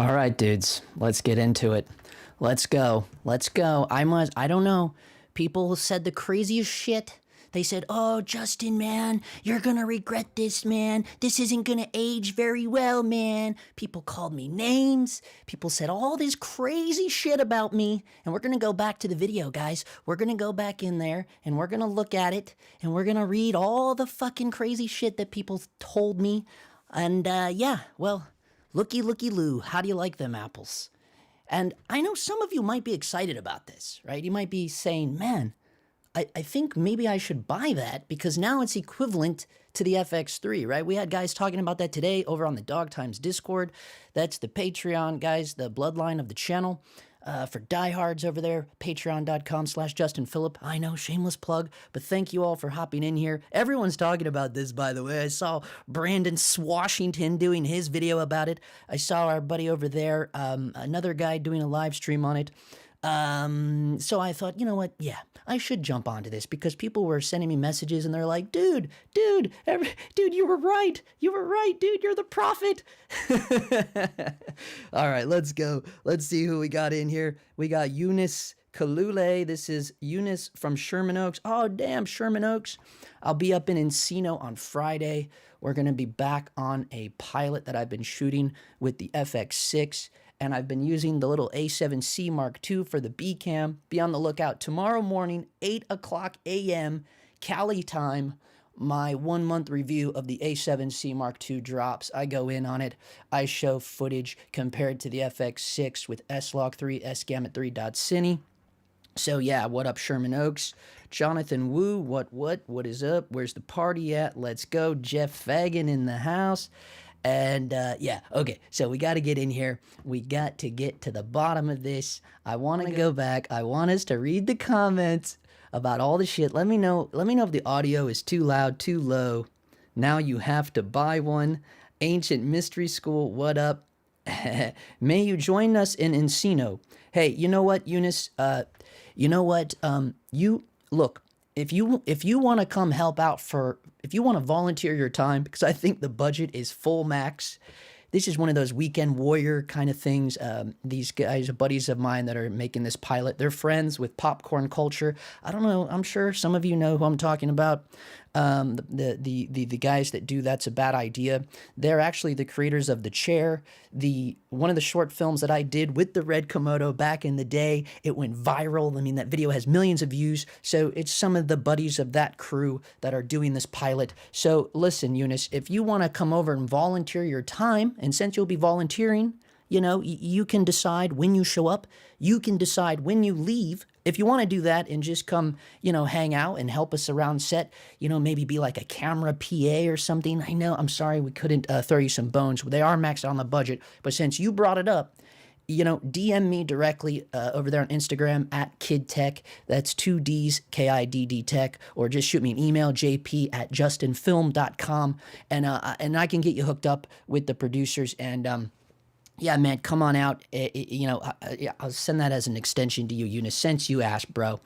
All right, dudes, let's get into it. Let's go. Let's go. I don't know. People said the craziest shit. They said, "Oh, Justin, man, you're gonna regret this, man. This isn't gonna age very well, man." People called me names. People said all this crazy shit about me. And we're gonna go back to the video, guys. We're gonna go back in there and we're gonna look at it and we're gonna read all the fucking crazy shit that people told me. And yeah, well, looky, looky, loo. How do you like them apples? And I know some of you might be excited about this, right? You might be saying, man, I think maybe I should buy that because now it's equivalent to the FX3, right? We had guys talking about that today over on the DOGTIMES Discord. That's the Patreon, guys, the bloodline of the channel. For diehards over there, patreon.com/Justin Phillip. I know, shameless plug, but thank you all for hopping in here. Everyone's talking about this, by the way. I saw Brandon Swashington doing his video about it. I saw our buddy over there, another guy doing a live stream on it. So I thought, you know what? Yeah, I should jump onto this because people were sending me messages and they're like, dude, you were right. You were right, dude. You're the prophet. All right, let's go. Let's see who we got in here. We got Eunice Kalule. This is Eunice from Sherman Oaks. Oh, damn, Sherman Oaks. I'll be up in Encino on Friday. We're going to be back on a pilot that I've been shooting with the FX6. And I've been using the little A7C Mark II for the B cam. Be on the lookout tomorrow morning, 8 o'clock a.m. Cali time. My 1 month review of the A7C Mark II drops. I go in on it. I show footage compared to the FX6 with S-Log3, S-Gamut3.Cine. So yeah, what up, Sherman Oaks? Jonathan Wu, what is up? Where's the party at? Let's go. Jeff Fagan in the house. And yeah, okay, so we got to get in here. We got to get to the bottom of this. I want to go back. I want us to read the comments about all the shit. Let me know if the audio is too loud, too low. Now you have to buy one. Ancient Mystery School, what up? May you join us in Encino. Hey, you know what, Eunice? You know what? You look. If you want to come help out if you want to volunteer your time, because I think the budget is full max. This is one of those weekend warrior kind of things. These guys are buddies of mine that are making this pilot. They're friends with Popcorn Culture. I don't know. I'm sure some of you know who I'm talking about. The guys that do That's a Bad Idea. They're actually the creators of The Chair. One of the short films that I did with the Red Komodo back in the day. It went viral. I mean, that video has millions of views. So it's some of the buddies of that crew that are doing this pilot. So listen, Eunice, if you want to come over and volunteer your time, and since you'll be volunteering, you know, you can decide when you show up. You can decide when you leave. If you want to do that and just come, you know, hang out and help us around set, you know, maybe be like a camera PA or something. I know, I'm sorry we couldn't throw you some bones. They are maxed on the budget. But since you brought it up, you know, DM me directly over there on Instagram at KidTech. That's 2 Ds, KIDD Tech. Or just shoot me an email, jp@justinfilm.com. And I can get you hooked up with the producers. And yeah, man, come on out. You know, I'll send that as an extension to you, Eunice, since you asked, bro.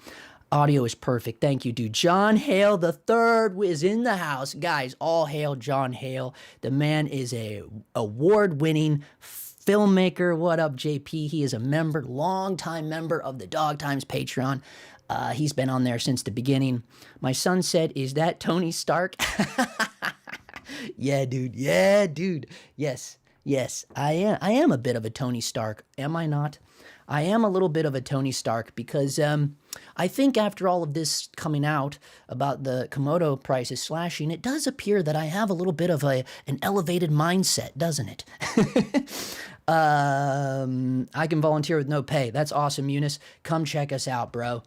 Audio is perfect. Thank you, dude. John Hale III is in the house. Guys, all hail John Hale. The man is a award-winning filmmaker. What up, JP? He is a member, longtime member of the DOGTIMES Patreon. He's been on there since the beginning. My son said, "Is that Tony Stark?" Yeah, dude. Yeah, dude. Yes. Yes, I am a bit of a Tony Stark, am I not? I am a little bit of a Tony Stark because I think after all of this coming out about the Komodo prices slashing, it does appear that I have a little bit of an elevated mindset, doesn't it? I can volunteer with no pay. That's awesome, Eunice. Come check us out, bro.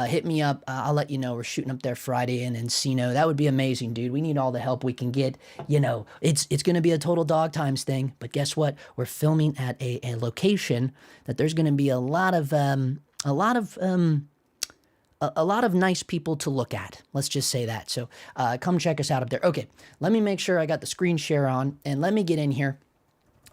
Hit me up. I'll let you know. We're shooting up there Friday in Encino. That would be amazing, dude. We need all the help we can get. You know, it's going to be a total DOGTIMES thing. But guess what? We're filming at a location that there's going to be a lot of nice people to look at. Let's just say that. So come check us out up there. Okay, let me make sure I got the screen share on, and let me get in here.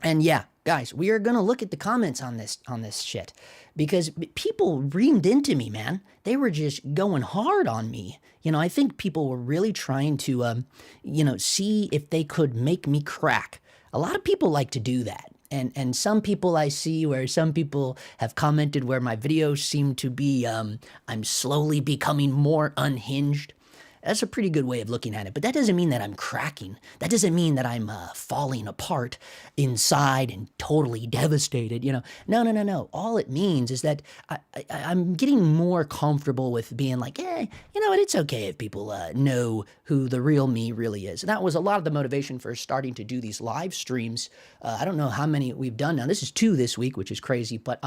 And yeah, guys, we are going to look at the comments on this shit because people reamed into me, man. They were just going hard on me. You know, I think people were really trying to, you know, see if they could make me crack. A lot of people like to do that. and some people I see where some people have commented where my videos seem to be, I'm slowly becoming more unhinged. That's a pretty good way of looking at it, but that doesn't mean that I'm cracking. That doesn't mean that I'm falling apart inside and totally devastated, you know. No, no, no, no. All it means is that I'm getting more comfortable with being like, you know what, it's okay if people know who the real me really is. And that was a lot of the motivation for starting to do these live streams. I don't know how many we've done now. This is 2 this week, which is crazy, but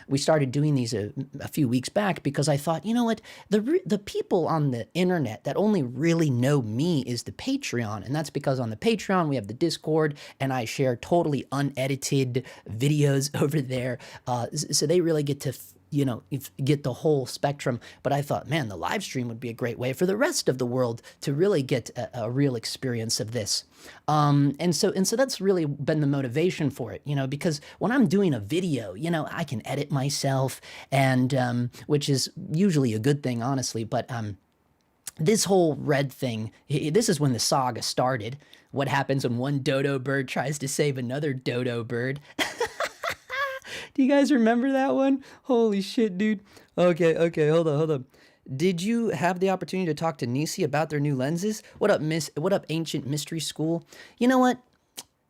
we started doing these a few weeks back because I thought, you know what, the people on the internet that only really know me is the Patreon, and that's because on the Patreon we have the Discord, and I share totally unedited videos over there, so they really get to you know, get the whole spectrum. But I thought, man, the live stream would be a great way for the rest of the world to really get a real experience of this. And so that's really been the motivation for it, you know, because when I'm doing a video, you know, I can edit myself, and which is usually a good thing, honestly. But this whole red thing, this is when the saga started. What happens when one dodo bird tries to save another dodo bird? Do you guys remember that one? Holy shit, dude. Okay, hold on. Did you have the opportunity to talk to Nisi about their new lenses? What up, Ancient Mystery School? You know what?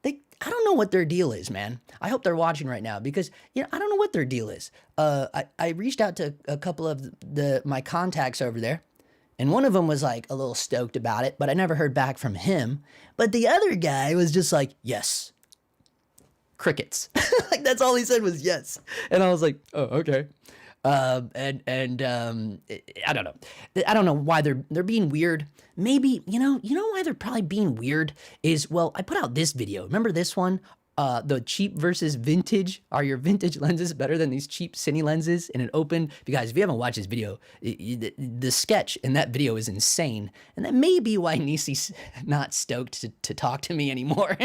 I don't know what their deal is, man. I hope they're watching right now because, you know, I don't know what their deal is. I reached out to a couple of my contacts over there, and one of them was like a little stoked about it, but I never heard back from him. But the other guy was just like, yes. Crickets. Like that's all he said was yes. And I was like, oh, okay. I don't know. I don't know why they're being weird. Maybe, you know why they're probably being weird is, well, I put out this video. Remember this one? The cheap versus vintage. Are your vintage lenses better than these cheap cine lenses? And it opened, you guys, if you haven't watched this video, the sketch in that video is insane. And that may be why Nisi's not stoked to talk to me anymore.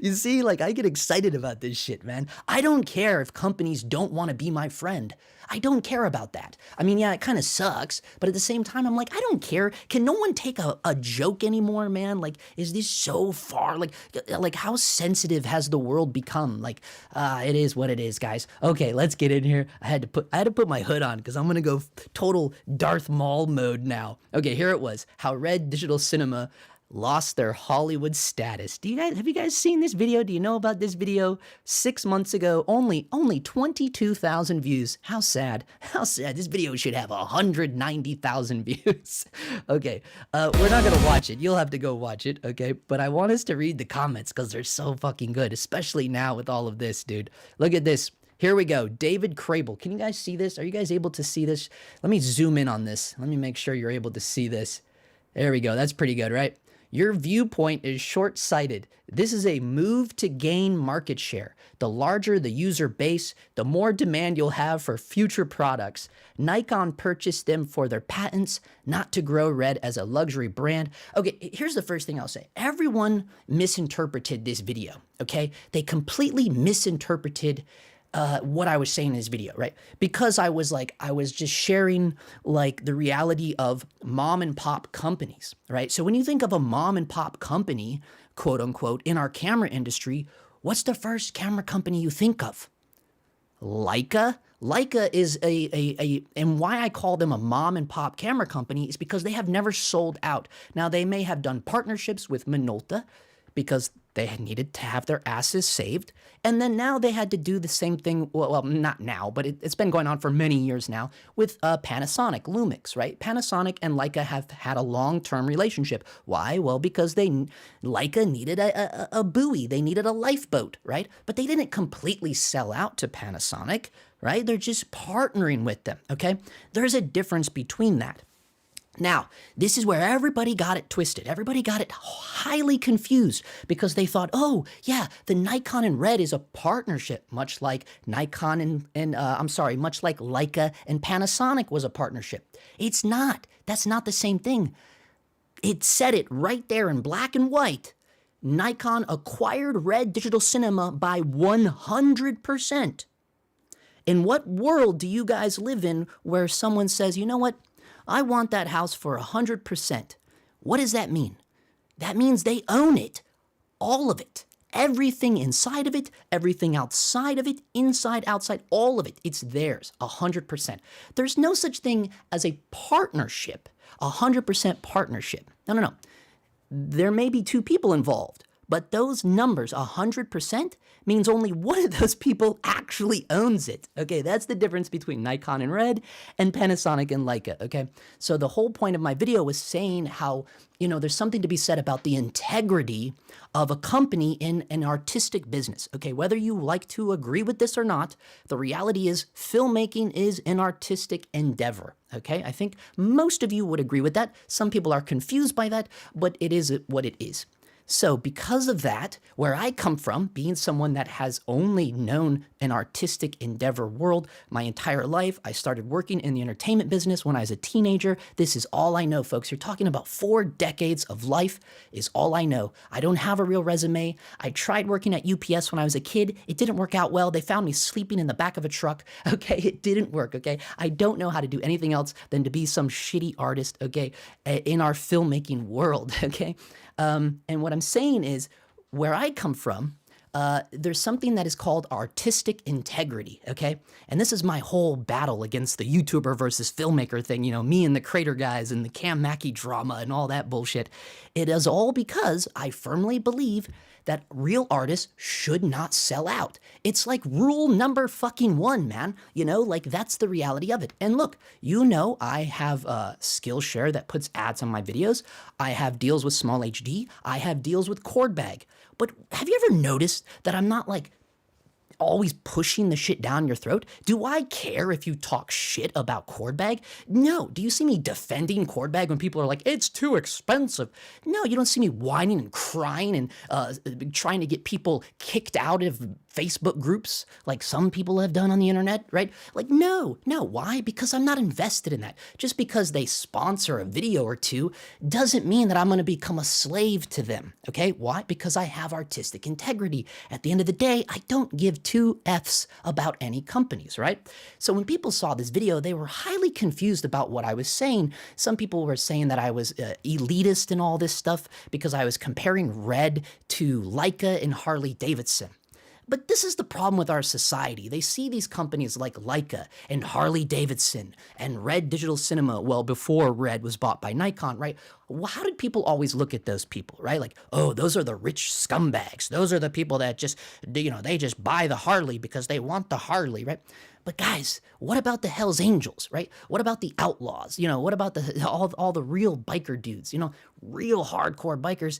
You see, like, I get excited about this shit, man. I don't care if companies don't want to be my friend. I don't care about that. I mean, yeah, it kind of sucks, but at the same time, I'm like, I don't care. Can no one take a joke anymore, man? Like, is this so far? Like how sensitive has the world become? Like, it is what it is, guys. Okay, let's get in here. I had to put my hood on because I'm gonna go total Darth Maul mode now. Okay, here it was. How Red Digital Cinema lost their Hollywood status. Have you guys seen this video? Do you know about this video? 6 months ago, only 22,000 views. How sad. How sad. This video should have 190,000 views. Okay, we're not gonna watch it. You'll have to go watch it, okay? But I want us to read the comments because they're so fucking good, especially now with all of this, dude. Look at this. Here we go. David Crable. Can you guys see this? Are you guys able to see this? Let me zoom in on this. Let me make sure you're able to see this. There we go. That's pretty good, right? Your viewpoint is short-sighted. This is a move to gain market share. The larger the user base, the more demand you'll have for future products. Nikon purchased them for their patents, not to grow Red as a luxury brand. Okay, here's the first thing I'll say. Everyone misinterpreted this video, okay? They completely misinterpreted what I was saying in this video, right? Because I was just sharing like the reality of mom and pop companies, right? So when you think of a mom and pop company, quote unquote, in our camera industry, what's the first camera company you think of? Leica. Leica is and why I call them a mom and pop camera company is because they have never sold out. Now they may have done partnerships with Minolta because they had needed to have their asses saved. And then now they had to do the same thing, well not now, but it's been going on for many years now with Panasonic, Lumix, right? Panasonic and Leica have had a long-term relationship. Why? Well, because Leica needed a buoy, they needed a lifeboat, right? But they didn't completely sell out to Panasonic, right? They're just partnering with them, okay? There's a difference between that. Now, this is where everybody got it twisted. Everybody got it highly confused because they thought, oh, yeah, the Nikon and Red is a partnership, much like Nikon much like Leica and Panasonic was a partnership. It's not. That's not the same thing. It said it right there in black and white. Nikon acquired Red Digital Cinema by 100%. In what world do you guys live in where someone says, you know what? I want that house for 100%. What does that mean? That means they own it. All of it. everything inside of it, everything outside of it, inside, outside, all of it, it's theirs, 100%. There's no such thing as a partnership, 100% partnership. No. There may be two people involved, but those numbers, 100%, means only one of those people actually owns it. Okay, that's the difference between Nikon and RED and Panasonic and Leica, okay? So the whole point of my video was saying how, there's something to be said about the integrity of a company in an artistic business, okay? Whether you like to agree with this or not, the reality is filmmaking is an artistic endeavor, okay? I think most of you would agree with that. Some people are confused by that, but it is what it is. So because of that, where I come from, being someone that has only known an artistic endeavor world my entire life, I started working in the entertainment business when I was a teenager. This is all I know, folks. You're talking about 4 decades of life is all I know. I don't have a real resume. I tried working at UPS when I was a kid. It didn't work out well. They found me sleeping in the back of a truck. Okay, it didn't work, okay? I don't know how to do anything else than to be some shitty artist, okay, in our filmmaking world, okay? And what I'm saying is, where I come from, there's something that is called artistic integrity, okay? And this is my whole battle against the YouTuber versus filmmaker thing, me and the Crater guys and the Cam Mackey drama and all that bullshit. It is all because I firmly believe that real artists should not sell out. It's like rule number fucking 1, man. That's the reality of it. And look, I have Skillshare that puts ads on my videos. I have deals with Small HD. I have deals with Cordbag. But have you ever noticed that I'm not always pushing the shit down your throat? Do I care if you talk shit about Cordbag? No. Do you see me defending Cordbag when people are like, it's too expensive? No, you don't see me whining and crying and trying to get people kicked out of Facebook groups like some people have done on the internet, right? No. Why? Because I'm not invested in that. Just because they sponsor a video or two doesn't mean that I'm going to become a slave to them, okay? Why? Because I have artistic integrity. At the end of the day, I don't give 2 Fs about any companies, right? So when people saw this video, they were highly confused about what I was saying. Some people were saying that I was elitist and all this stuff because I was comparing RED to Leica and Harley Davidson. But this is the problem with our society. They see these companies like Leica and Harley Davidson and RED Digital Cinema, well, before RED was bought by Nikon, right? How did people always look at those people, right? Those are the rich scumbags. Those are the people that just, they just buy the Harley because they want the Harley, right? But guys, what about the Hells Angels, right? What about the outlaws? What about all the real biker dudes? Real hardcore bikers.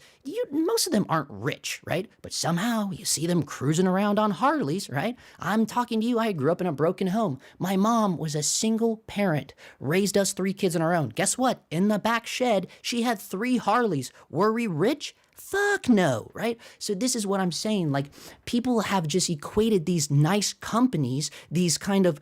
Most of them aren't rich, right? But somehow you see them cruising around on Harleys, right? I'm talking to you. I grew up in a broken home. My mom was a single parent, raised us 3 kids on her own. Guess what? In the back shed, she had 3 Harleys. Were we rich? Fuck no, right? So this is what I'm saying. People have just equated these nice companies, these kind of,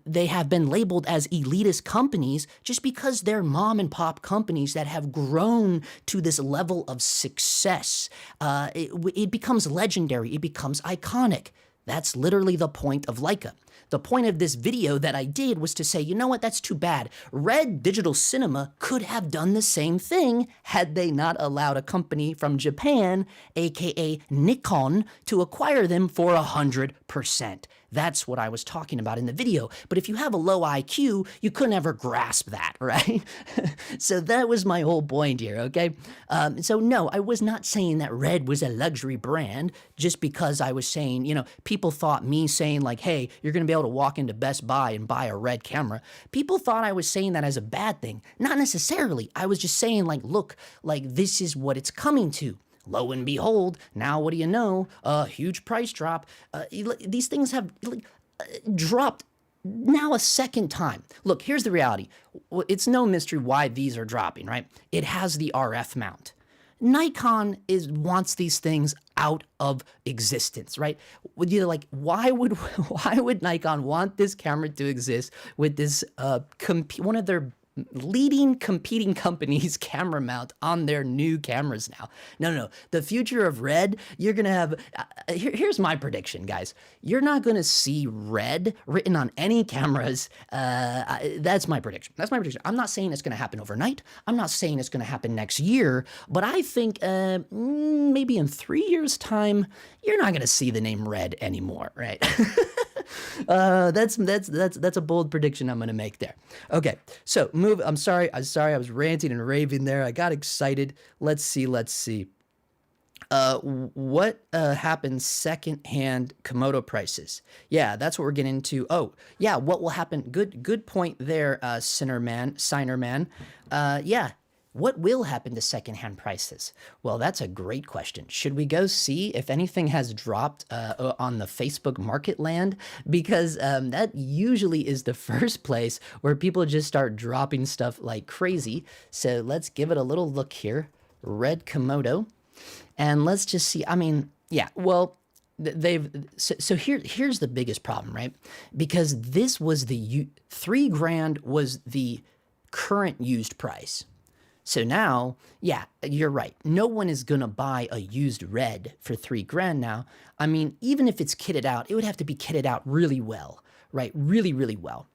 they have been labeled as elitist companies just because they're mom and pop companies that have grown to this level of success. It becomes legendary. It becomes iconic. That's literally the point of Leica. The point of this video that I did was to say, you know what, that's too bad. RED Digital Cinema could have done the same thing had they not allowed a company from Japan, aka Nikon, to acquire them for 100%. That's what I was talking about in the video. But if you have a low IQ, you couldn't ever grasp that, right? So that was my whole point here, okay? So no, I was not saying that RED was a luxury brand just because I was saying, people thought me saying hey, you're going to be able to walk into Best Buy and buy a RED camera. People thought I was saying that as a bad thing. Not necessarily. I was just saying look, this is what it's coming to. Lo and behold, now what do you know? A huge price drop. These things have dropped now a second time. Look, here's the reality. It's no mystery why these are dropping, right? It has the RF mount. Nikon wants these things out of existence, right? Why would Nikon want this camera to exist with this one of their leading competing companies camera mount on their new cameras now. No. The future of RED, you're going to have, here's my prediction, guys. You're not going to see RED written on any cameras. That's my prediction. That's my prediction. I'm not saying it's going to happen overnight. I'm not saying it's going to happen next year, but I think maybe in 3 years' time, you're not going to see the name RED anymore, right? That's a bold prediction I'm going to make there. Okay, so I'm sorry, I was ranting and raving there. I got excited. Let's see. What happens secondhand Komodo prices? Yeah, that's what we're getting into. Oh, yeah, what will happen? Good point there, Signerman. Yeah. What will happen to secondhand prices? Well, that's a great question. Should we go see if anything has dropped on the Facebook market land? Because that usually is the first place where people just start dropping stuff like crazy. So let's give it a little look here. Red Komodo. And let's just see. I mean, yeah, well, here's the biggest problem, right? Because this was $3,000 was the current used price. So now, yeah, you're right. No one is going to buy a used RED for $3,000 now. I mean, even if it's kitted out, it would have to be kitted out really well, right? Really, really well.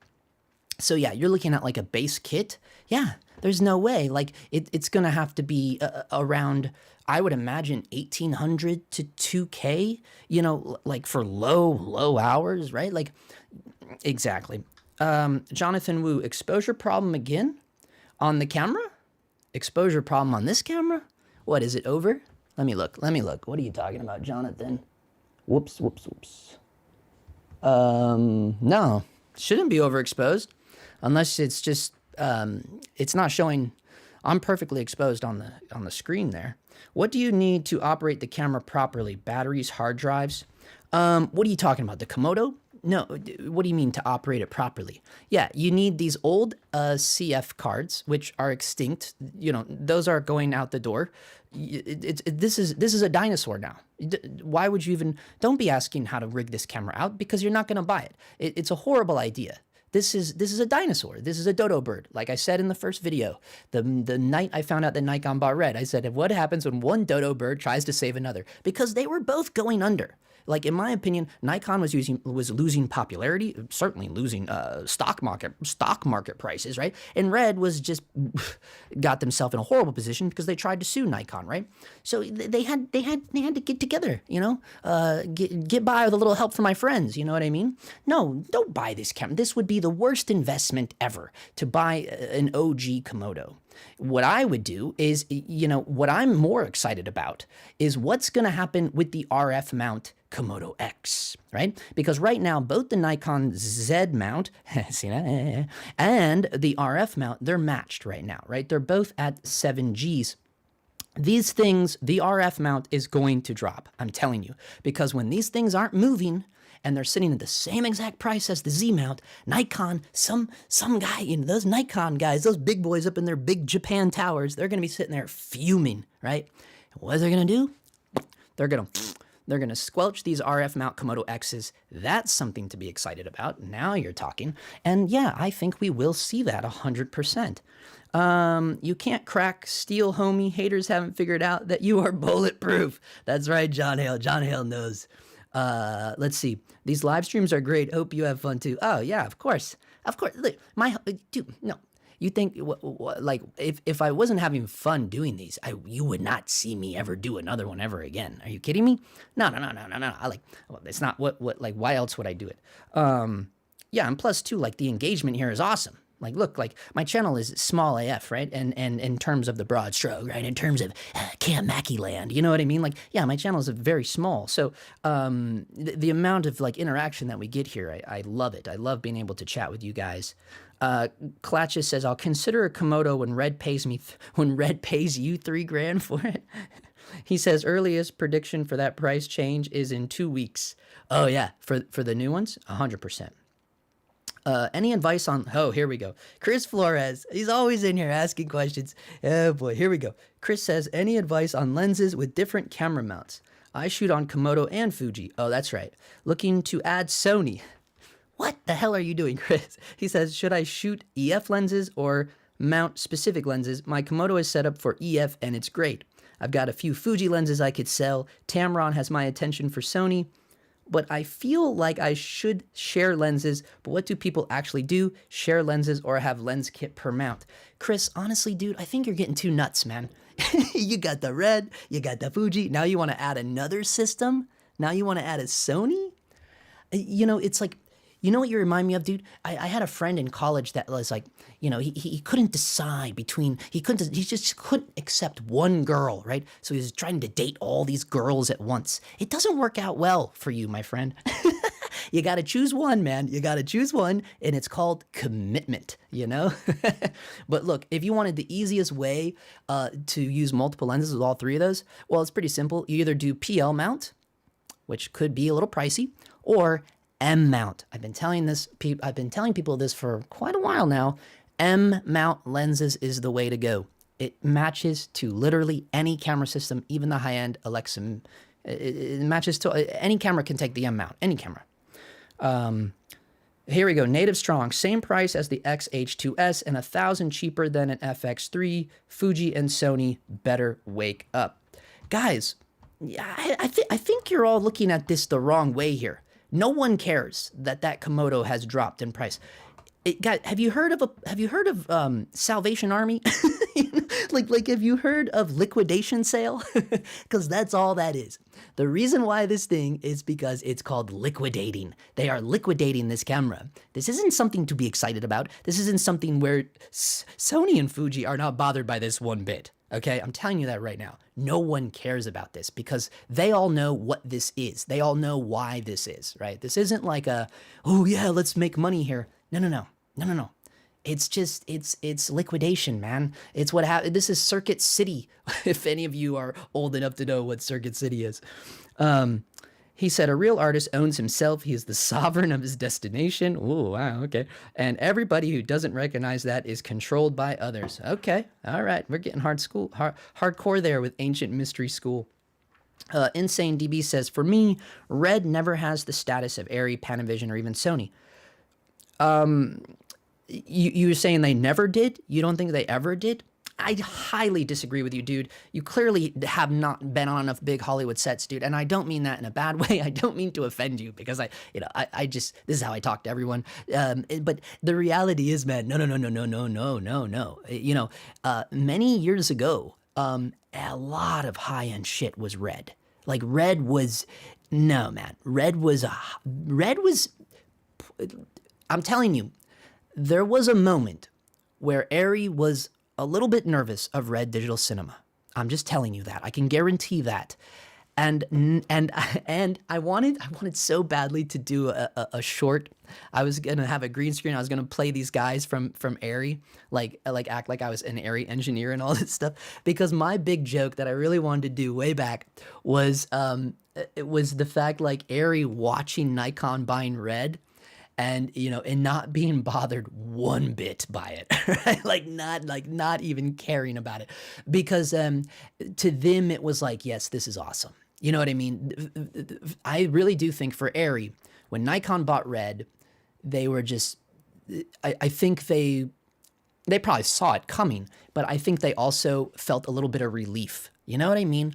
So yeah, you're looking at like a base kit. Yeah, there's no way. Like it's going to have to be around, I would imagine, 1,800 to 2K, you know, like for low hours, right? Like, exactly. Jonathan Wu, exposure problem again on the camera? Exposure problem on this camera? What, is it over? Let me look. What are you talking about, Jonathan? Whoops. No, shouldn't be overexposed unless it's just, it's not showing. I'm perfectly exposed on the screen there. What do you need to operate the camera properly? Batteries, hard drives? What are you talking about? The Komodo? No, what do you mean to operate it properly? Yeah, you need these old CF cards, which are extinct. You know, those are going out the door. This is a dinosaur now. Why would you even? Don't be asking how to rig this camera out because you're not going to buy it. It's a horrible idea. This is a dinosaur. This is a dodo bird. Like I said in the first video, the night I found out that Nikon bought RED, I said, what happens when one dodo bird tries to save another? Because they were both going under. Like, in my opinion, Nikon was losing popularity, certainly losing stock market prices, right? And RED was just got themselves in a horrible position because they tried to sue Nikon, right? So they had to get together, you know, get by with a little help from my friends, you know what I mean? No, don't buy this camera. This would be the worst investment ever to buy an OG Komodo. What I would do is, you know, what I'm more excited about is what's going to happen with the RF mount Komodo X, right? Because right now, both the Nikon Z mount, see that, and the RF mount, they're matched right now, right? They're both at 7Gs. These things, the RF mount is going to drop, I'm telling you, because when these things aren't moving, and they're sitting at the same exact price as the Z mount, Nikon, some guy, you know, those Nikon guys, those big boys up in their big Japan towers, they're going to be sitting there fuming, right? What are they going to do? They're going to squelch these RF mount Komodo X's. That's something to be excited about. Now you're talking. And yeah, I think we will see that 100%. You can't crack steel, homie. Haters haven't figured out that you are bulletproof. That's right, John Hale. John Hale knows. Let's see. These live streams are great. Hope you have fun too. Oh yeah, of course. Look, dude, no. You think like if I wasn't having fun doing these, you would not see me ever do another one ever again. Are you kidding me? No. It's not like why else would I do it? Yeah, and plus too, like the engagement here is awesome. Like, look, like my channel is small AF, right? And in terms of the broad stroke, right? In terms of Camp Mackie land, you know what I mean? Like, yeah, my channel is very small. So the amount of like interaction that we get here, I love it. I love being able to chat with you guys. Klatches says, I'll consider a Komodo when RED pays you $3,000 for it. He says, earliest prediction for that price change is in 2 weeks. Oh yeah, for the new ones, 100%. Any advice on, oh, here we go. Chris Flores, he's always in here asking questions. Oh boy, here we go. Chris says, any advice on lenses with different camera mounts? I shoot on Komodo and Fuji. Oh, that's right. Looking to add Sony. What the hell are you doing, Chris? He says, should I shoot EF lenses or mount specific lenses. My Komodo is set up for EF and it's great. I've got a few Fuji lenses I could sell. Tamron has my attention for Sony. But I feel like I should share lenses, but what do people actually do? Share lenses or have lens kit per mount? Chris, honestly, dude, I think you're getting too nuts, man. You got the Red, you got the Fuji, now you want to add another system? Now you want to add a Sony? You know, it's like, you know what you remind me of, dude? I had a friend in college that was like, you know, he couldn't decide between, he just couldn't accept one girl, right? So he was trying to date all these girls at once. It doesn't work out well for you, my friend. You got to choose one, man. You got to choose one, and it's called commitment, you know? But look, if you wanted the easiest way to use multiple lenses with all three of those, well, it's pretty simple. You either do PL mount, which could be a little pricey, or M mount. I've been telling people this for quite a while now. M mount lenses is the way to go. It matches to literally any camera system, even the high-end Alexa. It matches to any camera can take the M mount, any camera. Here we go. Native Strong, same price as the XH2S and $1,000 cheaper than an FX3. Fuji and Sony better wake up, guys. I think you're all looking at this the wrong way here. No one cares that Komodo has dropped in price. Guys, have you heard of Salvation Army? like have you heard of liquidation sale? Because that's all that is. The reason why this thing is because it's called liquidating. They are liquidating this camera. This isn't something to be excited about. This isn't something where Sony and Fuji are not bothered by this one bit. Okay, I'm telling you that right now. No one cares about this because they all know what this is. They all know why this is, right? This isn't like a, oh yeah, let's make money here. No. It's just, it's liquidation, man. It's what happened. This is Circuit City, if any of you are old enough to know what Circuit City is. He said, a real artist owns himself. He is the sovereign of his destination. Ooh, wow, okay. And everybody who doesn't recognize that is controlled by others. Okay, all right. We're getting hardcore there with Ancient Mystery School. Insane DB says, for me, Red never has the status of Arri, Panavision, or even Sony. You were saying they never did? You don't think they ever did? I highly disagree with you, dude. You clearly have not been on enough big Hollywood sets, dude. And I don't mean that in a bad way. I don't mean to offend you because I just, this is how I talk to everyone. But the reality is, man, no. You know, many years ago, a lot of high-end shit was Red. Like Red was, no, man. Red was, I'm telling you, there was a moment where Arri was a little bit nervous of Red digital cinema. I'm just telling you that. I can guarantee that. And I wanted so badly to do a short. I was gonna have a green screen. I was gonna play these guys from Arri, like act like I was an Arri engineer and all this stuff. Because my big joke that I really wanted to do way back was it was the fact like Arri watching Nikon buying Red. And, you know, and not being bothered one bit by it, right? not even caring about it because to them it was like, yes, this is awesome. You know what I mean? I really do think for Arri, when Nikon bought Red, they were just, I think they probably saw it coming, but I think they also felt a little bit of relief. You know what I mean?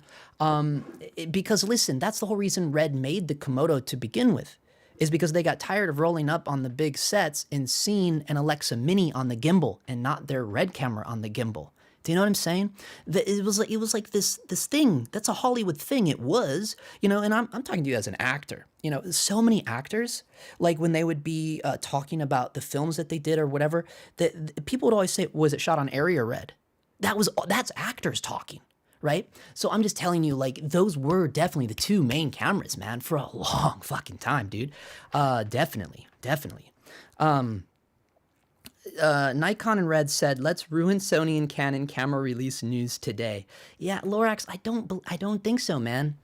Because listen, that's the whole reason Red made the Komodo to begin with. Is because they got tired of rolling up on the big sets and seeing an Alexa Mini on the gimbal and not their Red camera on the gimbal. Do you know what I'm saying? It was like this thing. That's a Hollywood thing. It was, you know, and I'm talking to you as an actor. You know, so many actors, like when they would be talking about the films that they did or whatever, that people would always say, was it shot on Arri or Red? That's actors talking. Right? So I'm just telling you, like, those were definitely the two main cameras, man, for a long fucking time, dude. Definitely. Nikon and Red said, let's ruin Sony and Canon camera release news today. Yeah, Lorax, I don't think so, man.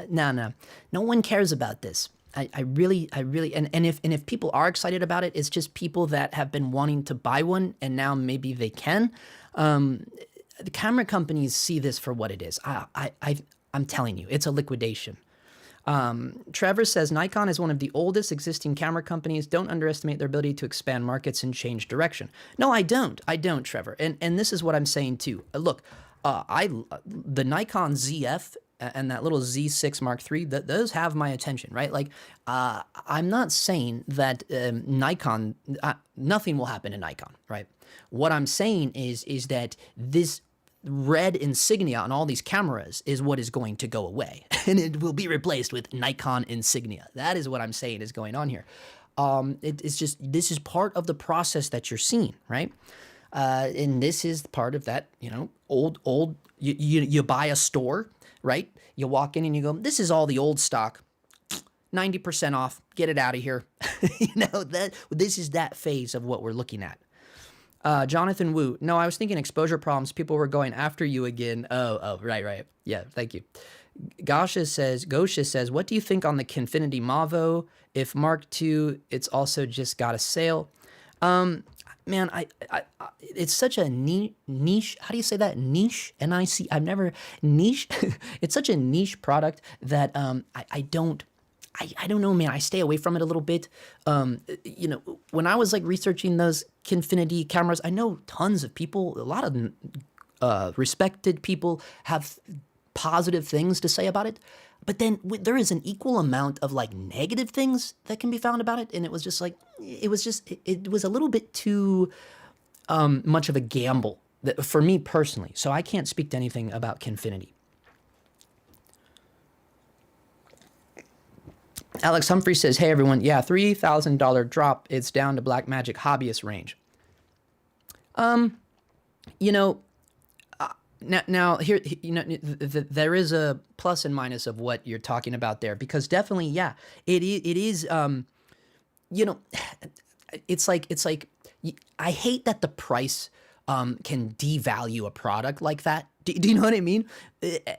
No. No one cares about this. I really, and if people are excited about it, it's just people that have been wanting to buy one and now maybe they can. The camera companies see this for what it is. I'm telling you, it's a liquidation. Trevor says Nikon is one of the oldest existing camera companies. Don't underestimate their ability to expand markets and change direction. No, I don't. I don't, Trevor. And this is what I'm saying too. Look, the Nikon ZF and that little Z6 Mark III, those have my attention, right? Like, I'm not saying that Nikon, nothing will happen to Nikon, right? What I'm saying is that this red insignia on all these cameras is what is going to go away, and it will be replaced with Nikon insignia. That is what I'm saying is going on here. It's just, this is part of the process that you're seeing, right? And this is part of that, you know, old, you buy a store, right? You walk in and you go, this is all the old stock, 90% off, get it out of here. You know, this is that phase of what we're looking at. Jonathan Wu, no, I was thinking exposure problems. People were going after you again. Oh, right. Yeah, thank you. Gosha says, what do you think on the Kinfinity Mavo? If Mark II, it's also just got a sale. Man, it's such a niche. How do you say that? Niche? N-I-C. I've never niche. It's such a niche product that I don't know, man. I stay away from it a little bit. You know, when I was like researching those Kinfinity cameras, I know tons of people, a lot of respected people have positive things to say about it. But then there is an equal amount of like negative things that can be found about it. And it was just like, it was a little bit too much of a gamble for me personally. So I can't speak to anything about Kinfinity. Alex Humphrey says, hey everyone, yeah, $3,000 drop. It's down to Blackmagic hobbyist range. You know, now here, you know, there is a plus and minus of what you're talking about there, because definitely, yeah, it is, you know, it's like, I hate that the price can devalue a product like that. Do you know what I mean?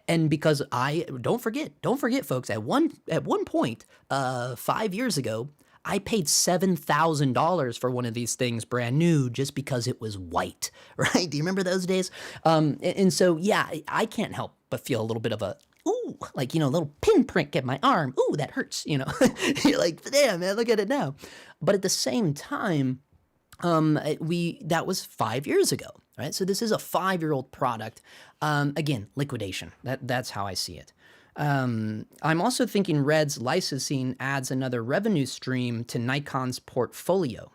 And because don't forget, folks, at one point, 5 years ago, I paid $7,000 for one of these things brand new just because it was white, right? Do you remember those days? And so, yeah, I can't help but feel a little bit of a, ooh, like, you know, a little pinprick at my arm. Ooh, that hurts, you know? You're like, damn, man, look at it now. But at the same time, that was 5 years ago, right? So this is a 5-year-old product. Again, liquidation. That's how I see it. I'm also thinking RED's licensing adds another revenue stream to Nikon's portfolio.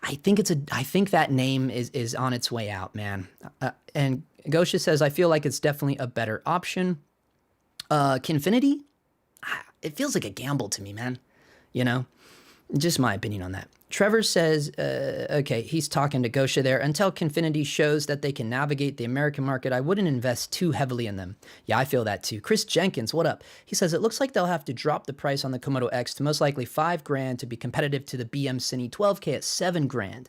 I think that name is on its way out, man. And Gosha says, I feel like it's definitely a better option. Kinfinity, it feels like a gamble to me, man. You know, just my opinion on that. Trevor says, okay, he's talking to Gosha there. Until Kinfinity shows that they can navigate the American market, I wouldn't invest too heavily in them. Yeah, I feel that too. Chris Jenkins, what up? He says, it looks like they'll have to drop the price on the Komodo X to most likely $5,000 to be competitive to the BM Cine 12K at $7,000.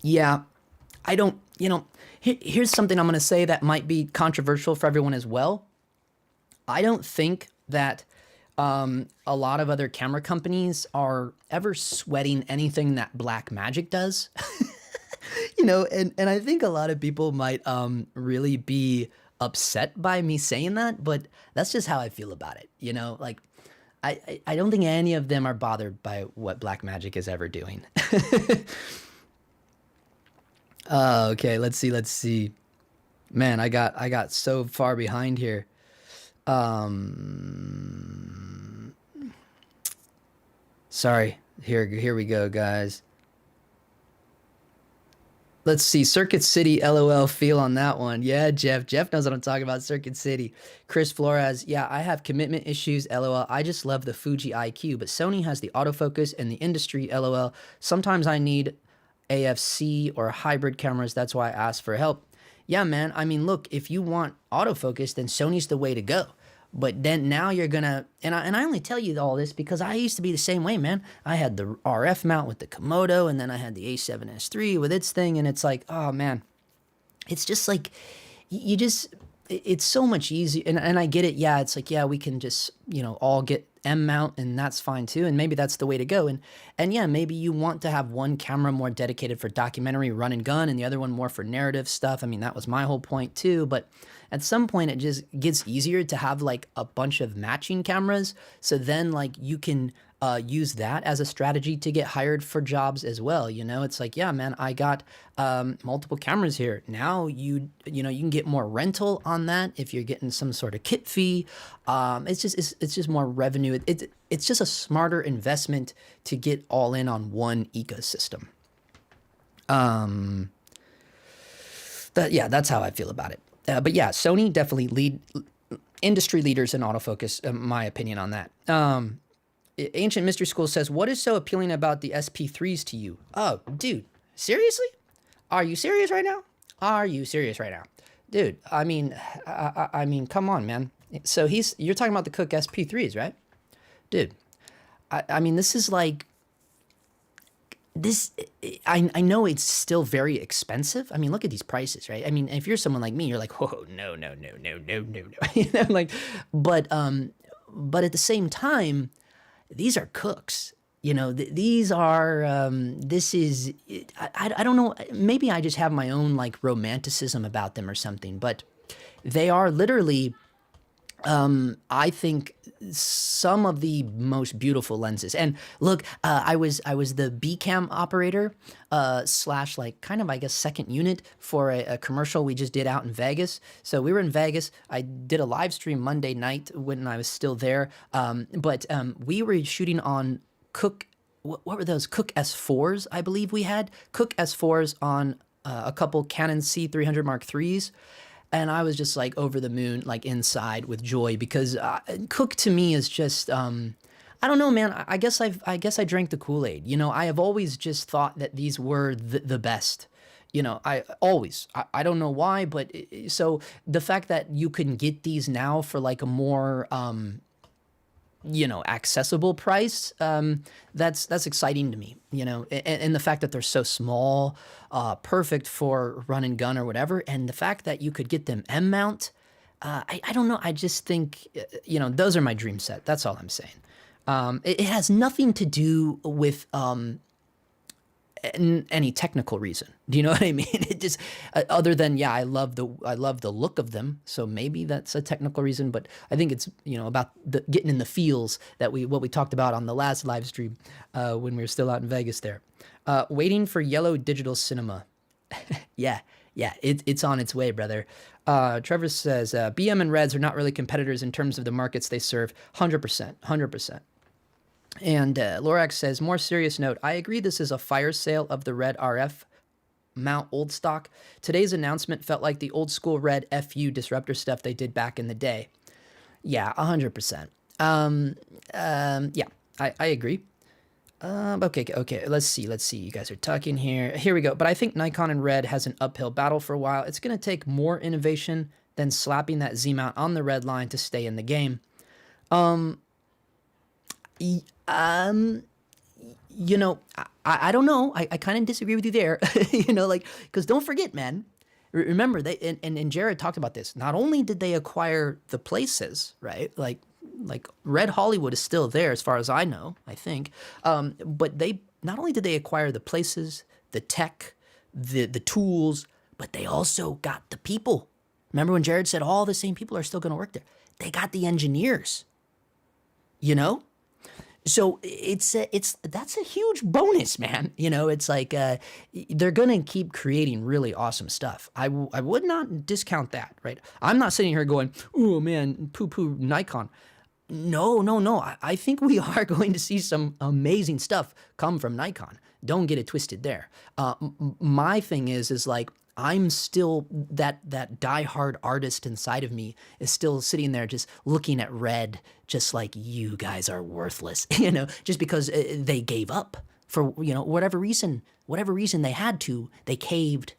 Yeah, I don't, you know, here's something I'm going to say that might be controversial for everyone as well. I don't think that a lot of other camera companies are ever sweating anything that Blackmagic does. You know, and I think a lot of people might really be upset by me saying that, but that's just how I feel about it. You know, like I don't think any of them are bothered by what Blackmagic is ever doing. Okay, let's see. Man, I got so far behind here. Sorry. Here we go, guys. Let's see. Circuit City, LOL, feel on that one. Yeah, Jeff knows what I'm talking about. Circuit City. Chris Flores. Yeah, I have commitment issues, LOL. I just love the Fuji IQ, but Sony has the autofocus and the industry, LOL. Sometimes I need AFC or hybrid cameras. That's why I ask for help. Yeah, man. I mean, look, if you want autofocus, then Sony's the way to go. But then now you're gonna, and I only tell you all this because I used to be the same way, man. I had the RF mount with the Komodo, and then I had the A7S III with its thing, and it's like, oh man, it's just like, it's so much easier, and I get it, yeah, it's like, yeah, we can just, you know, all get M mount, and that's fine too. And maybe that's the way to go. And yeah, maybe you want to have one camera more dedicated for documentary run and gun and the other one more for narrative stuff. I mean, that was my whole point too. But at some point it just gets easier to have like a bunch of matching cameras. So then like you can use that as a strategy to get hired for jobs as well. You know, it's like, yeah, man, I got multiple cameras here. Now you can get more rental on that if you're getting some sort of kit fee. It's just more revenue. It's just a smarter investment to get all in on one ecosystem. That's how I feel about it. But yeah, Sony definitely industry leaders in autofocus, my opinion on that. Ancient Mystery School says, what is so appealing about the SP3s to you? Oh, dude, seriously? Are you serious right now? Are you serious right now? Dude, I mean, come on, man. So you're talking about the Cooke SP3s, right? Dude, I mean, this is like, I know it's still very expensive. I mean, look at these prices, right? I mean, if you're someone like me, you're like, oh, no. You know, like, but at the same time, these are Cookes. You know, these are, this is, I don't know, maybe I just have my own like romanticism about them or something, but they are literally, I think, some of the most beautiful lenses. And look, I was the B cam operator slash like kind of, I guess, second unit for a commercial we just did out in Vegas. So we were in Vegas. I did a live stream Monday night when I was still there. But we were shooting on Cooke. What were those? Cooke S4s, I believe we had. Cooke S4s on a couple Canon C300 Mark IIIs. And I was just like over the moon, like inside with joy, because Cooke to me is just, I don't know, man. I guess I drank the Kool-Aid. You know, I have always just thought that these were the best. You know, I don't know why, but so the fact that you can get these now for like a more, accessible price, that's exciting to me, you know, and the fact that they're so small, perfect for run and gun or whatever. And the fact that you could get them M mount, I don't know. I just think, those are my dream set. That's all I'm saying. It has nothing to do with, any technical reason. Do you know what I mean? It just other than, yeah, I love the look of them, so maybe that's a technical reason. But I think it's about getting in the feels that what we talked about on the last live stream when we were still out in Vegas there. Waiting for yellow digital cinema. yeah, it's on its way, brother. Trevor says BM and Reds are not really competitors in terms of the markets they serve. 100%. And Lorax says, more serious note, I agree this is a fire sale of the Red RF mount old stock. Today's announcement felt like the old school Red FU disruptor stuff they did back in the day. Yeah, 100%. Yeah, I agree. Okay, let's see. You guys are talking here. Here we go. But I think Nikon and Red has an uphill battle for a while. It's going to take more innovation than slapping that Z mount on the Red line to stay in the game. I don't know. I kind of disagree with you there, because don't forget, man, remember and Jared talked about this. Not only did they acquire the places, right? Like Red Hollywood is still there as far as I know, I think. But they, not only did they acquire the places, the tech, the tools, but they also got the people. Remember when Jared said all the same people are still going to work there? They got the engineers, So that's a huge bonus, man. It's like they're gonna keep creating really awesome stuff. I would not discount that, right? I'm not sitting here going, oh man, poo Nikon. No. I think we are going to see some amazing stuff come from Nikon. Don't get it twisted there. My thing is like, I'm still, that diehard artist inside of me is still sitting there just looking at Red, just like, you guys are worthless, just because they gave up for, whatever reason they had to, they caved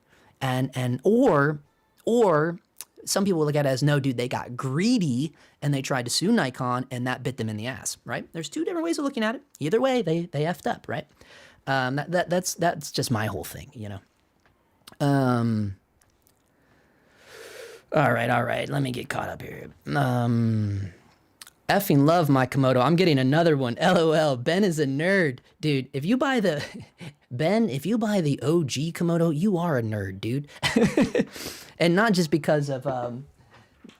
or some people look at it as, no, dude, they got greedy and they tried to sue Nikon and that bit them in the ass, right? There's two different ways of looking at it. Either way, they effed up, right? That's just my whole thing, All right. Let me get caught up here. Effing love my Komodo. I'm getting another one. LOL. Ben is a nerd. Dude, if you buy the Ben, if you buy the OG Komodo, you are a nerd, dude. And not just because of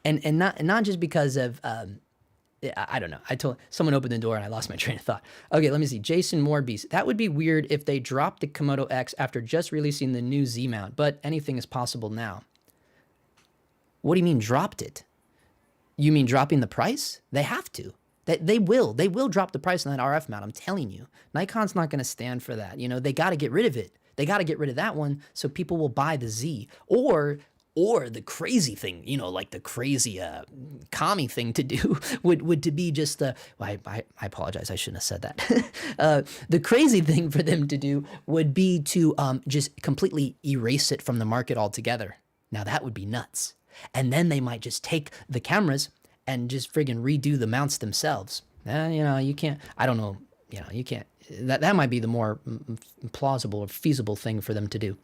and not just because of I don't know. I told someone opened the door and I lost my train of thought. Okay, let me see. Jason Morbeast. That would be weird if they dropped the Komodo X after just releasing the new Z mount, but anything is possible now. What do you mean dropped it? You mean dropping the price? They have to. They will drop the price on that RF mount. I'm telling you. Nikon's not going to stand for that. You know, they got to get rid of it. They got to get rid of that one so people will buy the Z. Or the crazy thing, you know, like the crazy commie thing to do would to be just the, well, I apologize, I shouldn't have said that. The crazy thing for them to do would be to just completely erase it from the market altogether. Now that would be nuts. And then they might just take the cameras and just friggin' redo the mounts themselves. You know, you can't, I don't know, you know, you can't, that might be the more plausible or feasible thing for them to do.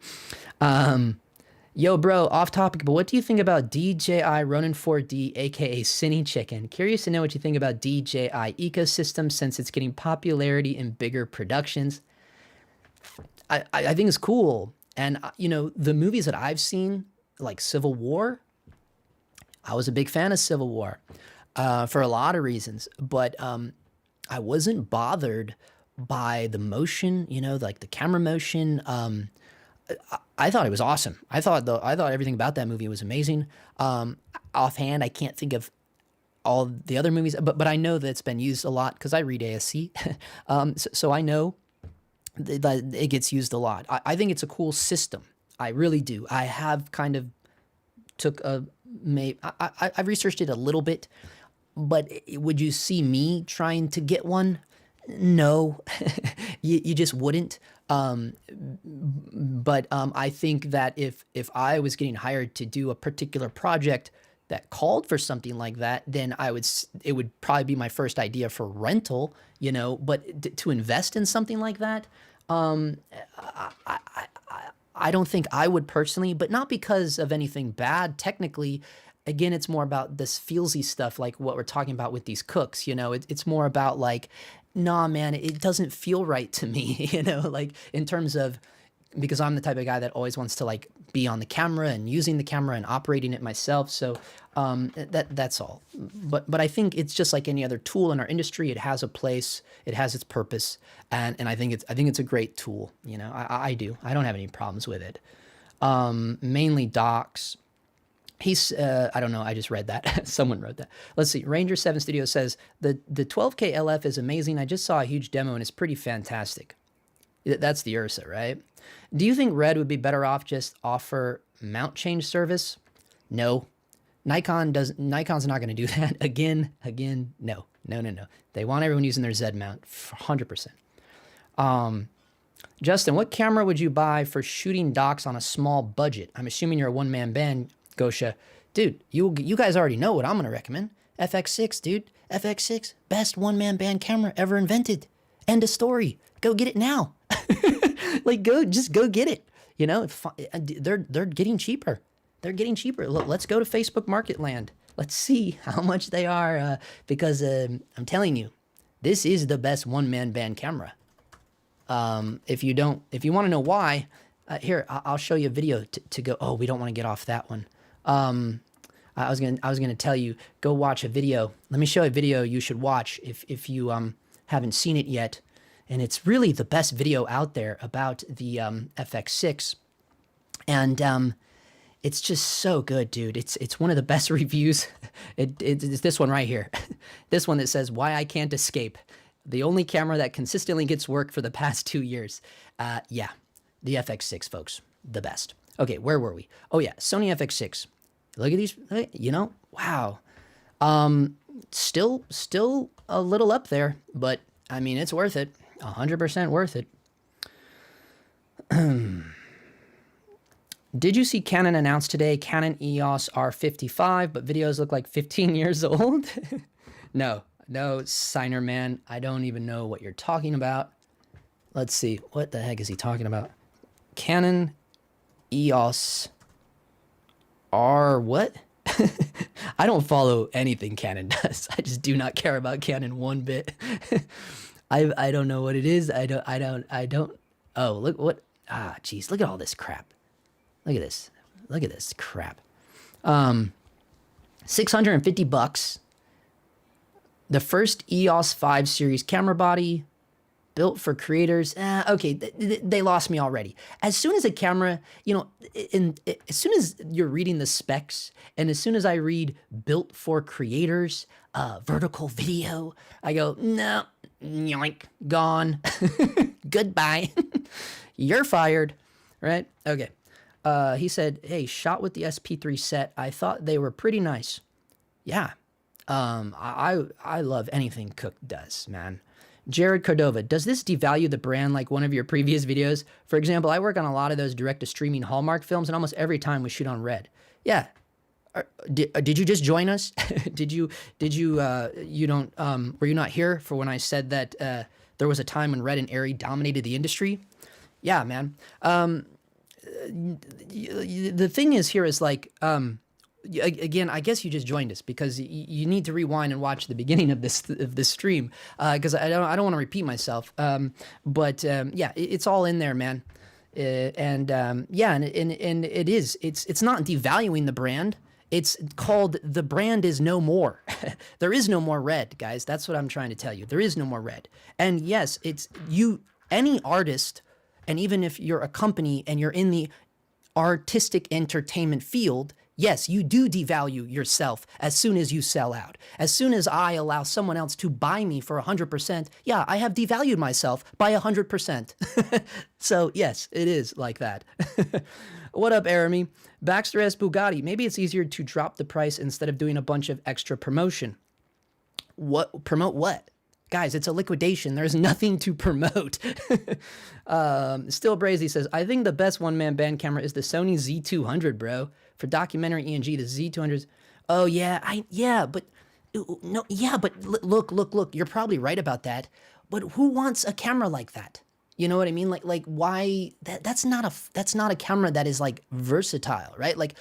Yo, bro, off topic, but what do you think about DJI Ronin 4D, aka Cine Chicken? Curious to know what you think about DJI ecosystem since it's getting popularity in bigger productions. I think it's cool. And, you know, the movies that I've seen, like Civil War, I was a big fan of Civil War for a lot of reasons, but I wasn't bothered by the motion, you know, like the camera motion. I thought it was awesome. I thought everything about that movie was amazing. Offhand, I can't think of all the other movies, but I know that it's been used a lot because I read ASC, so I know that it gets used a lot. I think it's a cool system. I really do. I have kind of I've researched it a little bit, but would you see me trying to get one? No, you just wouldn't. But I think that if I was getting hired to do a particular project that called for something like that, then it would probably be my first idea for rental, you know, but to invest in something like that, I don't think I would personally, but not because of anything bad. Technically, again, it's more about this feelsy stuff, like what we're talking about with these Cookes, you know, it's more about like, nah, man, it doesn't feel right to me, you know, like in terms of, because I'm the type of guy that always wants to like be on the camera and using the camera and operating it myself. So that's all. But I think it's just like any other tool in our industry. It has a place, it has its purpose, and I think it's a great tool. You know, I do. I don't have any problems with it. Mainly docs. I don't know, I just read that. Someone wrote that. Let's see, Ranger7 Studio says, the 12K LF is amazing. I just saw a huge demo and it's pretty fantastic. That's the Ursa, right? Do you think Red would be better off just offer mount change service? No. Nikon's not going to do that. Again, no. They want everyone using their Z mount, 100%. Justin, what camera would you buy for shooting docs on a small budget? I'm assuming you're a one-man band, Gosha. Dude, you guys already know what I'm going to recommend. FX6, dude. FX6, best one-man band camera ever invented. End of story. Go get it now. Like, just go get it. You know, they're getting cheaper. They're getting cheaper. Let's go to Facebook Market Land. Let's see how much they are, because I'm telling you, this is the best one-man band camera. If you want to know why, here, I'll show you a video to go. Oh, we don't want to get off that one. I was gonna tell you, go watch a video. Let me show you a video you should watch if you haven't seen it yet. And it's really the best video out there about the FX6. And it's just so good, dude. It's one of the best reviews. It's this one right here. This one that says, "Why I Can't Escape. The only camera that consistently gets work for the past 2 years." Yeah, the FX6, folks. The best. Okay, where were we? Oh, yeah, Sony FX6. Look at these, you know, wow. Still a little up there, but, I mean, it's worth it. 100% worth it. Did you see Canon announce today Canon EOS R55, but videos look like 15 years old? No, Signer man. I don't even know what you're talking about. Let's see. What the heck is he talking about? Canon EOS R what? I don't follow anything Canon does. I just do not care about Canon one bit. I don't know what it is. I don't. Oh, look what. Ah, geez, look at all this crap. Look at this. Look at this crap. $650. The first EOS 5 series camera body, built for creators. Okay, they lost me already. As soon as a camera, you know, as soon as you're reading the specs, and as soon as I read built for creators, vertical video, I go, no, yoink, gone, goodbye, you're fired, right? Okay. He said, hey, shot with the SP3 set. I thought they were pretty nice. Yeah. I love anything Cooke does, man. Jared Cordova, does this devalue the brand like one of your previous videos? For example, I work on a lot of those direct-to-streaming Hallmark films, and almost every time we shoot on RED. Yeah. Did you just join us? you don't, were you not here for when I said that there was a time when RED and ARRI dominated the industry? Yeah, man. The thing is here is like, again, I guess you just joined us because you need to rewind and watch the beginning of this stream because I don't want to repeat myself. Yeah, it's all in there, man. Yeah, and it is. It's not devaluing the brand. It's called the brand is no more. There is no more RED, guys. That's what I'm trying to tell you. There is no more RED. And yes, it's you. Any artist, and even if you're a company and you're in the artistic entertainment field. Yes, you do devalue yourself as soon as you sell out. As soon as I allow someone else to buy me for 100%, yeah, I have devalued myself by 100%. So yes, it is like that. What up, Arami? Baxter S. Bugatti. Maybe it's easier to drop the price instead of doing a bunch of extra promotion. What? Promote what? Guys, it's a liquidation. There's nothing to promote. Still Brazy says, I think the best one-man band camera is the Sony Z200, bro. For documentary ENG, the Z200's... Oh, yeah, but look. You're probably right about that. But who wants a camera like that? You know what I mean? Like why... That's not a camera that is, like, versatile, right? Like...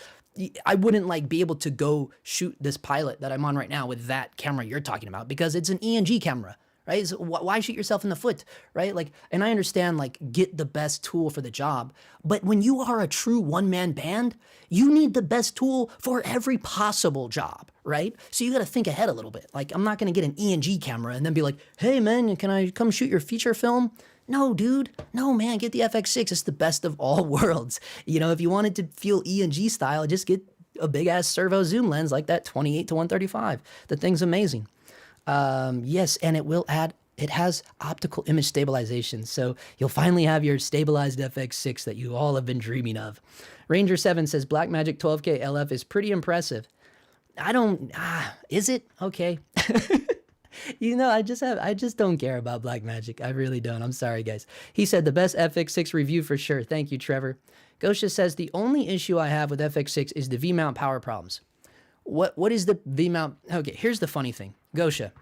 I wouldn't like be able to go shoot this pilot that I'm on right now with that camera you're talking about because it's an ENG camera, right? So why shoot yourself in the foot, right? Like, and I understand like get the best tool for the job, but when you are a true one-man band, you need the best tool for every possible job, right? So you got to think ahead a little bit. Like, I'm not going to get an ENG camera and then be like, hey man, can I come shoot your feature film? No, dude. No, man. Get the FX6. It's the best of all worlds. You know, if you wanted to feel ENG style, just get a big-ass servo zoom lens like that 28 to 135. The thing's amazing. Yes, and it has optical image stabilization, so you'll finally have your stabilized FX6 that you all have been dreaming of. Ranger7 says, Blackmagic 12K LF is pretty impressive. Is it? Okay. You know, I just don't care about Blackmagic. I really don't. I'm sorry, guys. He said the best FX6 review for sure. Thank you, Trevor. Gosha says the only issue I have with FX6 is the V-mount power problems. What is the V-mount? Okay, here's the funny thing. Gosha,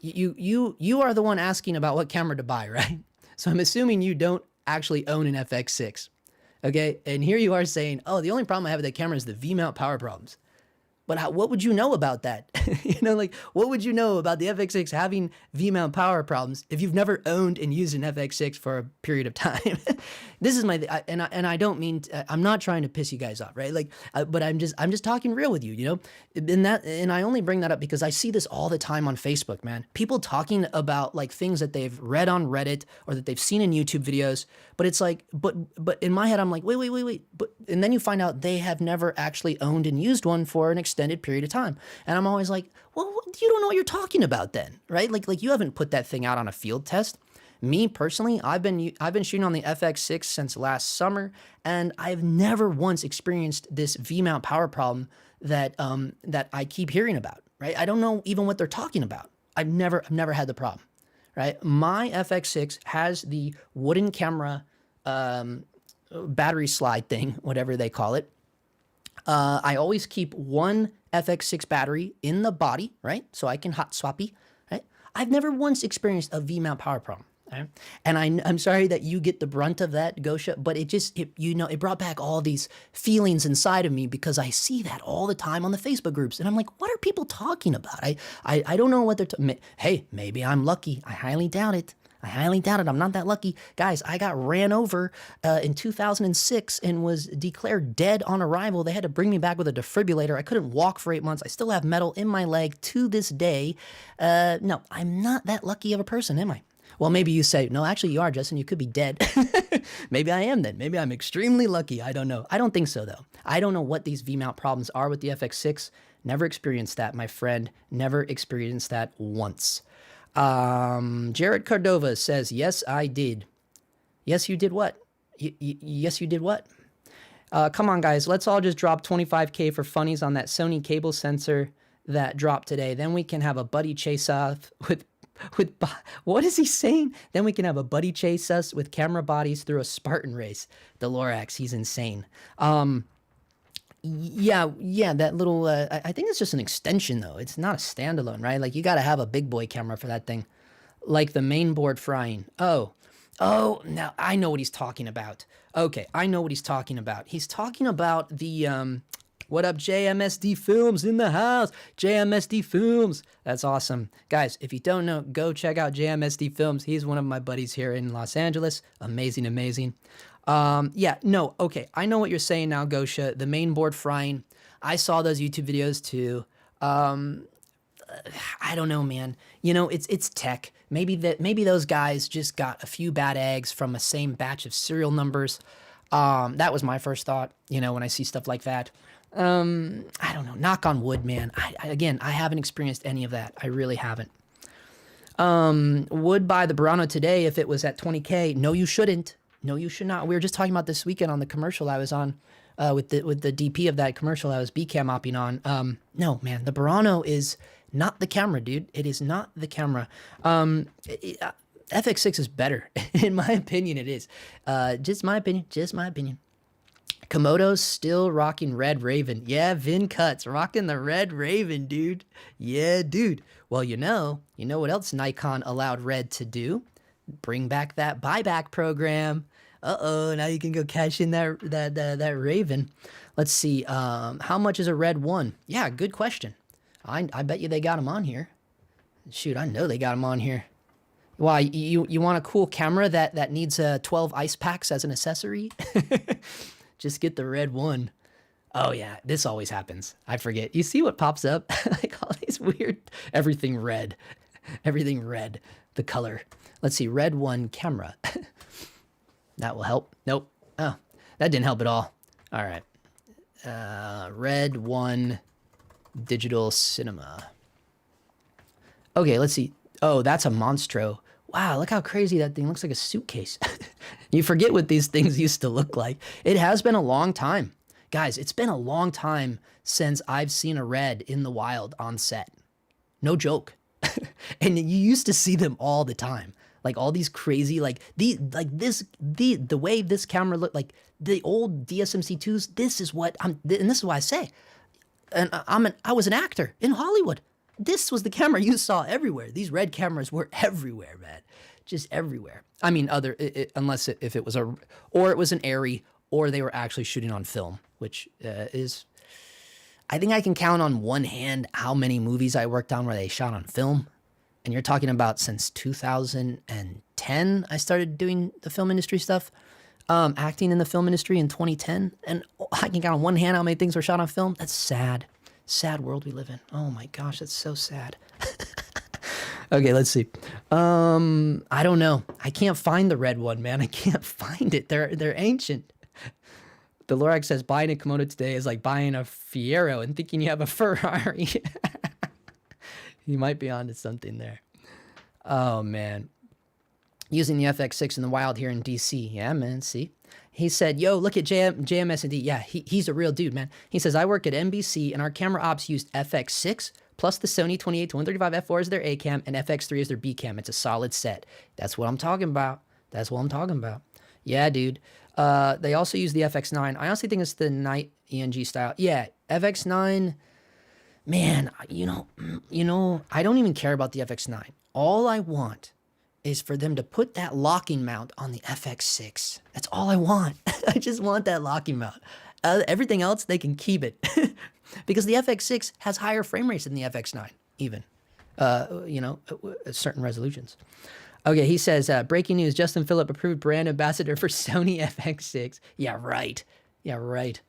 you are the one asking about what camera to buy, right? So I'm assuming you don't actually own an FX6. Okay, and here you are saying, oh, the only problem I have with that camera is the V-mount power problems. But what would you know about that? You know, like, what would you know about the FX6 having V-mount power problems if you've never owned and used an FX6 for a period of time? This is and I don't mean I'm not trying to piss you guys off, right? Like, but I'm just talking real with you, you know. And I only bring that up because I see this all the time on Facebook, man. People talking about like things that they've read on Reddit or that they've seen in YouTube videos. But it's like, but in my head, I'm like, wait. And then you find out they have never actually owned and used one for an extended period of time. And I'm always like, well, you don't know what you're talking about then, right? Like you haven't put that thing out on a field test. Me personally, I've been shooting on the FX6 since last summer, and I've never once experienced this V-mount power problem that I keep hearing about, right? I don't know even what they're talking about. I've never had the problem, right? My FX6 has the wooden camera battery slide thing, whatever they call it. I always keep one FX6 battery in the body, right? So I can hot swappy, right? I've never once experienced a V-mount power problem. Right? And I'm sorry that you get the brunt of that, Gosha, but it brought back all these feelings inside of me because I see that all the time on the Facebook groups. And I'm like, what are people talking about? I don't know what they're hey, maybe I'm lucky. I highly doubt it. I highly doubt it. I'm not that lucky. Guys, I got ran over in 2006 and was declared dead on arrival. They had to bring me back with a defibrillator. I couldn't walk for 8 months. I still have metal in my leg to this day. No, I'm not that lucky of a person, am I? Well, maybe you say, no, actually you are, Justin. You could be dead. Maybe I am then. Maybe I'm extremely lucky. I don't know. I don't think so, though. I don't know what these V-mount problems are with the FX6. Never experienced that, my friend. Never experienced that once. Jared Cordova says, yes, I did. Yes, you did what? Yes, you did what? Come on, guys. Let's all just drop 25K for funnies on that Sony cable sensor that dropped today. Then we can have a buddy chase off with what is he saying? Then we can have a buddy chase us with camera bodies through a Spartan race. The Lorax, he's insane. Yeah, that little, I think it's just an extension though. It's not a standalone, right? Like you got to have a big boy camera for that thing. Like the main board frying. Oh, now I know what he's talking about. Okay, I know what he's talking about. He's talking about the, what up, JMSD Films in the house? JMSD Films. That's awesome. Guys, if you don't know, go check out JMSD Films. He's one of my buddies here in Los Angeles. Amazing, amazing. Yeah, no, okay. I know what you're saying now, Gosha. The main board frying. I saw those YouTube videos too. I don't know, man. You know, it's tech. Maybe those guys just got a few bad eggs from the same batch of serial numbers. That was my first thought, you know, when I see stuff like that. I don't know. Knock on wood, man. I haven't experienced any of that. I really haven't. Would buy the Burano today if it was at 20K. No, you shouldn't. No, you should not. We were just talking about this weekend on the commercial I was on, with the DP of that commercial I was BCam opping on. No, man, the Burano is not the camera, dude. It is not the camera. FX6 is better. In my opinion, it is. Just my opinion. Komodo's still rocking Red Raven. Yeah, Vin Cuts rocking the Red Raven, dude. Yeah, dude. Well, you know what else Nikon allowed Red to do? Bring back that buyback program. Uh-oh, now you can go cash in that Raven. Let's see. How much is a Red 1? Yeah, good question. I bet you they got them on here. Shoot, I know they got them on here. Why, you want a cool camera that needs 12 ice packs as an accessory? Just get the Red 1. Oh yeah, this always happens. I forget. You see what pops up? Like all these weird, everything red. Everything red, the color. Let's see, Red 1 camera. That will help. Nope. Oh, that didn't help at all. All right. Red 1 digital cinema. Okay, let's see. Oh, that's a Monstro. Wow, look how crazy that thing looks, like a suitcase. You forget what these things used to look like. It has been a long time. Guys, it's been a long time since I've seen a Red in the wild on set. No joke. And you used to see them all the time. Like all these crazy, the way this camera looked, like the old DSMC2s, this is what and this is why I say, and I was an actor in Hollywood. This was the camera you saw everywhere. These Red cameras were everywhere, man. Just everywhere. I mean, unless if it was it was an Arri, or they were actually shooting on film, which is, I think I can count on one hand how many movies I worked on where they shot on film. And you're talking about since 2010, I started doing the film industry stuff, acting in the film industry in 2010. And I can count on one hand how many things were shot on film. That's sad. Sad world we live in. Oh my gosh, that's so sad. Okay, let's see. I don't know. I can't find the Red 1, man. I can't find it. They're ancient. The Lorax says buying a Komodo today is like buying a Fiero and thinking you have a Ferrari. You might be onto something there. Oh man. Using the FX6 in the wild here in DC. Yeah, man, see? He said, yo, look at JMS&D. Yeah, he's a real dude, man. He says, I work at NBC and our camera ops used FX6 plus the Sony 28-135 f4 as their A cam and FX3 as their B cam. It's a solid set. That's what I'm talking about. That's what I'm talking about. Yeah, dude. They also use the FX9. I honestly think it's the night ENG style. Yeah, FX9, man, you know, I don't even care about the FX9. All I want is for them to put that locking mount on the FX6. That's all I want. I just want that locking mount. Everything else, they can keep it. Because the FX6 has higher frame rates than the FX9, even, you know, certain resolutions. Okay, he says, breaking news, Justin Phillip approved brand ambassador for Sony FX6. Yeah, right. Yeah, right.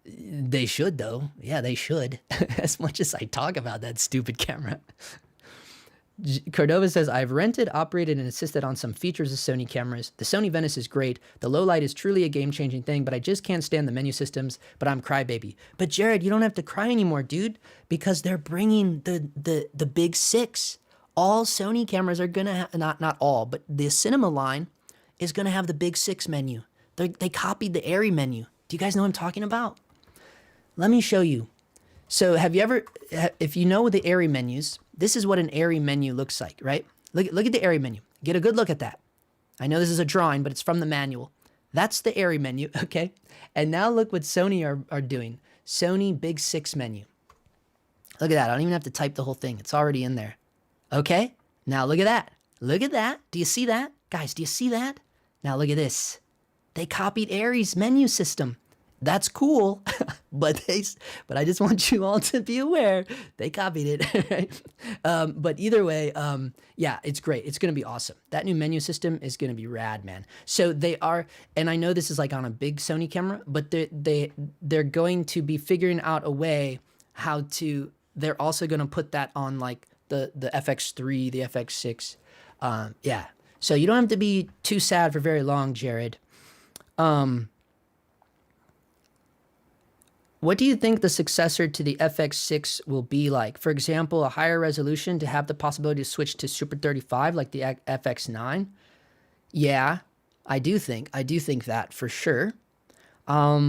They should, though. Yeah, they should. As much as I talk about that stupid camera. Cordova says, I've rented, operated, and assisted on some features of Sony cameras. The Sony Venice is great. The low light is truly a game-changing thing, but I just can't stand the menu systems, but I'm crybaby. But Jared, you don't have to cry anymore, dude, because they're bringing the big six. All Sony cameras are going to have, not all, but the cinema line is going to have the big six menu. They copied the Airy menu. Do you guys know what I'm talking about? Let me show you. So have you ever, if you know the Airy menus, this is what an Airy menu looks like, right? Look at the Airy menu. Get a good look at that. I know this is a drawing, but it's from the manual. That's the Airy menu, okay? And now look what Sony are doing. Sony Big Six menu. Look at that. I don't even have to type the whole thing. It's already in there. Okay? Now look at that. Look at that. Do you see that? Guys, do you see that? Now look at this. They copied Airy's menu system. That's cool, but I just want you all to be aware they copied it. Right? But either way, yeah, it's great. It's gonna be awesome. That new menu system is gonna be rad, man. So they are, and I know this is like on a big Sony camera, but they're going to be figuring out a way how to. They're also gonna put that on like the FX3, the FX6. Yeah. So you don't have to be too sad for very long, Jared. What do you think the successor to the FX6 will be like? For example, a higher resolution to have the possibility to switch to Super 35 like the FX9? Yeah, I do think that for sure. I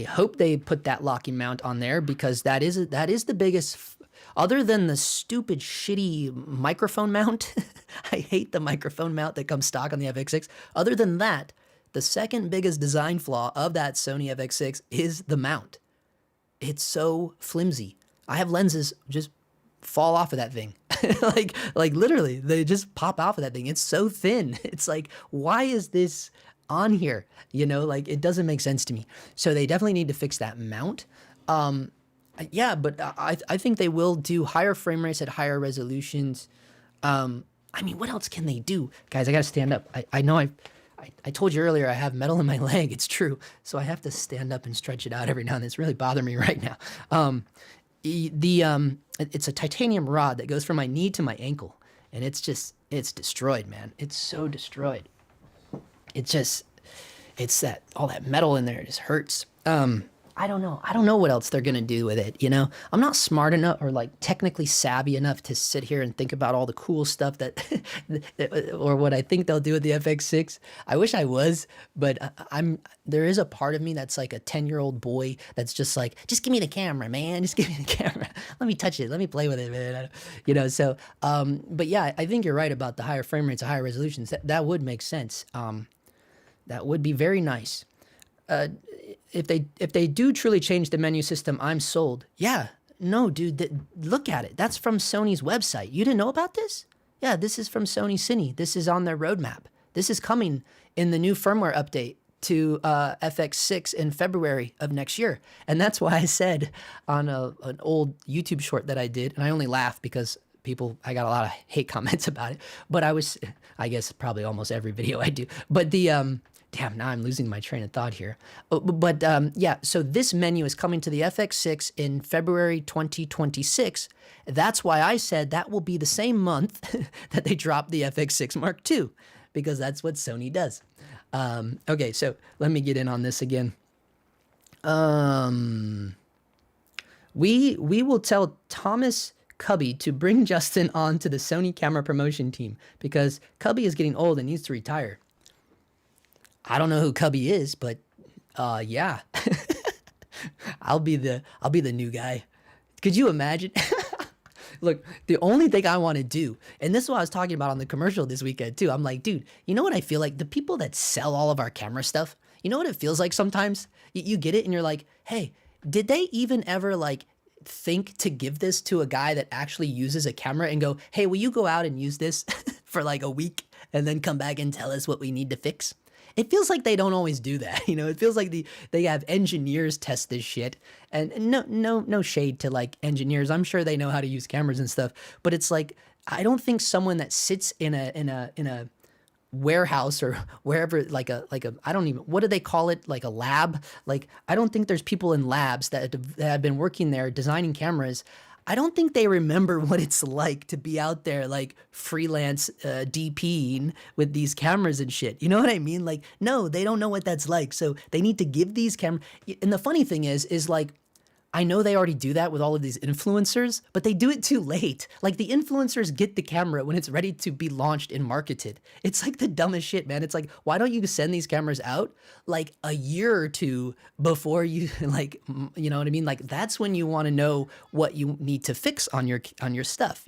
hope they put that locking mount on there because that is the biggest, other than the stupid shitty microphone mount. I hate the microphone mount that comes stock on the FX6. Other than that, the second biggest design flaw of that Sony FX6 is the mount. It's so flimsy. I have lenses just fall off of that thing. like literally, they just pop off of that thing. It's so thin. It's like, why is this on here? You know, like it doesn't make sense to me. So they definitely need to fix that mount. Yeah, but I think they will do higher frame rates at higher resolutions. I mean, what else can they do? Guys, I gotta stand up. I know I told you earlier I have metal in my leg. It's true. So I have to stand up and stretch it out every now and then. It's really bothering me right now. It's a titanium rod that goes from my knee to my ankle. And it's destroyed, man. It's so destroyed. It's that, all that metal in there. It just hurts. I don't know what else they're going to do with it. You know, I'm not smart enough or like technically savvy enough to sit here and think about all the cool stuff that, or what I think they'll do with the FX6. I wish I was, but there is a part of me that's like a 10-year-old boy that's just like, just give me the camera, man. Just give me the camera. Let me touch it. Let me play with it, man. You know, so, but yeah, I think you're right about the higher frame rates, higher resolutions. That would make sense. That would be very nice. If they do truly change the menu system, I'm sold. Yeah, no, dude, look at it. That's from Sony's website. You didn't know about this? Yeah, this is from Sony Cine. This is on their roadmap. This is coming in the new firmware update to FX6 in February of next year. And that's why I said on an old YouTube short that I did, and I only laugh because I got a lot of hate comments about it, but I guess probably almost every video I do. But damn, now I'm losing my train of thought here. But yeah, so this menu is coming to the FX6 in February 2026. That's why I said that will be the same month that they drop the FX6 Mark II, because that's what Sony does. Okay, so let me get in on this again. We will tell Thomas Cubby to bring Justin on to the Sony camera promotion team because Cubby is getting old and needs to retire. I don't know who Cubby is, but yeah, I'll be the new guy. Could you imagine? Look, the only thing I want to do, and this is what I was talking about on the commercial this weekend too. I'm like, dude, you know what I feel like? The people that sell all of our camera stuff, you know what it feels like sometimes? You get it and you're like, hey, did they even ever like think to give this to a guy that actually uses a camera and go, hey, will you go out and use this for like a week and then come back and tell us what we need to fix? It feels like they don't always do that. It feels like they have engineers test this shit. And no shade to like engineers. I'm sure they know how to use cameras and stuff, but it's like, I don't think someone that sits in a warehouse or wherever, like a I don't even, what do they call it, like a lab, like I don't think there's people in labs that have been working there designing cameras. I don't think they remember what it's like to be out there like freelance DPing with these cameras and shit. You know what I mean? Like, no, they don't know what that's like. So they need to give these cameras. And the funny thing is like, I know they already do that with all of these influencers, but they do it too late. Like the influencers get the camera when it's ready to be launched and marketed. It's like the dumbest shit, man. It's like, why don't you send these cameras out like a year or two before you like, you know what I mean? Like that's when you want to know what you need to fix on your stuff.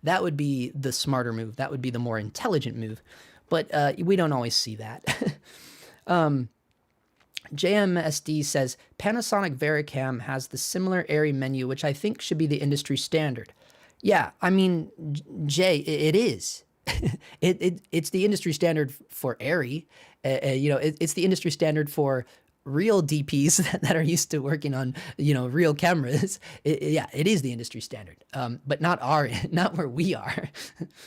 That would be the smarter move. That would be the more intelligent move. But we don't always see that. JMSD says, Panasonic Vericam has the similar ARRI menu, which I think should be the industry standard. Yeah, I mean, Jay, it is. It's the industry standard for ARRI. It's the industry standard for real DPs that are used to working on, real cameras. It is the industry standard, but not where we are.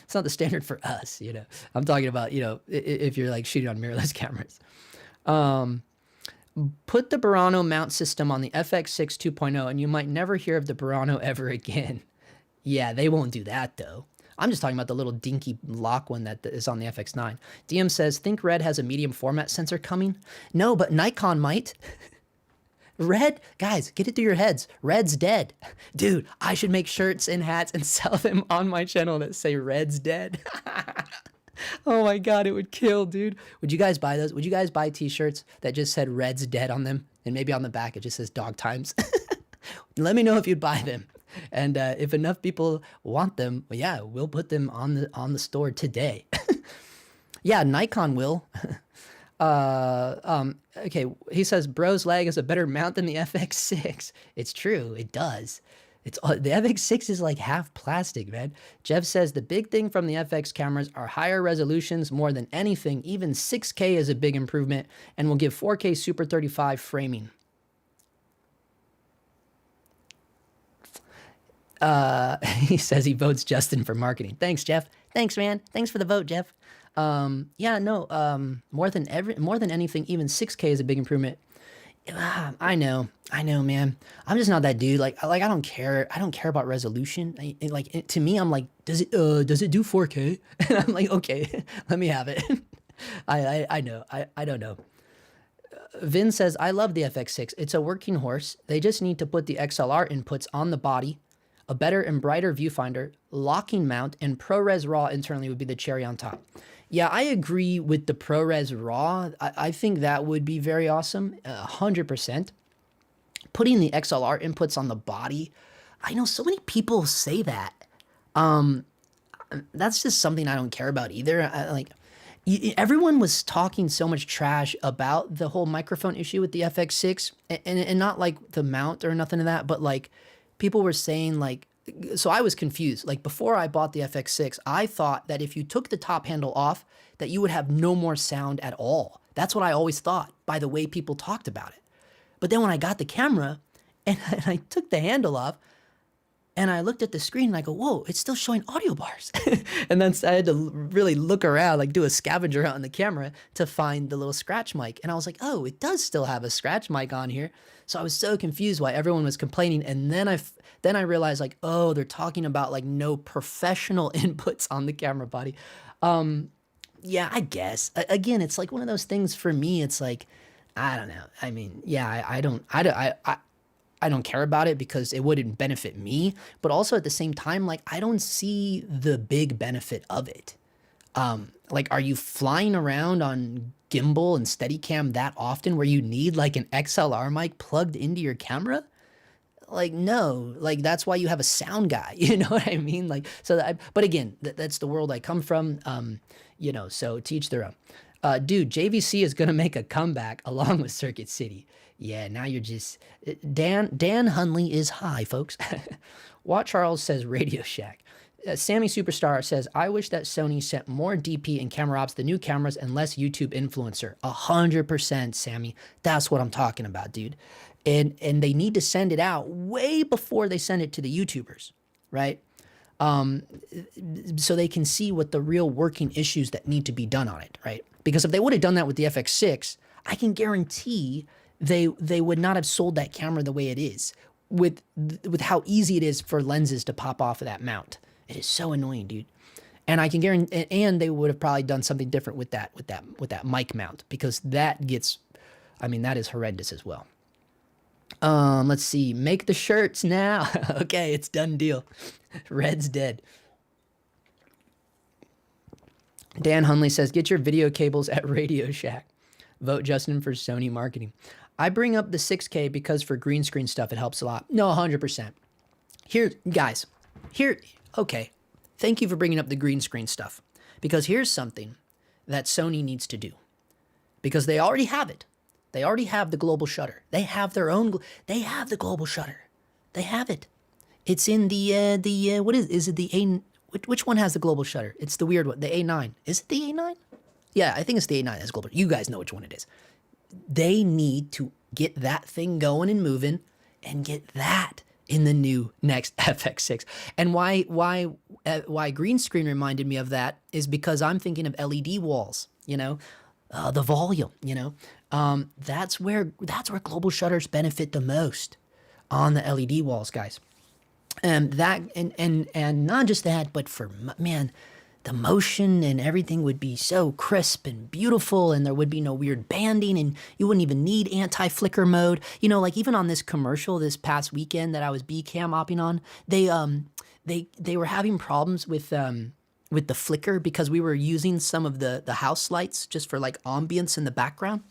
It's not the standard for us, I'm talking about, if you're like shooting on mirrorless cameras. Put the Burano mount system on the FX6 2.0 and you might never hear of the Burano ever again. Yeah, they won't do that though. I'm just talking about the little dinky lock one that is on the FX9. DM says, think RED has a medium format sensor coming? No, but Nikon might. RED, guys, get it through your heads. RED's dead. Dude, I should make shirts and hats and sell them on my channel that say RED's dead. Oh my God, it would kill, dude. Would you guys buy those? Would you guys buy t-shirts that just said RED's dead on them? And maybe on the back, it just says DOGTIMES. Let me know if you'd buy them. And if enough people want them, well, yeah, we'll put them on the store today. Yeah, Nikon will. Okay, he says, Bro's lag is a better mount than the FX6. It's true, it does. The FX6 is like half plastic, man. Jeff says the big thing from the FX cameras are higher resolutions more than anything. Even 6K is a big improvement and will give 4K Super 35 framing. He says he votes Justin for marketing. Thanks, Jeff. Thanks, man. Thanks for the vote, Jeff. Yeah, no, more than anything, even 6K is a big improvement. I know, man. I'm just not that dude. Like I don't care. I don't care about resolution. To me, I'm like, does it do 4K? And I'm like, okay, let me have it. I know. I don't know. Vin says, I love the FX6. It's a working horse. They just need to put the XLR inputs on the body, a better and brighter viewfinder, locking mount, and ProRes Raw internally would be the cherry on top. Yeah, I agree with the ProRes Raw. I think that would be very awesome, 100%. Putting the XLR inputs on the body, I know so many people say that. That's just something I don't care about either. Everyone was talking so much trash about the whole microphone issue with the FX6, and not like the mount or nothing of that, but like people were saying like, so I was confused. Like before I bought the FX6, I thought that if you took the top handle off, that you would have no more sound at all. That's what I always thought by the way people talked about it. But then when I got the camera and I took the handle off and I looked at the screen and I go, whoa, it's still showing audio bars. And then I had to really look around, like do a scavenger hunt on the camera to find the little scratch mic. And I was like, oh, it does still have a scratch mic on here. So I was so confused why everyone was complaining. And then I realized like, oh, they're talking about like no professional inputs on the camera body. Yeah, I guess. Again, it's like one of those things for me. It's like, I don't know. I mean, yeah, I don't care about it because it wouldn't benefit me. But also at the same time, like I don't see the big benefit of it. Like, are you flying around on gimbal and Steadicam that often where you need like an XLR mic plugged into your camera? Like, no, like that's why you have a sound guy, you know what I mean? Like, so that, but again, that's the world I come from, so to each their Dude, JVC is gonna make a comeback along with Circuit City. Yeah, now you're just Dan Hunley is high, folks. Watt Charles says Radio Shack. Sammy Superstar says, I wish that Sony sent more DP and camera ops, the new cameras, and less YouTube influencer. 100%, Sammy. That's what I'm talking about, dude. And they need to send it out way before they send it to the YouTubers, right? So they can see what the real working issues that need to be done on it, right? Because if they would have done that with the FX6, I can guarantee they would not have sold that camera the way it is with how easy it is for lenses to pop off of that mount. It is so annoying, dude. And I can guarantee, and they would have probably done something different with that mic mount, because that gets, I mean, that is horrendous as well. Let's see, make the shirts now. Okay, it's done deal. Red's dead. Dan Hunley says, get your video cables at Radio Shack. Vote Justin for Sony marketing. I bring up the 6K because for green screen stuff, it helps a lot. No, 100%. Here, guys, okay. Thank you for bringing up the green screen stuff, because here's something that Sony needs to do, because they already have it. They already have the global shutter. They have their own, they have the global shutter. They have it. It's in the what is it the A, which one has the global shutter? It's the weird one, the A9. Is it the A9? Yeah, I think it's the A9 that's global. You guys know which one it is. They need to get that thing going and moving and get that in the new next FX6. And why green screen reminded me of that is because I'm thinking of LED walls, you know, the volume, you know. That's where global shutters benefit the most, on the LED walls, guys. And that and not just that, but for, man, the motion and everything would be so crisp and beautiful, and there would be no weird banding, and you wouldn't even need anti-flicker mode. You know, like even on this commercial this past weekend that I was B-cam opping on, they were having problems with the flicker, because we were using some of the house lights just for like ambience in the background.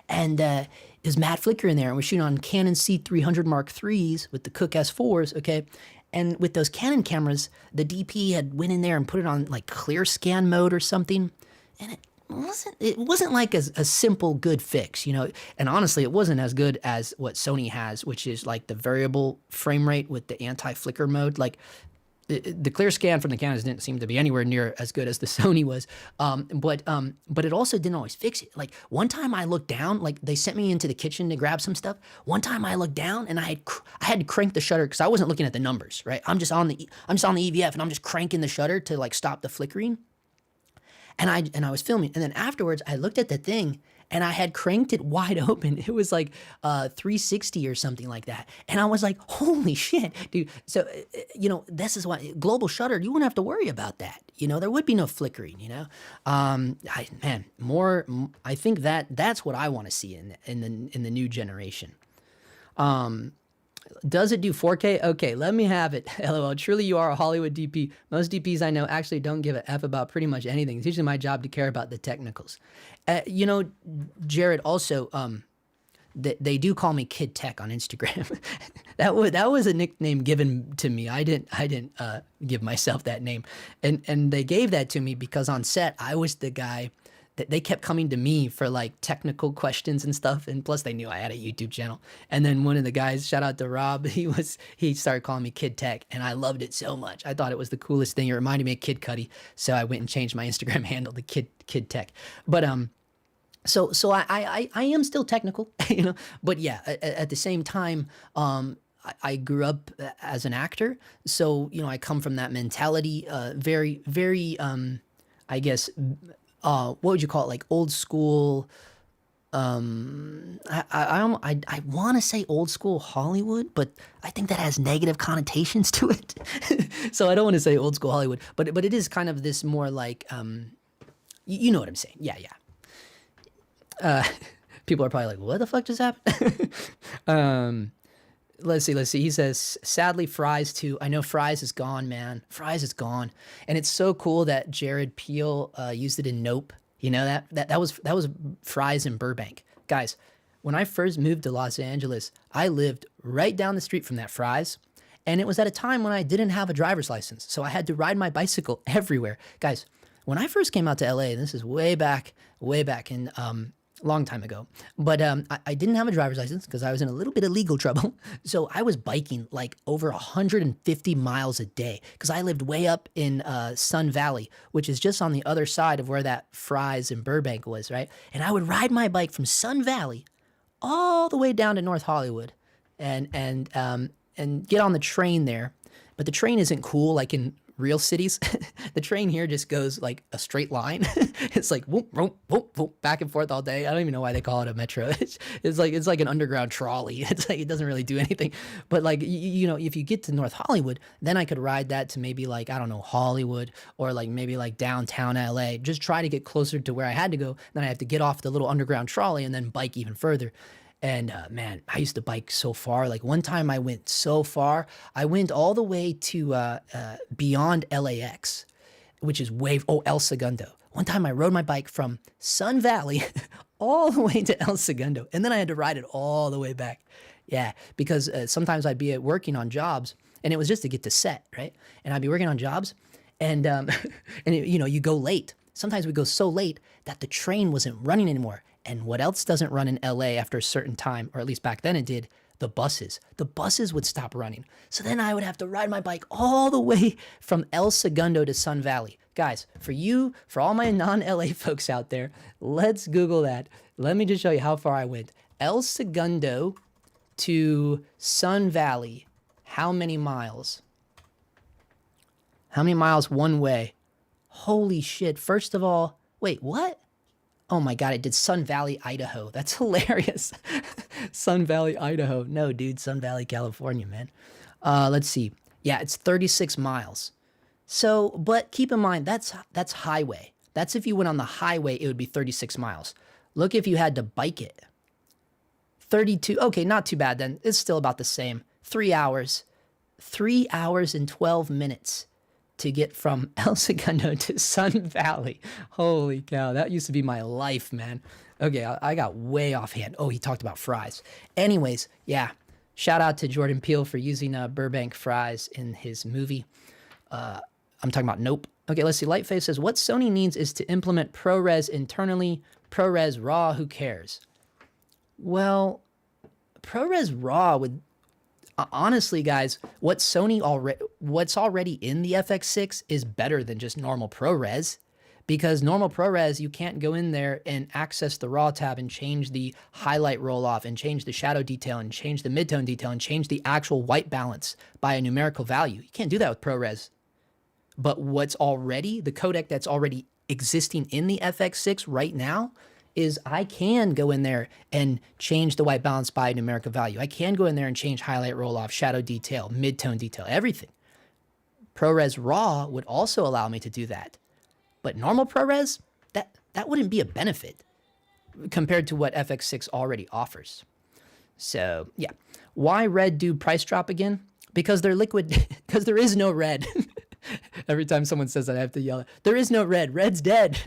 And there's mad flicker in there, and we're shooting on Canon C300 Mark IIIs with the Cooke S4s, okay? And with those Canon cameras, the DP had went in there and put it on like clear scan mode or something, and it wasn't like a simple good fix, you know. And honestly, it wasn't as good as what Sony has, which is like the variable frame rate with the anti-flicker mode. Like the clear scan from the Canons didn't seem to be anywhere near as good as the Sony was. But it also didn't always fix it. Like one time I looked down, like they sent me into the kitchen to grab some stuff. One time I looked down and I had to crank the shutter, because I wasn't looking at the numbers, right? I'm just on the EVF, and I'm just cranking the shutter to like stop the flickering. And I was filming, and then afterwards I looked at the thing, and I had cranked it wide open. It was like 360 or something like that. And I was like, holy shit, dude. So, you know, this is why global shutter, you wouldn't have to worry about that. You know, there would be no flickering, you know. I think that's what I want to see in the new generation. Does it do 4K? Okay, let me have it. LOL. Truly, you are a Hollywood DP. Most DPs I know actually don't give a F about pretty much anything. It's usually my job to care about the technicals. You know, Jared, also, they do call me Kid Tech on Instagram. that was a nickname given to me. I didn't give myself that name, and they gave that to me because on set I was the guy that they kept coming to me for like technical questions and stuff, and plus they knew I had a YouTube channel. And then one of the guys, shout out to Rob, he started calling me Kid Tech, and I loved it so much. I thought it was the coolest thing. It reminded me of Kid Cudi, so I went and changed my Instagram handle to Kid Tech. But so I am still technical, you know. But yeah, at the same time, I grew up as an actor, so you know I come from that mentality. Very I guess. What would you call it? Like old school. I want to say old school Hollywood, but I think that has negative connotations to it. So I don't want to say old school Hollywood, but it is kind of this more like, you know what I'm saying? Yeah. People are probably like, what the fuck just happened? Let's see. He says, sadly, Fries too. I know Fries is gone, man. Fries is gone. And it's so cool that Jared Peele used it in Nope. You know, that was Fries in Burbank. Guys, when I first moved to Los Angeles, I lived right down the street from that Fries. And it was at a time when I didn't have a driver's license. So I had to ride my bicycle everywhere. Guys, when I first came out to LA, and this is way back in long time ago, but I didn't have a driver's license because I was in a little bit of legal trouble. So I was biking like over 150 miles a day because I lived way up in Sun Valley, which is just on the other side of where that Fry's in Burbank was, right? And I would ride my bike from Sun Valley all the way down to North Hollywood and get on the train there. But the train isn't cool like in real cities. The train here just goes like a straight line. It's like whoop, whoop, whoop, whoop, back and forth all day. I don't even know why they call it a metro. It's like an underground trolley. It's like it doesn't really do anything. But like you know, if you get to North Hollywood, then I could ride that to maybe like, I don't know, Hollywood, or like maybe like downtown LA. Just try to get closer to where I had to go. Then I have to get off the little underground trolley and then bike even further. And man, I used to bike so far. Like one time I went so far, I went all the way to beyond LAX, which is El Segundo. One time I rode my bike from Sun Valley all the way to El Segundo. And then I had to ride it all the way back. Yeah, because sometimes I'd be working on jobs, and it was just to get to set, right? And I'd be working on jobs, and, you know, you go late. Sometimes we go so late that the train wasn't running anymore. And what else doesn't run in LA after a certain time, or at least back then it did? The buses. The buses would stop running. So then I would have to ride my bike all the way from El Segundo to Sun Valley. Guys, for all my non-LA folks out there, let's Google that. Let me just show you how far I went. El Segundo to Sun Valley. How many miles? How many miles one way? Holy shit. First of all, wait, what? Oh my God, it did Sun Valley, Idaho. That's hilarious. Sun Valley, Idaho. No, dude, Sun Valley, California, man. Let's see. Yeah, it's 36 miles. So, but keep in mind, that's highway. That's if you went on the highway, it would be 36 miles. Look if you had to bike it. 32, okay, not too bad then. It's still about the same. 3 hours. 3 hours and 12 minutes. To get from El Segundo to Sun Valley. Holy cow, that used to be my life, man. Okay, I got way offhand. Oh, he talked about fries. Anyways, yeah, shout out to Jordan Peele for using Burbank fries in his movie. I'm talking about Nope. Okay, let's see. Lightface says, what Sony needs is to implement ProRes internally. ProRes Raw, who cares? Well, ProRes Raw would... honestly, guys, what's already in the FX6 is better than just normal ProRes, because normal ProRes, you can't go in there and access the RAW tab and change the highlight roll off and change the shadow detail and change the midtone detail and change the actual white balance by a numerical value. You can't do that with ProRes. But what's already, the codec that's already existing in the FX6 right now, is I can go in there and change the white balance by a numerical value. I can go in there and change highlight roll off, shadow detail, midtone detail, everything. ProRes Raw would also allow me to do that. But normal ProRes, that wouldn't be a benefit compared to what FX6 already offers. So yeah, why Red do price drop again? Because they're liquid, because there is no red. Every time someone says that, I have to yell, there is no red, red's dead.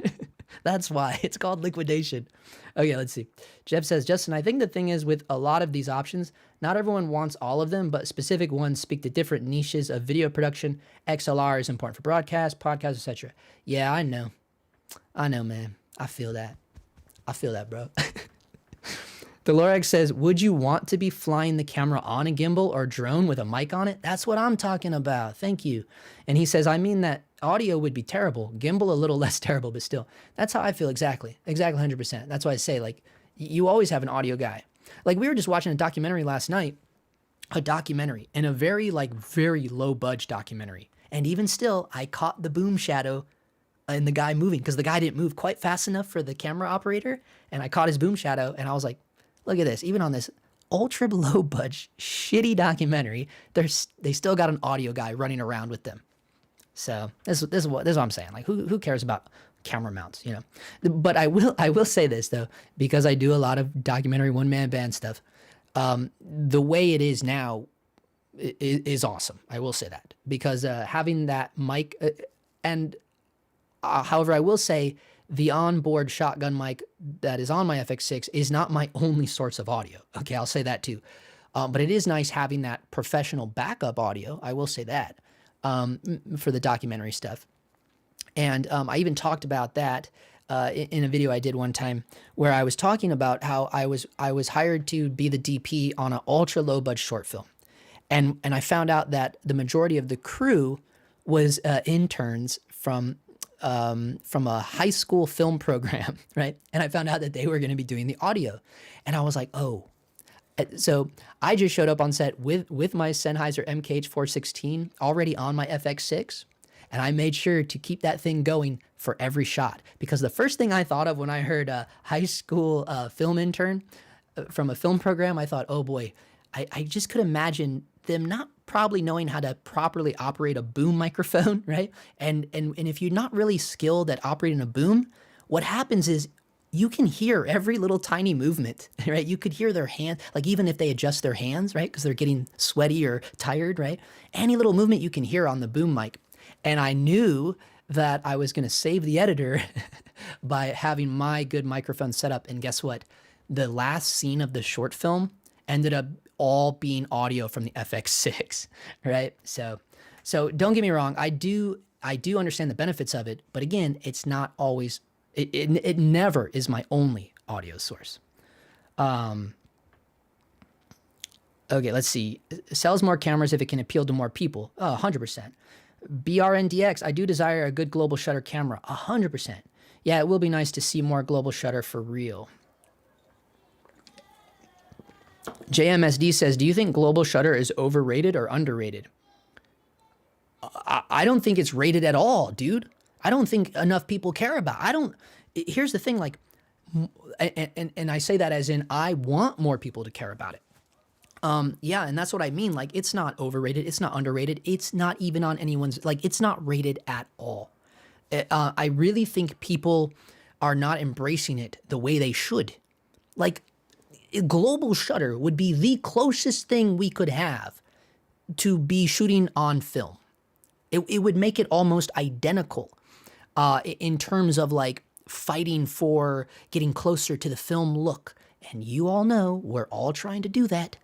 That's why. It's called liquidation. Okay, let's see. Jeff says, Justin, I think the thing is with a lot of these options, not everyone wants all of them, but specific ones speak to different niches of video production. XLR is important for broadcast, podcasts, etc. Yeah, I know. I know, man. I feel that. I feel that, bro. Delorex says, would you want to be flying the camera on a gimbal or drone with a mic on it? That's what I'm talking about. Thank you. And he says, I mean that audio would be terrible. Gimbal a little less terrible, but still. That's how I feel exactly. Exactly 100%. That's why I say, like, you always have an audio guy. Like, we were just watching a documentary last night. A documentary. And a very low budge documentary. And even still, I caught the boom shadow in the guy moving. Because the guy didn't move quite fast enough for the camera operator. And I caught his boom shadow. And I was like, look at this. Even on this ultra low budge, shitty documentary, they still got an audio guy running around with them. So this is what I'm saying. Like, who cares about camera mounts, you know? But I will say this though, because I do a lot of documentary one-man band stuff. The way it is now is awesome. I will say that, because having that mic however, I will say the onboard shotgun mic that is on my FX6 is not my only source of audio. Okay, I'll say that too. But it is nice having that professional backup audio. I will say that for the documentary stuff. And I even talked about that in a video I did one time, where I was talking about how I was hired to be the DP on an ultra low budget short film, and I found out that the majority of the crew was interns from a high school film program, right? And I found out that they were going to be doing the audio, and I was like, oh. So I just showed up on set with my Sennheiser MKH416 already on my FX6. And I made sure to keep that thing going for every shot, because the first thing I thought of when I heard a high school film intern from a film program, I thought, oh boy, I just could imagine them not probably knowing how to properly operate a boom microphone, right? And if you're not really skilled at operating a boom, what happens is you can hear every little tiny movement, right? You could hear their hand, like even if they adjust their hands, right? Because they're getting sweaty or tired, right? Any little movement you can hear on the boom mic. And I knew that I was going to save the editor by having my good microphone set up. And guess what? The last scene of the short film ended up all being audio from the FX6, right? So don't get me wrong. I do understand the benefits of it, but again, it's not always, it never is my only audio source. Okay, let's see. Sells more cameras if it can appeal to more people. Oh, 100%. BRNDX, I do desire a good global shutter camera. 100%. Yeah, it will be nice to see more global shutter for real. JMSD says, do you think global shutter is overrated or underrated? I don't think it's rated at all, dude. I don't think enough people care about it. Here's the thing, like, and I say that as in I want more people to care about it. Yeah, and that's what I mean. Like, it's not overrated. It's not underrated. It's not even on anyone's, like, it's not rated at all. I really think people are not embracing it the way they should. Like, global shutter would be the closest thing we could have to be shooting on film. It would make it almost identical in terms of like fighting for getting closer to the film look. And you all know we're all trying to do that.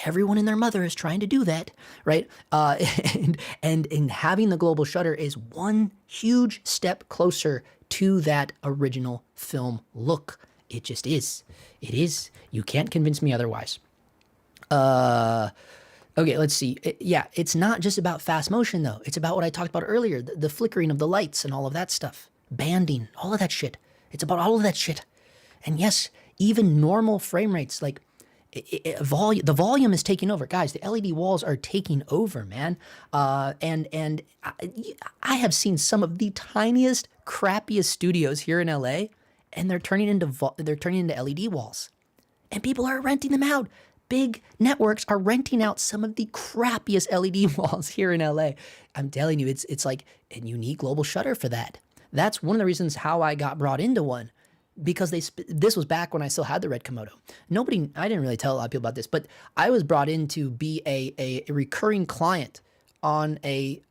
Everyone and their mother is trying to do that, right? And having the global shutter is one huge step closer to that original film look. It just is. It is. You can't convince me otherwise. Okay, let's see. Yeah, it's not just about fast motion, though. It's about what I talked about earlier, the flickering of the lights and all of that stuff. Banding, all of that shit. It's about all of that shit. And yes, even normal frame rates, like, the volume is taking over, guys. The LED walls are taking over, man. And I have seen some of the tiniest, crappiest studios here in LA, and they're turning into LED walls, and people are renting them out. Big networks are renting out some of the crappiest LED walls here in LA. I'm telling you, it's like, and you need global shutter for that. That's one of the reasons how I got brought into one. Because this was back when I still had the Red Komodo. I didn't really tell a lot of people about this, but I was brought in to be a recurring client on a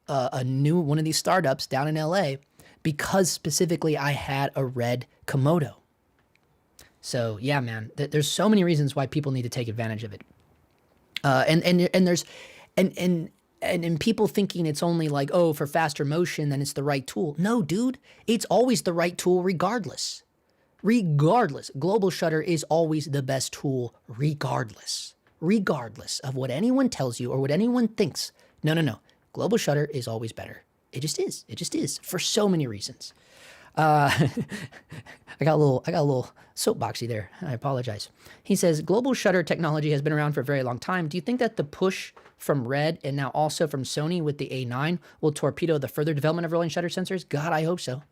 new one of these startups down in LA, because specifically I had a Red Komodo. So yeah, man, there's so many reasons why people need to take advantage of it. And people thinking it's only like, oh, for faster motion, then it's the right tool. No, dude, it's always the right tool regardless. Regardless, global shutter is always the best tool regardless of what anyone tells you or what anyone thinks. No. Global shutter is always better. It just is for so many reasons. I got a little soapboxy there. I apologize. He says, global shutter technology has been around for a very long time. Do you think that the push from RED and now also from Sony with the A9 will torpedo the further development of rolling shutter sensors? God, I hope so.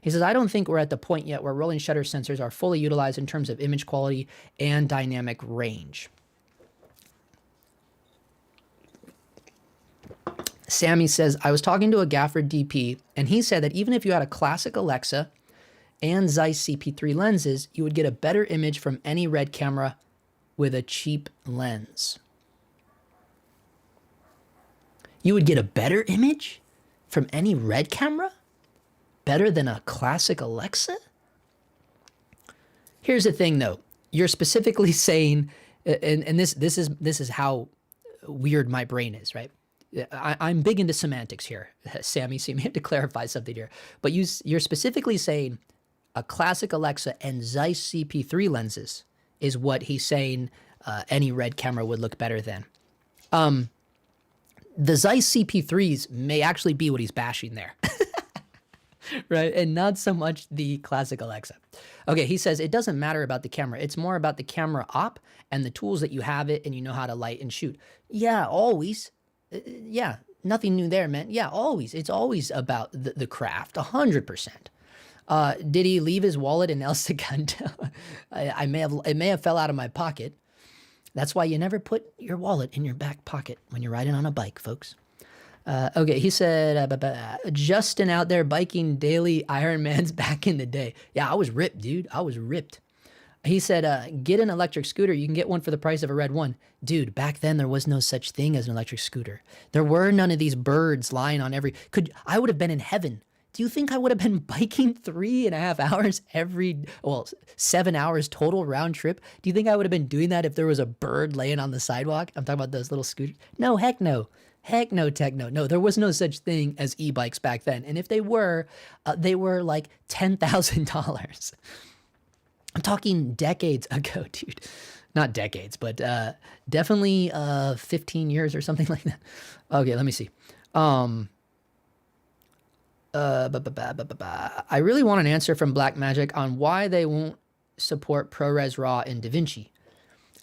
He says, I don't think we're at the point yet where rolling shutter sensors are fully utilized in terms of image quality and dynamic range. Sammy says, I was talking to a gaffer DP, and he said that even if you had a classic Alexa and Zeiss CP3 lenses, you would get a better image from any RED camera with a cheap lens. You would get a better image from any RED camera? Better than a classic Alexa? Here's the thing, though. You're specifically saying, and this is how weird my brain is, right? I'm big into semantics here, Sammy, so you may have to clarify something here. But you're specifically saying a classic Alexa and Zeiss CP3 lenses is what he's saying any RED camera would look better than. The Zeiss CP3s may actually be what he's bashing there. Right? And not so much the classic Alexa. Okay, he says it doesn't matter about the camera. It's more about the camera op and the tools that you have it and you know how to light and shoot. Yeah, always. Yeah, nothing new there, man. Yeah, always. It's always about the craft, 100%. Did he leave his wallet in El Segundo? It may have fell out of my pocket. That's why you never put your wallet in your back pocket when you're riding on a bike, folks. Okay, he said, Justin out there biking daily Ironmans back in the day. Yeah, I was ripped, dude. I was ripped. He said, get an electric scooter. You can get one for the price of a RED one. Dude, back then there was no such thing as an electric scooter. There were none of these birds lying on every... I would have been in heaven. Do you think I would have been biking 3.5 hours 7 hours total round trip? Do you think I would have been doing that if there was a bird laying on the sidewalk? I'm talking about those little scooters. No, heck no. Heck no, techno. No, there was no such thing as e-bikes back then. And if they were like $10,000. I'm talking decades ago, dude. Not decades, but definitely 15 years or something like that. Okay, let me see. I really want an answer from Blackmagic on why they won't support ProRes Raw in DaVinci.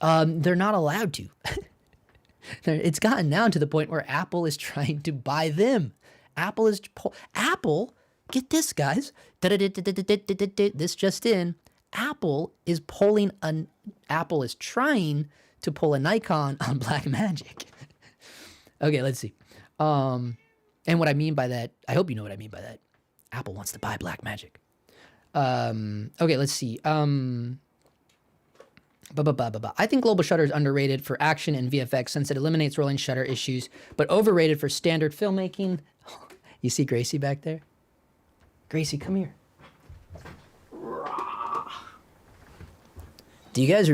They're not allowed to. It's gotten down to the point where Apple is trying to buy them. Apple, get this, guys. This just in. Apple is trying to pull a Nikon on Blackmagic. Okay, let's see. And what I mean by that, I hope you know what I mean by that. Apple wants to buy Blackmagic. Okay, let's see. I think global shutter is underrated for action and VFX since it eliminates rolling shutter issues, but overrated for standard filmmaking. You see Gracie back there? Gracie, come here. Do you guys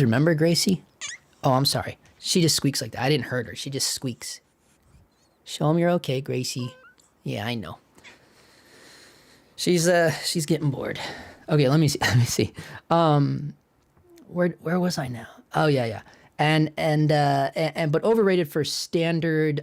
remember Gracie? Oh, I'm sorry. She just squeaks like that. I didn't hurt her. She just squeaks. Show him you're okay, Gracie. Yeah, I know. She's getting bored. Okay, let me see. Where was I now? Oh yeah. But overrated for standard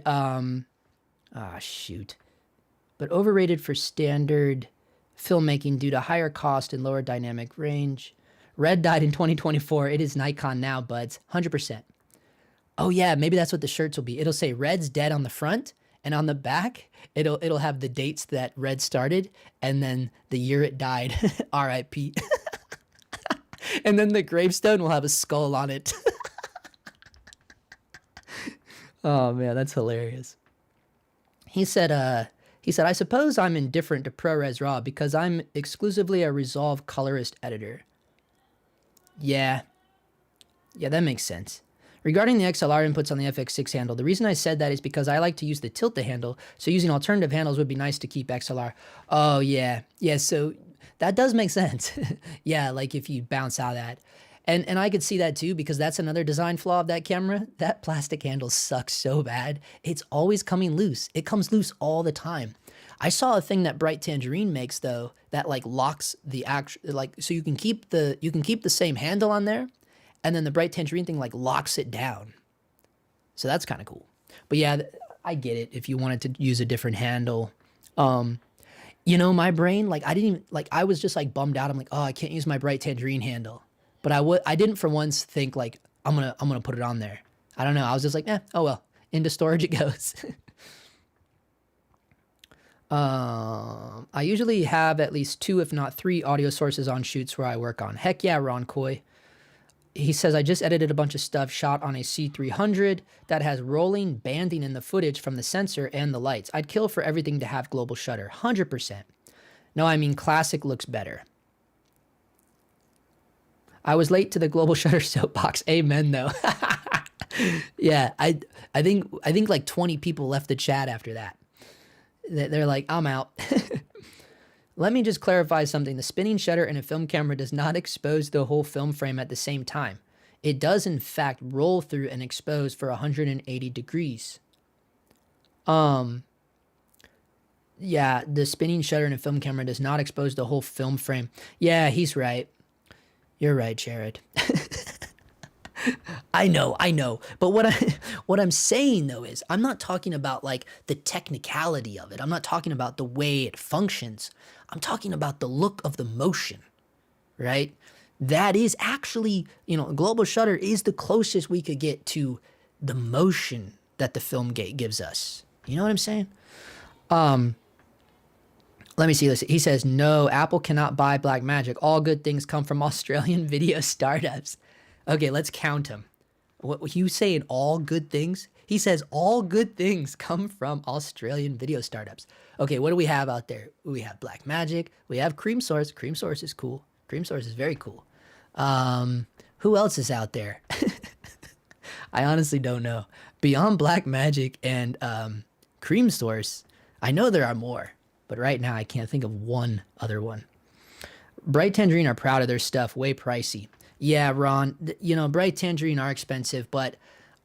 but overrated for standard filmmaking due to higher cost and lower dynamic range. RED died in 2024. It is Nikon now, buds. 100%. Oh yeah, maybe that's what the shirts will be. It'll say RED's dead on the front, and on the back, it'll have the dates that RED started, and then the year it died. R.I.P. And then the gravestone will have a skull on it. Oh man, that's hilarious. He said, I suppose I'm indifferent to ProRes Raw because I'm exclusively a Resolve colorist editor. Yeah, that makes sense. Regarding the XLR inputs on the FX6 handle, the reason I said that is because I like to use the tilt-the handle, so using alternative handles would be nice to keep XLR. Oh yeah, so that does make sense. Yeah, like if you bounce out that. And I could see that too, because that's another design flaw of that camera. That plastic handle sucks so bad. It's always coming loose. It comes loose all the time. I saw a thing that Bright Tangerine makes though, that like locks the so you can keep the same handle on there, and then the Bright Tangerine thing like locks it down. So that's kind of cool. But yeah, I get it if you wanted to use a different handle. You know, my brain, like I was just like bummed out. I'm like, oh, I can't use my Bright Tangerine handle. But I didn't for once think like I'm gonna put it on there. I don't know. I was just like, oh well, into storage it goes. I usually have at least 2, if not 3 audio sources on shoots where I work on. Heck yeah, Ron Coy. He says, I just edited a bunch of stuff shot on a C300 that has rolling banding in the footage from the sensor and the lights. I'd kill for everything to have global shutter. 100%. No, I mean, classic looks better. I was late to the global shutter soapbox. Amen, though. Yeah, I think like 20 people left the chat after that. They're like, I'm out. Let me just clarify something. The spinning shutter in a film camera does not expose the whole film frame at the same time. It does, in fact, roll through and expose for 180 degrees. Yeah, the spinning shutter in a film camera does not expose the whole film frame. Yeah, he's right. You're right, Jared. I know. But what I'm saying though is I'm not talking about like the technicality of it. I'm not talking about the way it functions. I'm talking about the look of the motion, right? That is actually, global shutter is the closest we could get to the motion that the film gate gives us. You know what I'm saying? Let me see this. He says, no, Apple cannot buy Blackmagic. All good things come from Australian video startups. Okay, let's count them. What you saying all good things? He says all good things come from Australian video startups. Okay, what do we have out there? We have Blackmagic. We have Cream Source. Cream Source is cool. Cream Source is very cool. Who else is out there? I honestly don't know. Beyond Blackmagic and Cream Source, I know there are more, but right now I can't think of one other one. Bright Tangerine are proud of their stuff, way pricey. Yeah, Ron, Bright Tangerine are expensive, but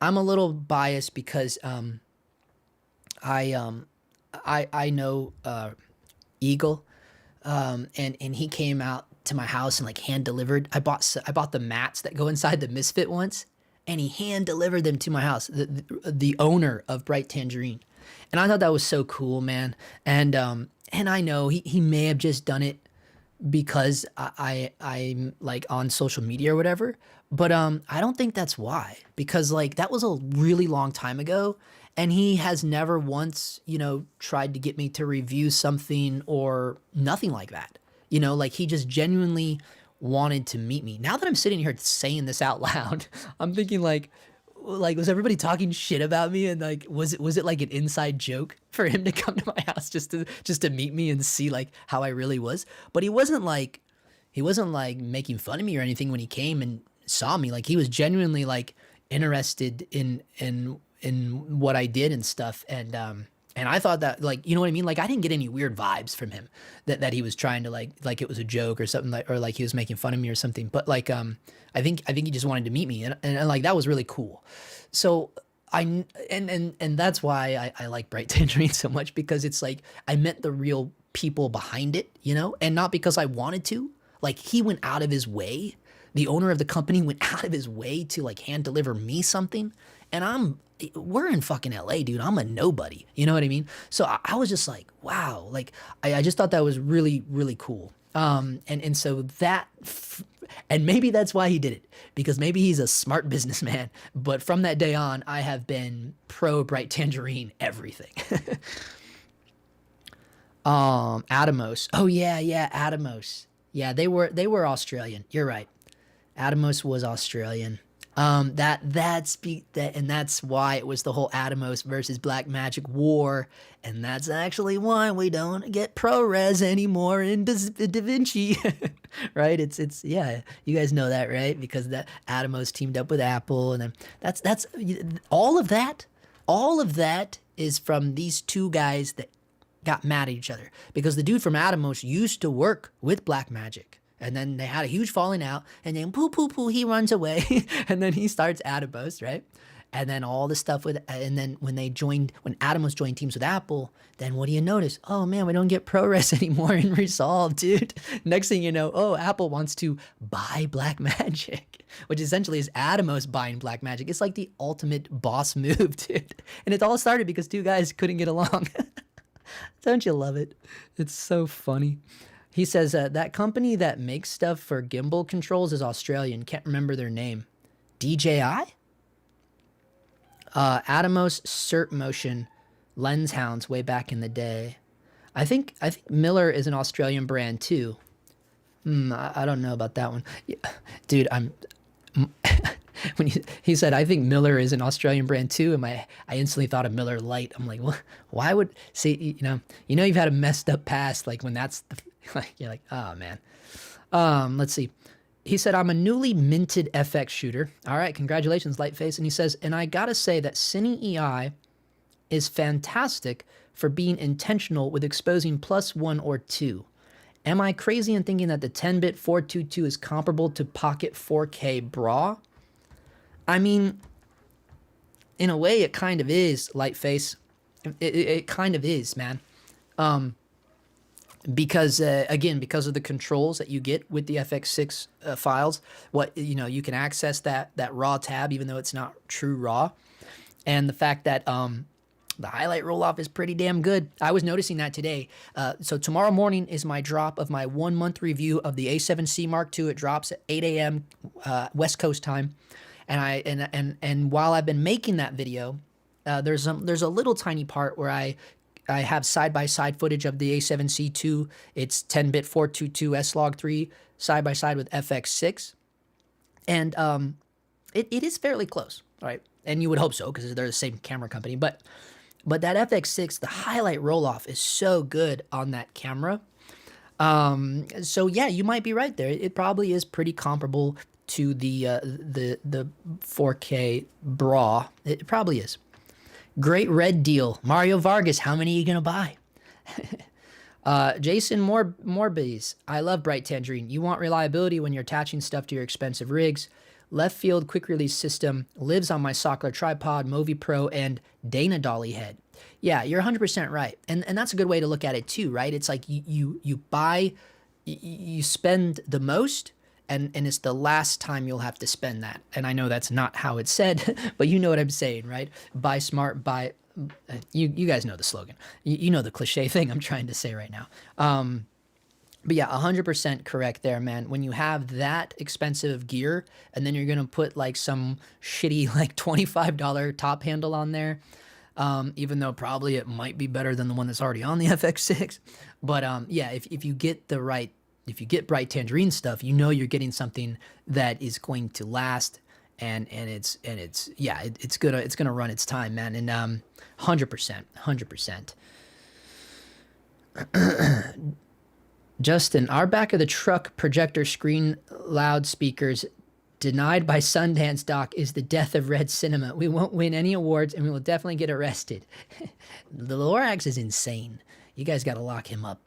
I'm a little biased because I know Eagle, and he came out to my house and like hand delivered. I bought the mats that go inside the Misfit once, and he hand delivered them to my house. The owner of Bright Tangerine, and I thought that was so cool, man. And I know he may have just done it because I'm like on social media or whatever, but I don't think that's why, because like that was a really long time ago, and he has never once tried to get me to review something or nothing like that. Like he just genuinely wanted to meet me. Now that I'm sitting here saying this out loud, I'm thinking like was everybody talking shit about me, and like was it like an inside joke for him to come to my house just to meet me and see like how I really was? But he wasn't like making fun of me or anything when he came and saw me. Like he was genuinely like interested in what I did and stuff, and I thought that, like, you know what I mean? Like, I didn't get any weird vibes from him that he was trying to like it was a joke or something, or like he was making fun of me or something. But like, I think he just wanted to meet me, and like that was really cool. So and that's why I like Bright Tangerine so much, because it's like I met the real people behind it, and not because I wanted to. Like he went out of his way. The owner of the company went out of his way to like hand deliver me something, and we're in fucking LA, dude. I'm a nobody. You know what I mean? So I was just like, wow. Like I just thought that was really, really cool. And so that, and maybe that's why he did it, because maybe he's a smart businessman. But from that day on, I have been pro Bright Tangerine everything. Atomos. Oh yeah, Atomos. Yeah, they were Australian. You're right. Atomos was Australian. And that's why it was the whole Atomos versus Blackmagic war, and that's actually why we don't get ProRes anymore in DaVinci, right? It's yeah, you guys know that, right? Because that Atomos teamed up with Apple, and then that's all of that is from these two guys that got mad at each other, because the dude from Atomos used to work with Blackmagic. And then they had a huge falling out, and then poo, he runs away, and then he starts Atomos, right? And then all the stuff and then when Atomos joined teams with Apple, then what do you notice? Oh man, we don't get ProRes anymore in Resolve, dude. Next thing you know, Apple wants to buy Blackmagic, which essentially is Atomos buying Blackmagic. It's like the ultimate boss move, dude. And it all started because two guys couldn't get along. Don't you love it? It's so funny. He says that company that makes stuff for gimbal controls is Australian. Can't remember their name. DJI? Atomos, Cert Motion, Lens Hounds way back in the day. I think Miller is an Australian brand too. I don't know about that one. Yeah, dude, when he said, I think Miller is an Australian brand too, and I instantly thought of Miller Lite. I'm like, well, why would, see, you've had a messed up past, like when that's the, like, you're like, oh man. Let's see. He said, I'm a newly minted FX shooter. All right, congratulations, Lightface. And he says, and I gotta say that Cine EI is fantastic for being intentional with exposing +1 or 2. Am I crazy in thinking that the 10-bit 422 is comparable to Pocket 4K BRAW? I mean, in a way, it kind of is, Lightface. It kind of is, man. Because again, because of the controls that you get with the FX6 files, you can access that raw tab even though it's not true raw, and the fact that the highlight roll off is pretty damn good. I was noticing that today. So tomorrow morning is my drop of my 1 month review of the A7C Mark II. It drops at 8 a.m. West Coast time, and while I've been making that video, there's a little tiny part where I have side-by-side footage of the A7C II. It's 10-bit 422 S-Log3 side-by-side with FX6. And it is fairly close, right? And you would hope so because they're the same camera company. But that FX6, the highlight roll-off is so good on that camera. So yeah, you might be right there. It probably is pretty comparable to the 4K BRAW. It probably is. Great red deal. Mario Vargas, how many are you going to buy? Jason Morbies, I love Bright Tangerine. You want reliability when you're attaching stuff to your expensive rigs. Left field quick release system lives on my Sockler tripod, Movi Pro, and Dana Dolly head. Yeah, you're 100% right. And that's a good way to look at it too, right? It's like you spend the most, and it's the last time you'll have to spend that. And I know that's not how it's said, but you know what I'm saying, right? Buy smart, buy... you guys know the slogan. You know the cliche thing I'm trying to say right now. But yeah, 100% correct there, man. When you have that expensive gear, and then you're going to put like some shitty like $25 top handle on there, even though probably it might be better than the one that's already on the FX6. But yeah, if you get the right... If you get Bright Tangerine stuff, you know you're getting something that is going to last, and it's gonna run its time, man. And 100%. Justin, our back of the truck projector screen loudspeakers denied by Sundance Doc is the death of red cinema. We won't win any awards, and we will definitely get arrested. The Lorax is insane. You guys got to lock him up.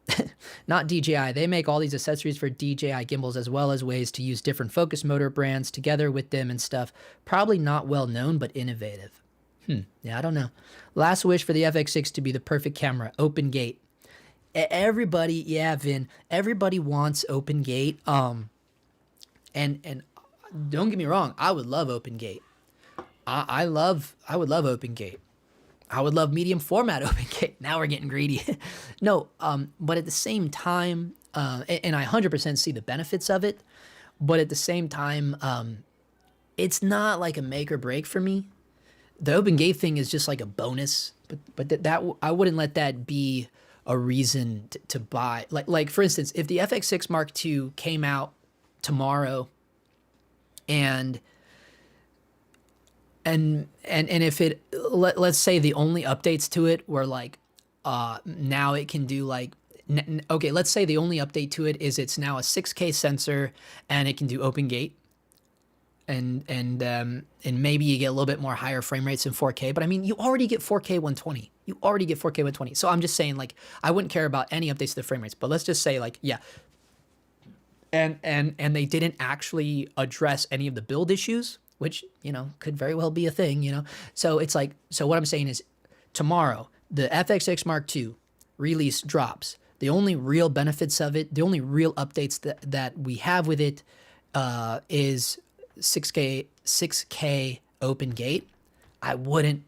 Not DJI. They make all these accessories for DJI gimbals as well as ways to use different focus motor brands together with them and stuff. Probably not well known, but innovative. Yeah, I don't know. Last wish for the FX6 to be the perfect camera. Open gate. Everybody, yeah, Vin. Everybody wants open gate. And don't get me wrong. I would love open gate. I would love open gate. I would love medium format open gate. Now we're getting greedy. No, but at the same time, and I 100% see the benefits of it, but at the same time, it's not like a make or break for me. The open gate thing is just like a bonus, but that I wouldn't let that be a reason to buy. Like for instance, if the FX6 Mark II came out tomorrow, and if it, let's say the only updates to it were like, now it can do like, okay, let's say the only update to it is it's now a 6K sensor and it can do open gate, and maybe you get a little bit more higher frame rates in 4K, but I mean, you already get 4K 120. You already get 4K 120. So I'm just saying, like, I wouldn't care about any updates to the frame rates, but let's just say, like, yeah. And they didn't actually address any of the build issues, which, you know, could very well be a thing, you know? So it's like, so what I'm saying is tomorrow, the FX6 Mark II release drops. The only real benefits of it, the only real updates that we have with it is 6K open gate. I wouldn't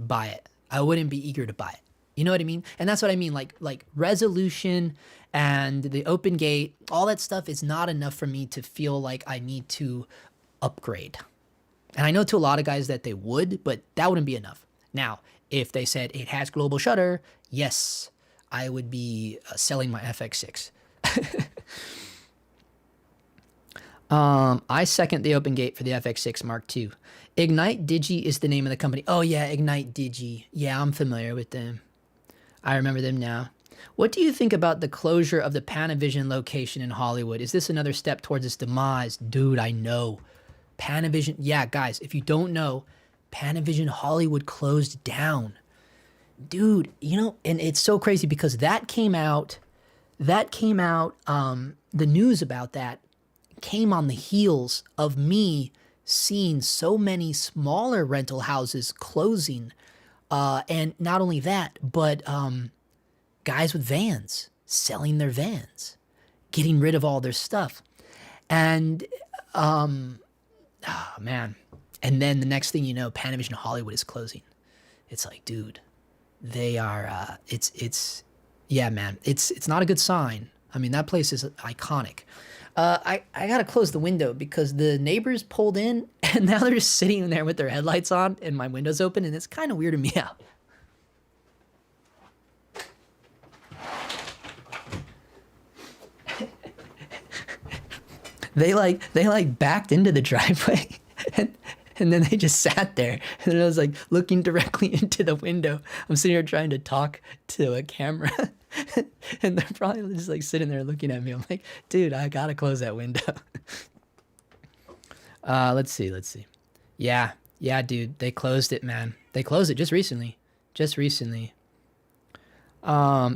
buy it. I wouldn't be eager to buy it. You know what I mean? And that's what I mean. Like resolution and the open gate, all that stuff is not enough for me to feel like I need to upgrade. And I know to a lot of guys that they would, but that wouldn't be enough. Now, if they said it has global shutter, yes, I would be selling my FX6. I second the open gate for the FX6 Mark II. Ignite Digi is the name of the company. Oh yeah, Ignite Digi. Yeah, I'm familiar with them. I remember them now. What do you think about the closure of the Panavision location in Hollywood? Is this another step towards its demise? Dude, I know. Panavision, yeah, guys, if you don't know, Panavision Hollywood closed down. Dude, you know, and it's so crazy because that came out, the news about that came on the heels of me seeing so many smaller rental houses closing And not only that, but guys with vans selling their vans, getting rid of all their stuff. And oh man. And then the next thing you know, Panavision Hollywood is closing. It's like, dude, they are yeah, man. It's not a good sign. I mean, that place is iconic. I gotta close the window because the neighbors pulled in and now they're just sitting there with their headlights on and my window's open and it's kind of weirding me out. They backed into the driveway and then they just sat there and I was like looking directly into the window. I'm sitting here trying to talk to a camera and they're probably just like sitting there looking at me. I'm like, dude, I gotta close that window. Let's see. Yeah, dude, they closed it, man. They closed it just recently.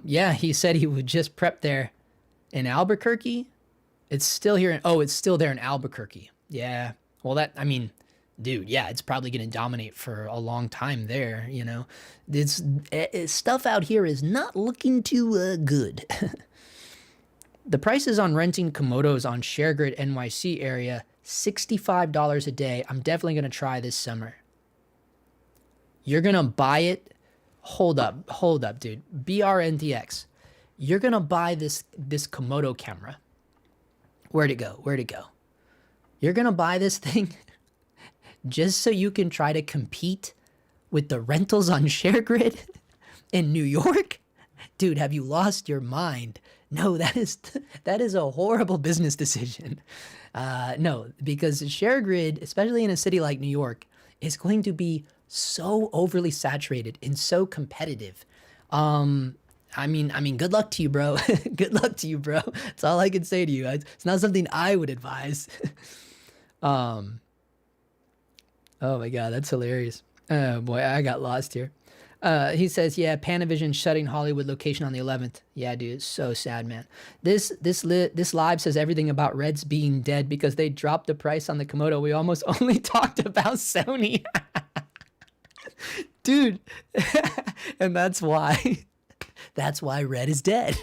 Yeah, he said he would just prep there in Albuquerque. It's still here. It's still there in Albuquerque. Yeah. Well, I mean, dude, yeah, it's probably going to dominate for a long time there, you know. Stuff out here is not looking too good. The prices on renting Komodos on ShareGrid NYC area, $65 a day. I'm definitely going to try this summer. You're going to buy it. Hold up, dude. BRNDX. You're going to buy this Komodo camera. Where'd it go? You're going to buy this thing just so you can try to compete with the rentals on ShareGrid in New York? Dude, have you lost your mind? No, that is a horrible business decision. No, because ShareGrid, especially in a city like New York, is going to be so overly saturated and so competitive. I mean, good luck to you, bro. Good luck to you, bro. That's all I can say to you. It's not something I would advise. Oh my God, that's hilarious. Oh boy, I got lost here. He says, yeah, Panavision shutting Hollywood location on the 11th. Yeah, dude, it's so sad, man. This live says everything about Reds being dead because they dropped the price on the Komodo. We almost only talked about Sony. Dude, and that's why Red is dead.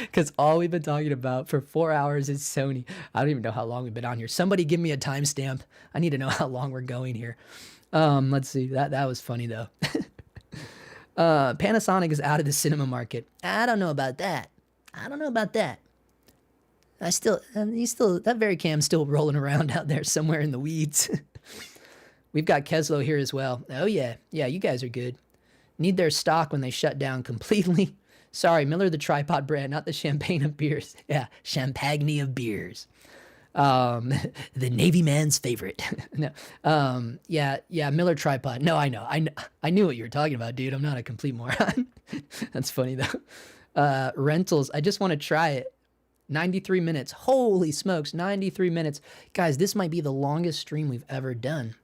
Because all we've been talking about for 4 hours is Sony. I don't even know how long we've been on here. Somebody give me a timestamp. I need to know how long we're going here. Let's see. That was funny though. Panasonic is out of the cinema market. I don't know about that. That Vericam's still rolling around out there somewhere in the weeds. We've got Keslo here as well. Oh yeah, you guys are good. Need their stock when they shut down completely. Sorry, Miller the tripod brand, not the champagne of beers. Yeah, champagne of beers. The Navy man's favorite. No. Yeah, Miller tripod. No, I know. I knew what you were talking about, dude. I'm not a complete moron. That's funny though. Rentals. I just want to try it. 93 minutes. Holy smokes, 93 minutes. Guys, this might be the longest stream we've ever done.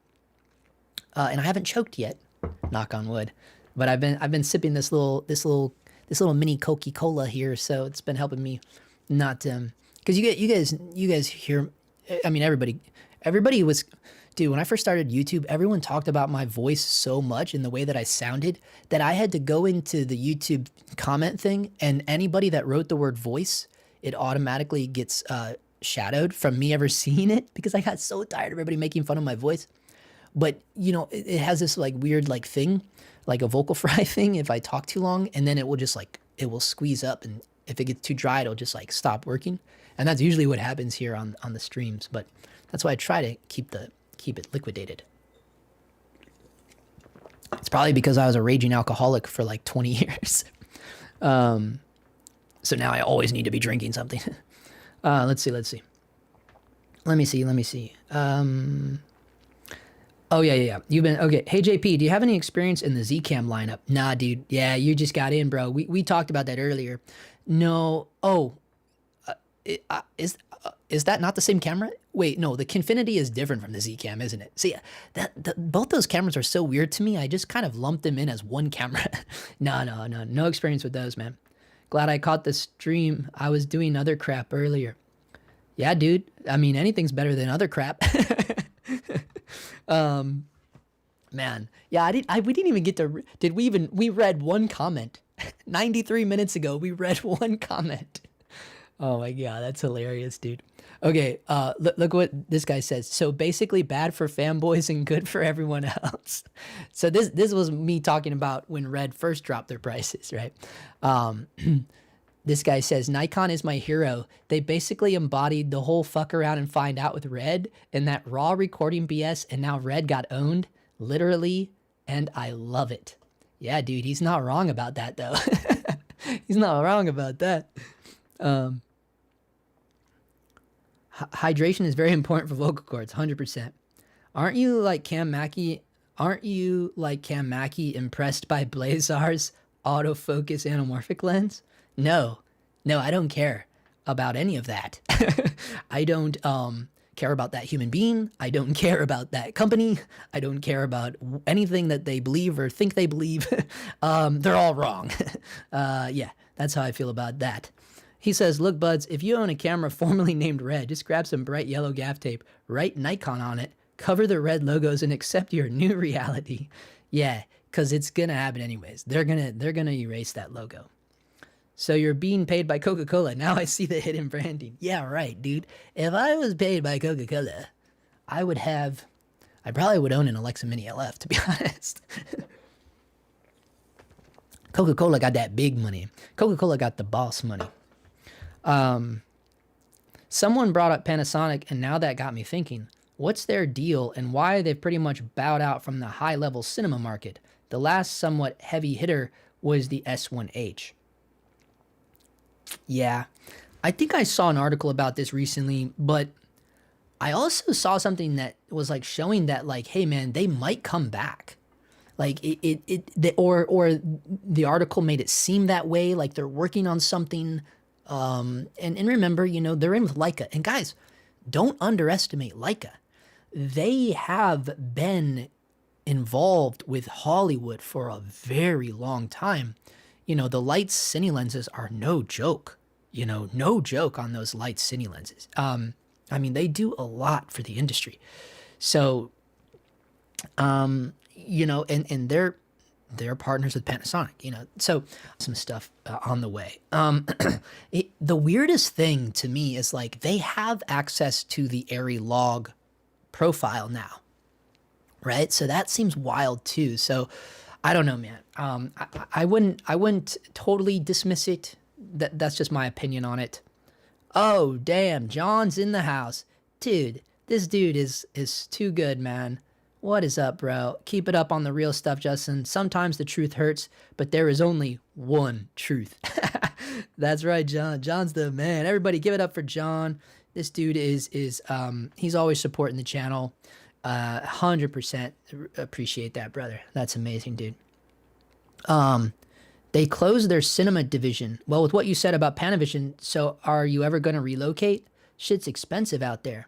And I haven't choked yet. Knock on wood. But I've been sipping this little mini Coca-Cola here, so it's been helping me not because you guys hear, I mean, everybody was, dude, when I first started YouTube, everyone talked about my voice so much and the way that I sounded that I had to go into the YouTube comment thing, and anybody that wrote the word voice, it automatically gets shadowed from me ever seeing it because I got so tired of everybody making fun of my voice. But you know, it has this like weird like thing, like a vocal fry thing if I talk too long, and then it will just like, it will squeeze up, and if it gets too dry, it'll just like stop working. And that's usually what happens here on the streams, but that's why I try to keep it liquidated. It's probably because I was a raging alcoholic for like 20 years. So now I always need to be drinking something. Let's see. Let me see. Oh, yeah. You've been, okay. Hey, JP, do you have any experience in the Zcam lineup? Nah, dude. Yeah, you just got in, bro. We talked about that earlier. No. Oh, is that not the same camera? Wait, no, the Kinfinity is different from the Zcam, isn't it? See, both those cameras are so weird to me. I just kind of lumped them in as one camera. No experience with those, man. Glad I caught the stream. I was doing other crap earlier. Yeah, dude. I mean, anything's better than other crap. Man, yeah, we didn't even get to, we read one comment. 93 minutes ago, we read one comment. Oh my God, that's hilarious, dude. Okay, look what this guy says. So basically bad for fanboys and good for everyone else. So this was me talking about when Red first dropped their prices, right? This guy says, Nikon is my hero. They basically embodied the whole fuck around and find out with Red and that raw recording BS, and now Red got owned, literally, and I love it. Yeah, dude, he's not wrong about that, though. He's not wrong about that. Hydration is very important for vocal cords, 100%. Aren't you like Cam Mackey impressed by Blazar's autofocus anamorphic lens? No, I don't care about any of that. I don't care about that human being. I don't care about that company. I don't care about anything that they believe or think they believe. They're all wrong. Yeah, that's how I feel about that. He says, look, buds, if you own a camera formerly named Red, just grab some bright yellow gaff tape, write Nikon on it, cover the Red logos, and accept your new reality. Yeah, because it's going to happen anyways. They're gonna erase that logo. So you're being paid by Coca-Cola. Now I see the hidden branding. Yeah, right, dude. If I was paid by Coca-Cola, I probably would own an Alexa Mini LF, to be honest. Coca-Cola got that big money. Coca-Cola got the boss money. Someone brought up Panasonic, and now that got me thinking, what's their deal and why they've pretty much bowed out from the high-level cinema market? The last somewhat heavy hitter was the S1H. Yeah, I think I saw an article about this recently, but I also saw something that was like showing that like, hey man, they might come back. Like or the article made it seem that way, like they're working on something. And remember, you know, they're in with Leica. And guys, don't underestimate Leica. They have been involved with Hollywood for a very long time. You know, the light cine lenses are no joke. You know, no joke on those light cine lenses. I mean, they do a lot for the industry. So, you know, and they're partners with Panasonic, you know, so some stuff on the way. The weirdest thing to me is like they have access to the Arri log profile now, right? So that seems wild too. So I don't know, man. I wouldn't totally dismiss it. That's just my opinion on it. Oh, damn, John's in the house. Dude, this dude is too good, man. What is up, bro? Keep it up on the real stuff, Justin. Sometimes the truth hurts, but there is only one truth. That's right, John. John's the man. Everybody give it up for John. This dude is he's always supporting the channel. 100% appreciate that, brother. That's amazing, dude. They closed their cinema division. Well, with what you said about Panavision, so are you ever going to relocate? Shit's expensive out there.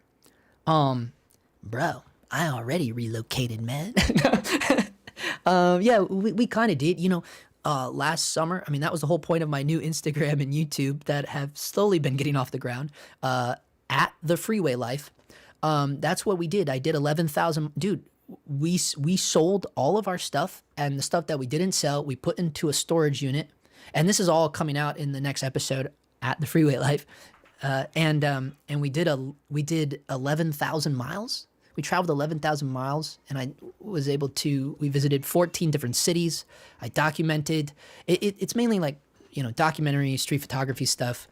Bro, I already relocated, man. Yeah, we kind of did. You know, last summer, I mean, that was the whole point of my new Instagram and YouTube that have slowly been getting off the ground. At the Freeway Life. That's what we did. I did 11,000. Dude, we sold all of our stuff, and the stuff that we didn't sell, we put into a storage unit. And this is all coming out in the next episode at the Freeway Life. And we did 11,000 miles. We traveled 11,000 miles, and we visited 14 different cities. I documented. It's mainly like, you know, documentary, street photography stuff.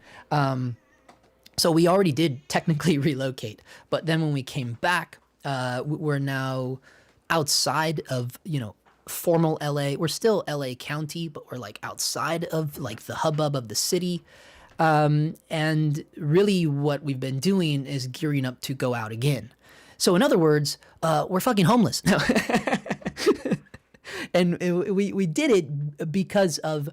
So we already did technically relocate, but then when we came back, we're now outside of, you know, formal LA. We're still LA County, but we're like outside of like the hubbub of the city. And really what we've been doing is gearing up to go out again. So in other words, we're fucking homeless. No. And we did it because of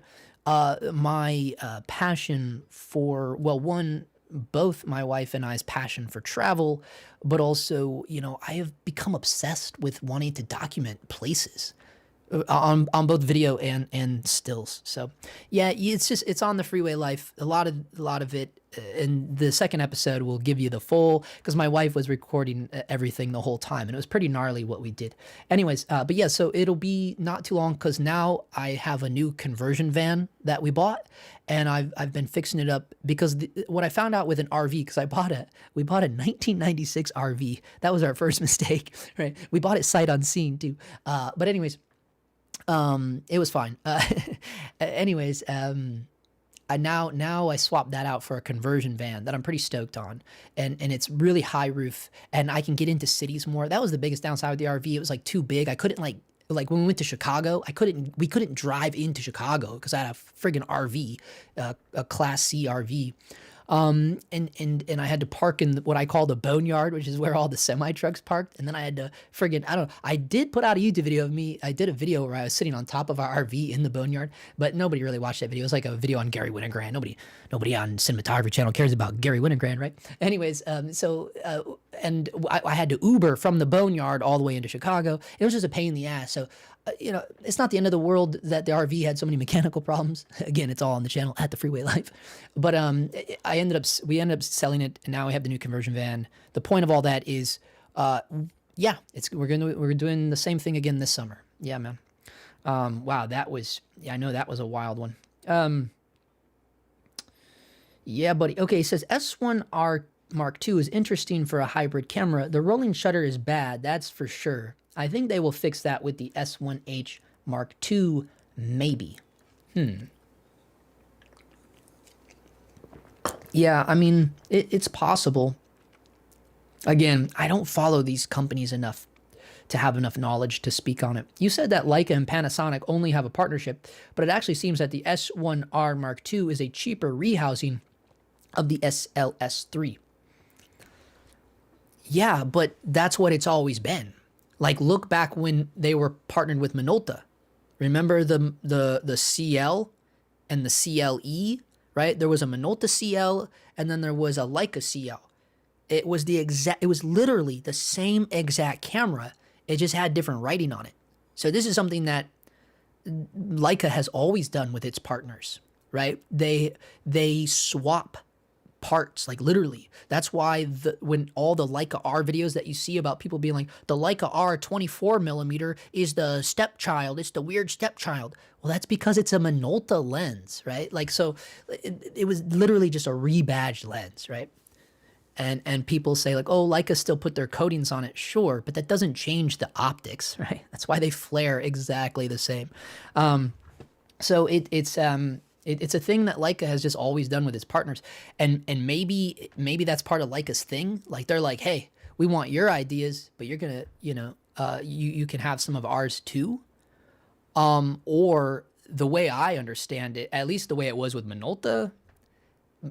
my passion for, well, both my wife and I's passion for travel, but also, you know, I have become obsessed with wanting to document places. on both video and stills. So yeah, it's on the Freeway Life. A lot of it. In the second episode, will give you the full, because my wife was recording everything the whole time, and it was pretty gnarly what we did. Anyways, but yeah, so it'll be not too long, because now I have a new conversion van that we bought, and I've been fixing it up, because what I found out with an RV, because we bought a 1996 RV. That was our first mistake, right? We bought it sight unseen too. But anyways, it was fine. Anyways, now I swapped that out for a conversion van that I'm pretty stoked on, and it's really high roof, and I can get into cities more. That was the biggest downside with the RV. It was like too big. I couldn't like when we went to Chicago, we couldn't drive into Chicago because I had a friggin' RV, a Class C RV. And I had to park in what I call the boneyard, which is where all the semi trucks parked. And then I had to I did put out a YouTube video of me. I did a video where I was sitting on top of our RV in the boneyard, but nobody really watched that video. It was like a video on Gary Winogrand. Nobody on Cinematography channel cares about Gary Winogrand, right? Anyways, and I had to Uber from the boneyard all the way into Chicago. It was just a pain in the ass. So, it's not the end of the world that the RV had so many mechanical problems. Again, it's all on the channel at the Freeway Life. But we ended up selling it, and now we have the new conversion van. The point of all that is, yeah, we're doing the same thing again this summer. Yeah, man. Wow, I know that was a wild one. Yeah, buddy. Okay, it says S1R Mark II is interesting for a hybrid camera. The rolling shutter is bad, that's for sure. I think they will fix that with the S1H Mark II, maybe. Yeah, I mean, it's possible. Again, I don't follow these companies enough to have enough knowledge to speak on it. You said that Leica and Panasonic only have a partnership, but it actually seems that the S1R Mark II is a cheaper rehousing of the SLS3. Yeah, but that's what it's always been. Like, look back when they were partnered with Minolta. Remember the CL and the CLE, right? There was a Minolta CL, and then there was a Leica CL. It was literally the same exact camera. It just had different writing on it. So this is something that Leica has always done with its partners, right? They swap parts, like literally. That's why when all the Leica R videos that you see about people being like, the Leica R 24mm is the stepchild, it's the weird stepchild. Well, that's because it's a Minolta lens, right? Like, so it was literally just a rebadged lens, right? And people say like, oh, Leica still put their coatings on it. Sure, but that doesn't change the optics, right? That's why they flare exactly the same. So it's a thing that Leica has just always done with its partners, and maybe that's part of Leica's thing. Like, they're like, hey, we want your ideas, but you're gonna, you can have some of ours too. Or the way I understand it, at least the way it was with Minolta,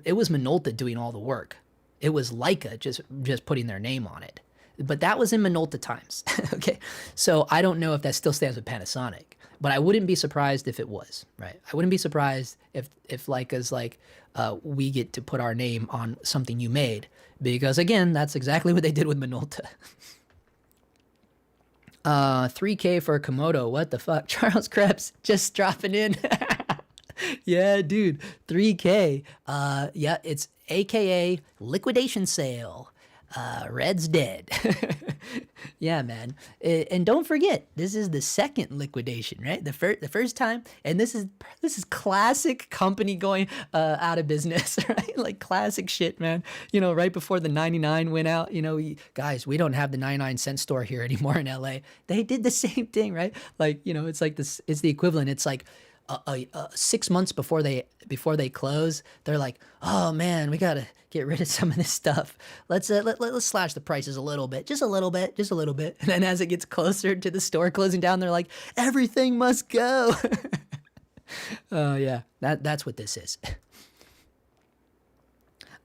it was Minolta doing all the work. It was Leica just putting their name on it. But that was in Minolta times. Okay, so I don't know if that still stands with Panasonic. But I wouldn't be surprised if it was, right? I wouldn't be surprised if Leica's like, we get to put our name on something you made. Because again, that's exactly what they did with Minolta. 3K for a Komodo, what the fuck? Charles Krebs just dropping in. Yeah, dude, 3K. Yeah, it's AKA liquidation sale. Red's dead. Yeah, man. And don't forget, this is the second liquidation, right? The first time, and this is classic company going out of business, right? Like classic shit, man. Right before the 99 went out, guys, we don't have the 99-cent store here anymore in LA. They did the same thing, right? Like, it's like this, it's the equivalent. It's like 6 months before they close, they're like, oh man, we gotta get rid of some of this stuff. Let's slash the prices a little bit, just a little bit. And then as it gets closer to the store closing down, they're like, everything must go. Oh yeah, that's what this is.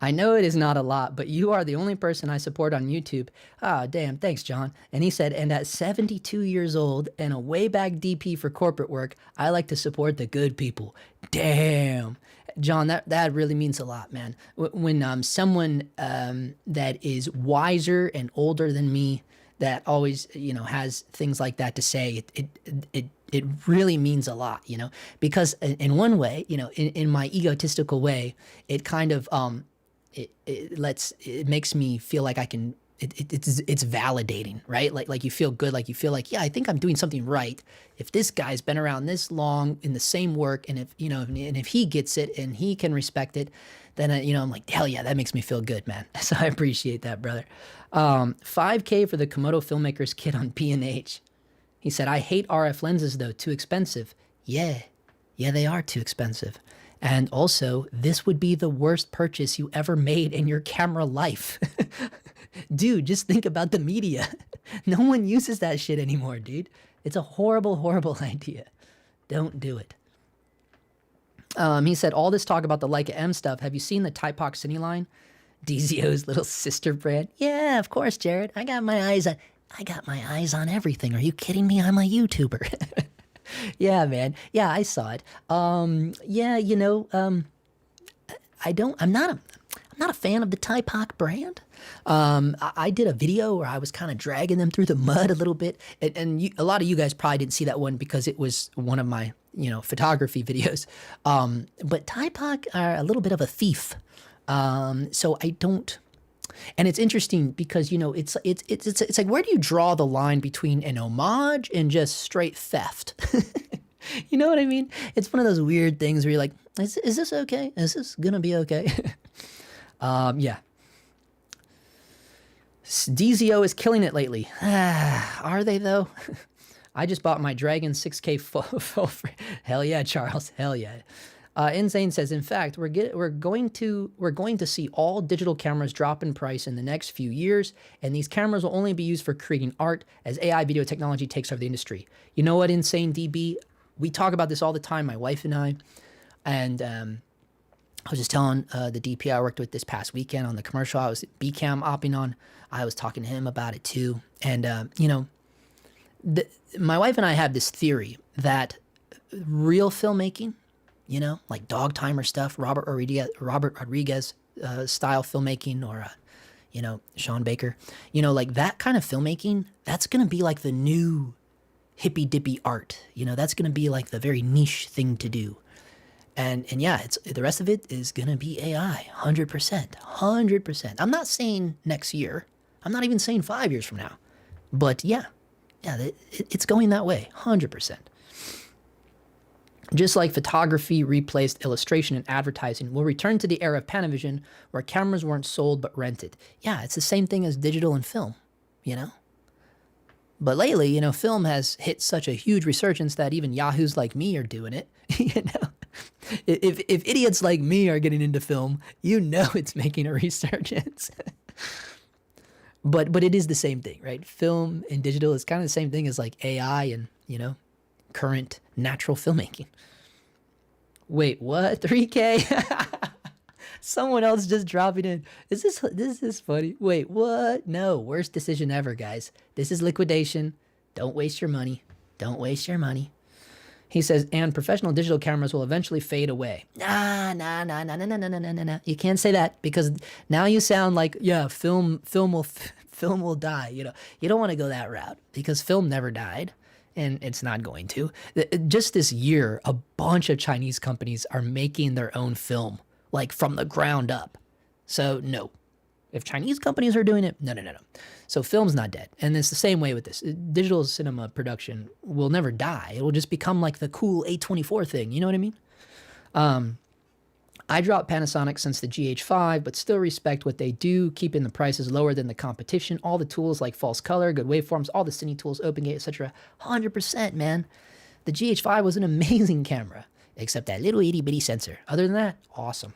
I know it is not a lot, but you are the only person I support on YouTube. Ah, damn, thanks, John. And he said, and at 72 years old and a way back DP for corporate work, I like to support the good people. Damn. John, that really means a lot, man. When someone that is wiser and older than me, that always, has things like that to say, it really means a lot, you know, because in one way, you know, in my egotistical way, it kind of, it makes me feel like I can, it's validating, right? Like you feel good, like you feel like, yeah, I think I'm doing something right. If this guy's been around this long in the same work, and if, you know, and if he gets it and he can respect it, then, you know, I'm like, hell yeah, that makes me feel good, man. So I appreciate that, brother. 5K for the Komodo filmmaker's kit on P&H. He said, I hate RF lenses though, too expensive. Yeah, they are too expensive. And also, this would be the worst purchase you ever made in your camera life. Dude, just think about the media. No one uses that shit anymore, dude. It's a horrible, horrible idea. Don't do it. He said, all this talk about the Leica M stuff, have you seen the Typox Cine line? DZO's little sister brand. Yeah, of course, Jared. I got my eyes on everything. Are you kidding me? I'm a YouTuber. Yeah, man. Yeah, I saw it. Yeah, you know, I'm not a fan of the Typox brand. I did a video where I was kind of dragging them through the mud a little bit, and a lot of you guys probably didn't see that one because it was one of my, you know, photography videos. But Typox are a little bit of a thief. So I don't. And it's interesting because, you know, it's like, where do you draw the line between an homage and just straight theft? You know what I mean? It's one of those weird things where you're like, is this okay? Is this gonna be okay? Yeah. DZO is killing it lately. Are they though? I just bought my Dragon 6K full frame. Hell yeah, Charles. Hell yeah. Insane says, in fact, we're going to see all digital cameras drop in price in the next few years, and these cameras will only be used for creating art as AI video technology takes over the industry. You know what, Insane DB? We talk about this all the time, my wife and I, and I was just telling the DP I worked with this past weekend on the commercial I was B-cam opping on. I was talking to him about it too, and you know, my wife and I have this theory that real filmmaking, you know, like DOGTIMES stuff, Robert Rodriguez style filmmaking, or, you know, Sean Baker, you know, like that kind of filmmaking, that's going to be like the new hippy dippy art. You know, that's going to be like the very niche thing to do. And yeah, the rest of it is going to be AI, 100%, 100%. I'm not saying next year. I'm not even saying 5 years from now. But yeah, it's going that way, 100%. Just like photography replaced illustration and advertising, we'll return to the era of Panavision where cameras weren't sold but rented. Yeah, it's the same thing as digital and film, you know? But lately, you know, film has hit such a huge resurgence that even yahoos like me are doing it, you know? If idiots like me are getting into film, you know it's making a resurgence. But it is the same thing, right? Film and digital is kind of the same thing as like AI and, you know, current natural filmmaking. Wait, what? 3K? Someone else just dropping in. This is funny. Wait, what? No, worst decision ever, guys. This is liquidation. Don't waste your money. Don't waste your money. He says, and professional digital cameras will eventually fade away. Nah. You can't say that because now you sound like, yeah, film will die. You know, you don't want to go that route because film never died. And it's not going to. Just this year, a bunch of Chinese companies are making their own film, like from the ground up. So no, if Chinese companies are doing it, no. So film's not dead. And it's the same way with this. Digital cinema production will never die. It will just become like the cool A24 thing. You know what I mean? I dropped Panasonic since the GH5, but still respect what they do, keeping the prices lower than the competition. All the tools like false color, good waveforms, all the cine tools, OpenGate, etc. 100%, man. The GH5 was an amazing camera, except that little itty bitty sensor. Other than that, awesome.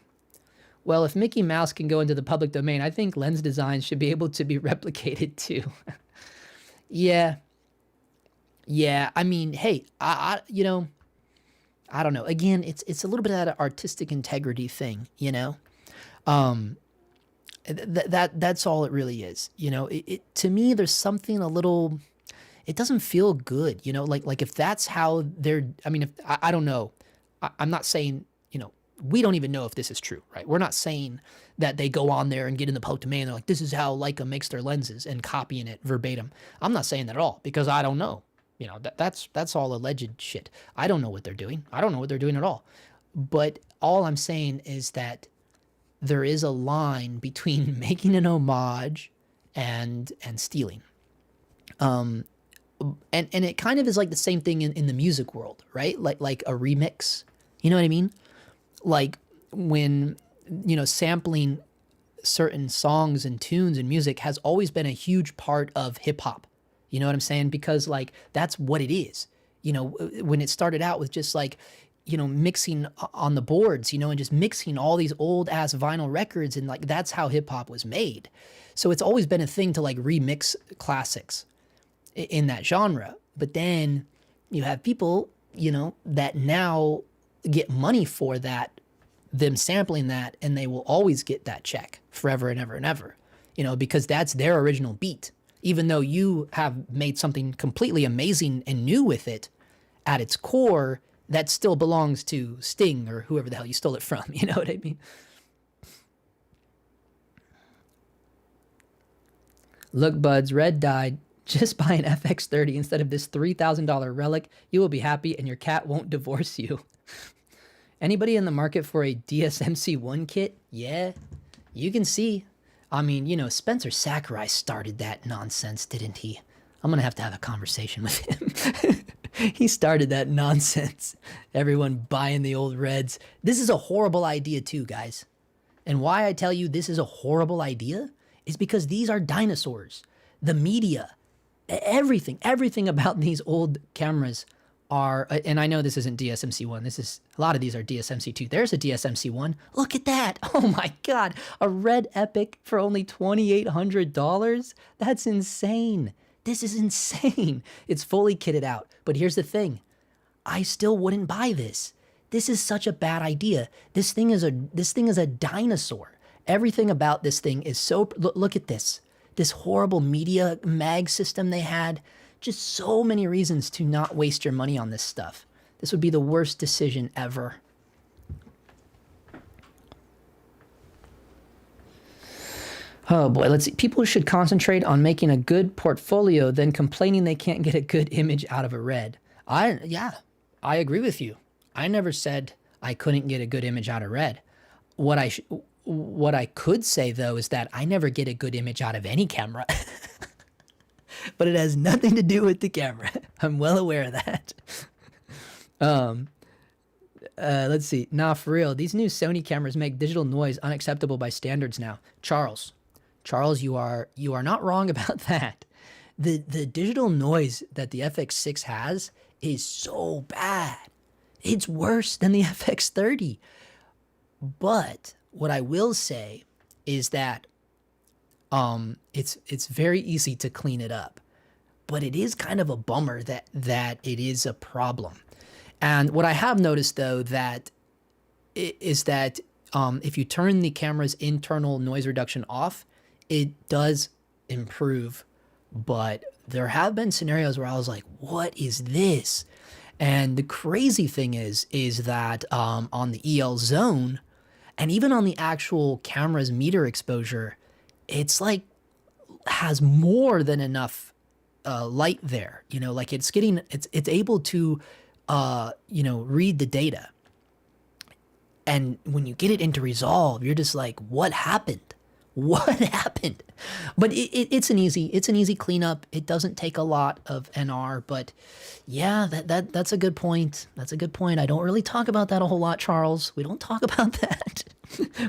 Well, if Mickey Mouse can go into the public domain, I think lens designs should be able to be replicated too. Yeah. I mean, hey, you know, I don't know. Again, it's a little bit of that artistic integrity thing, you know. That's all it really is. You know, to me, there's something a little. It doesn't feel good, you know. Like if that's how they're. I mean, if I don't know. I'm not saying, you know, we don't even know if this is true, right? We're not saying that they go on there and get in the public domain. They're like, this is how Leica makes their lenses and copying it verbatim. I'm not saying that at all because I don't know. You know, that's all alleged shit. I don't know what they're doing. I don't know what they're doing at all. But all I'm saying is that there is a line between making an homage and stealing. And it kind of is like the same thing in the music world, right? Like a remix. You know what I mean? Like when, you know, sampling certain songs and tunes and music has always been a huge part of hip hop. You know what I'm saying? Because like that's what it is. You know, when it started out with just like, you know, mixing on the boards, you know, and just mixing all these old ass vinyl records, and like that's how hip hop was made. So it's always been a thing to like remix classics in that genre. But then you have people, you know, that now get money for that, them sampling that, and they will always get that check forever and ever and ever, you know, because that's their original beat. Even though you have made something completely amazing and new with it, at its core, that still belongs to Sting or whoever the hell you stole it from. You know what I mean? Look, buds, Red died. Just buy an FX30 instead of this $3,000 relic. You will be happy and your cat won't divorce you. Anybody in the market for a DSMC1 kit? Yeah, you can see. I mean, you know, Spencer Sakurai started that nonsense, didn't he? I'm going to have a conversation with him. He started that nonsense. Everyone buying the old Reds. This is a horrible idea too, guys. And why I tell you this is a horrible idea is because these are dinosaurs. The media, everything about these old cameras are, and I know this isn't DSMC1. This is, a lot of these are DSMC2. There's a DSMC1. Look at that. Oh my God. A Red Epic for only $2,800. That's insane. This is insane. It's fully kitted out. But here's the thing. I still wouldn't buy this. This is such a bad idea. This thing is a dinosaur. Everything about this thing is so, look at this. This horrible media mag system they had. Just so many reasons to not waste your money on this stuff. This would be the worst decision ever. Oh boy, let's see. People should concentrate on making a good portfolio than complaining they can't get a good image out of a Red. Yeah, I agree with you. I never said I couldn't get a good image out of Red. What I could say though is that I never get a good image out of any camera. But it has nothing to do with the camera. I'm well aware of that. Let's see. Nah, for real. These new Sony cameras make digital noise unacceptable by standards now. Charles, you are not wrong about that. The digital noise that the FX6 has is so bad. It's worse than the FX30. But what I will say is that it's very easy to clean it up, but it is kind of a bummer that it is a problem. And what I have noticed though is that if you turn the camera's internal noise reduction off, it does improve. But there have been scenarios where I was like, what is this? And the crazy thing is that on the EL zone and even on the actual camera's meter exposure, it's like has more than enough light there, you know, like it's able to, you know, read the data. And when you get it into resolve, you're just like, what happened? What happened? But it's an easy cleanup. It doesn't take a lot of NR, but yeah, that's a good point. That's a good point. I don't really talk about that a whole lot, Charles. We don't talk about that,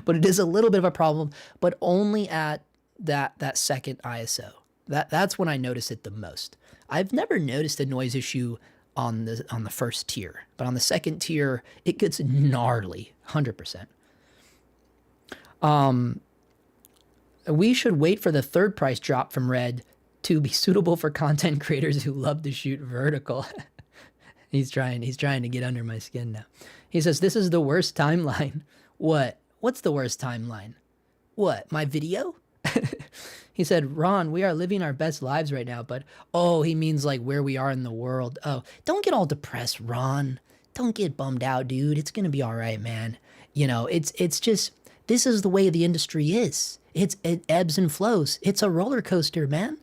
but it is a little bit of a problem, but only at that second ISO. That's when I notice it the most. I've never noticed a noise issue on the first tier, but on the second tier, it gets gnarly, 100%. We should wait for the third price drop from Red to be suitable for content creators who love to shoot vertical. He's trying to get under my skin now. He says, this is the worst timeline. What? What's the worst timeline? What, my video? He said, Ron, we are living our best lives right now, but, oh, he means like where we are in the world. Oh, don't get all depressed, Ron. Don't get bummed out, dude. It's going to be all right, man. You know, it's just, this is the way the industry is. It ebbs and flows. It's a roller coaster, man.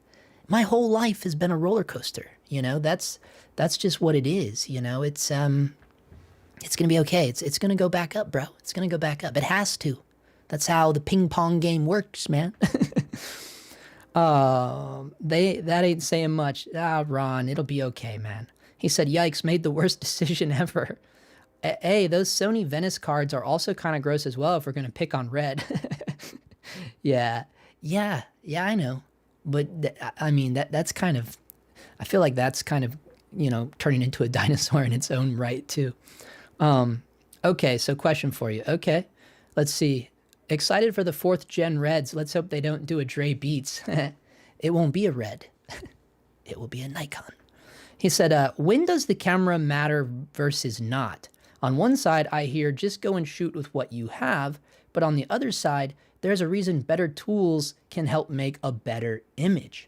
My whole life has been a roller coaster. You know, that's just what it is. You know, it's gonna be okay. It's gonna go back up, bro. It's gonna go back up. It has to. That's how the ping pong game works, man. That ain't saying much. Ah, Ron, it'll be okay, man. He said, yikes, made the worst decision ever. Hey, those Sony Venice cards are also kind of gross as well if we're going to pick on red. Yeah, I know. But I mean, that's kind of, I feel like that's kind of, you know, turning into a dinosaur in its own right too. Okay, so question for you. Okay, let's see. Excited for the 4th gen Reds. Let's hope they don't do a Dre Beats. It won't be a Red. It will be a Nikon. He said, when does the camera matter versus not? On one side, I hear just go and shoot with what you have, but on the other side, there's a reason better tools can help make a better image.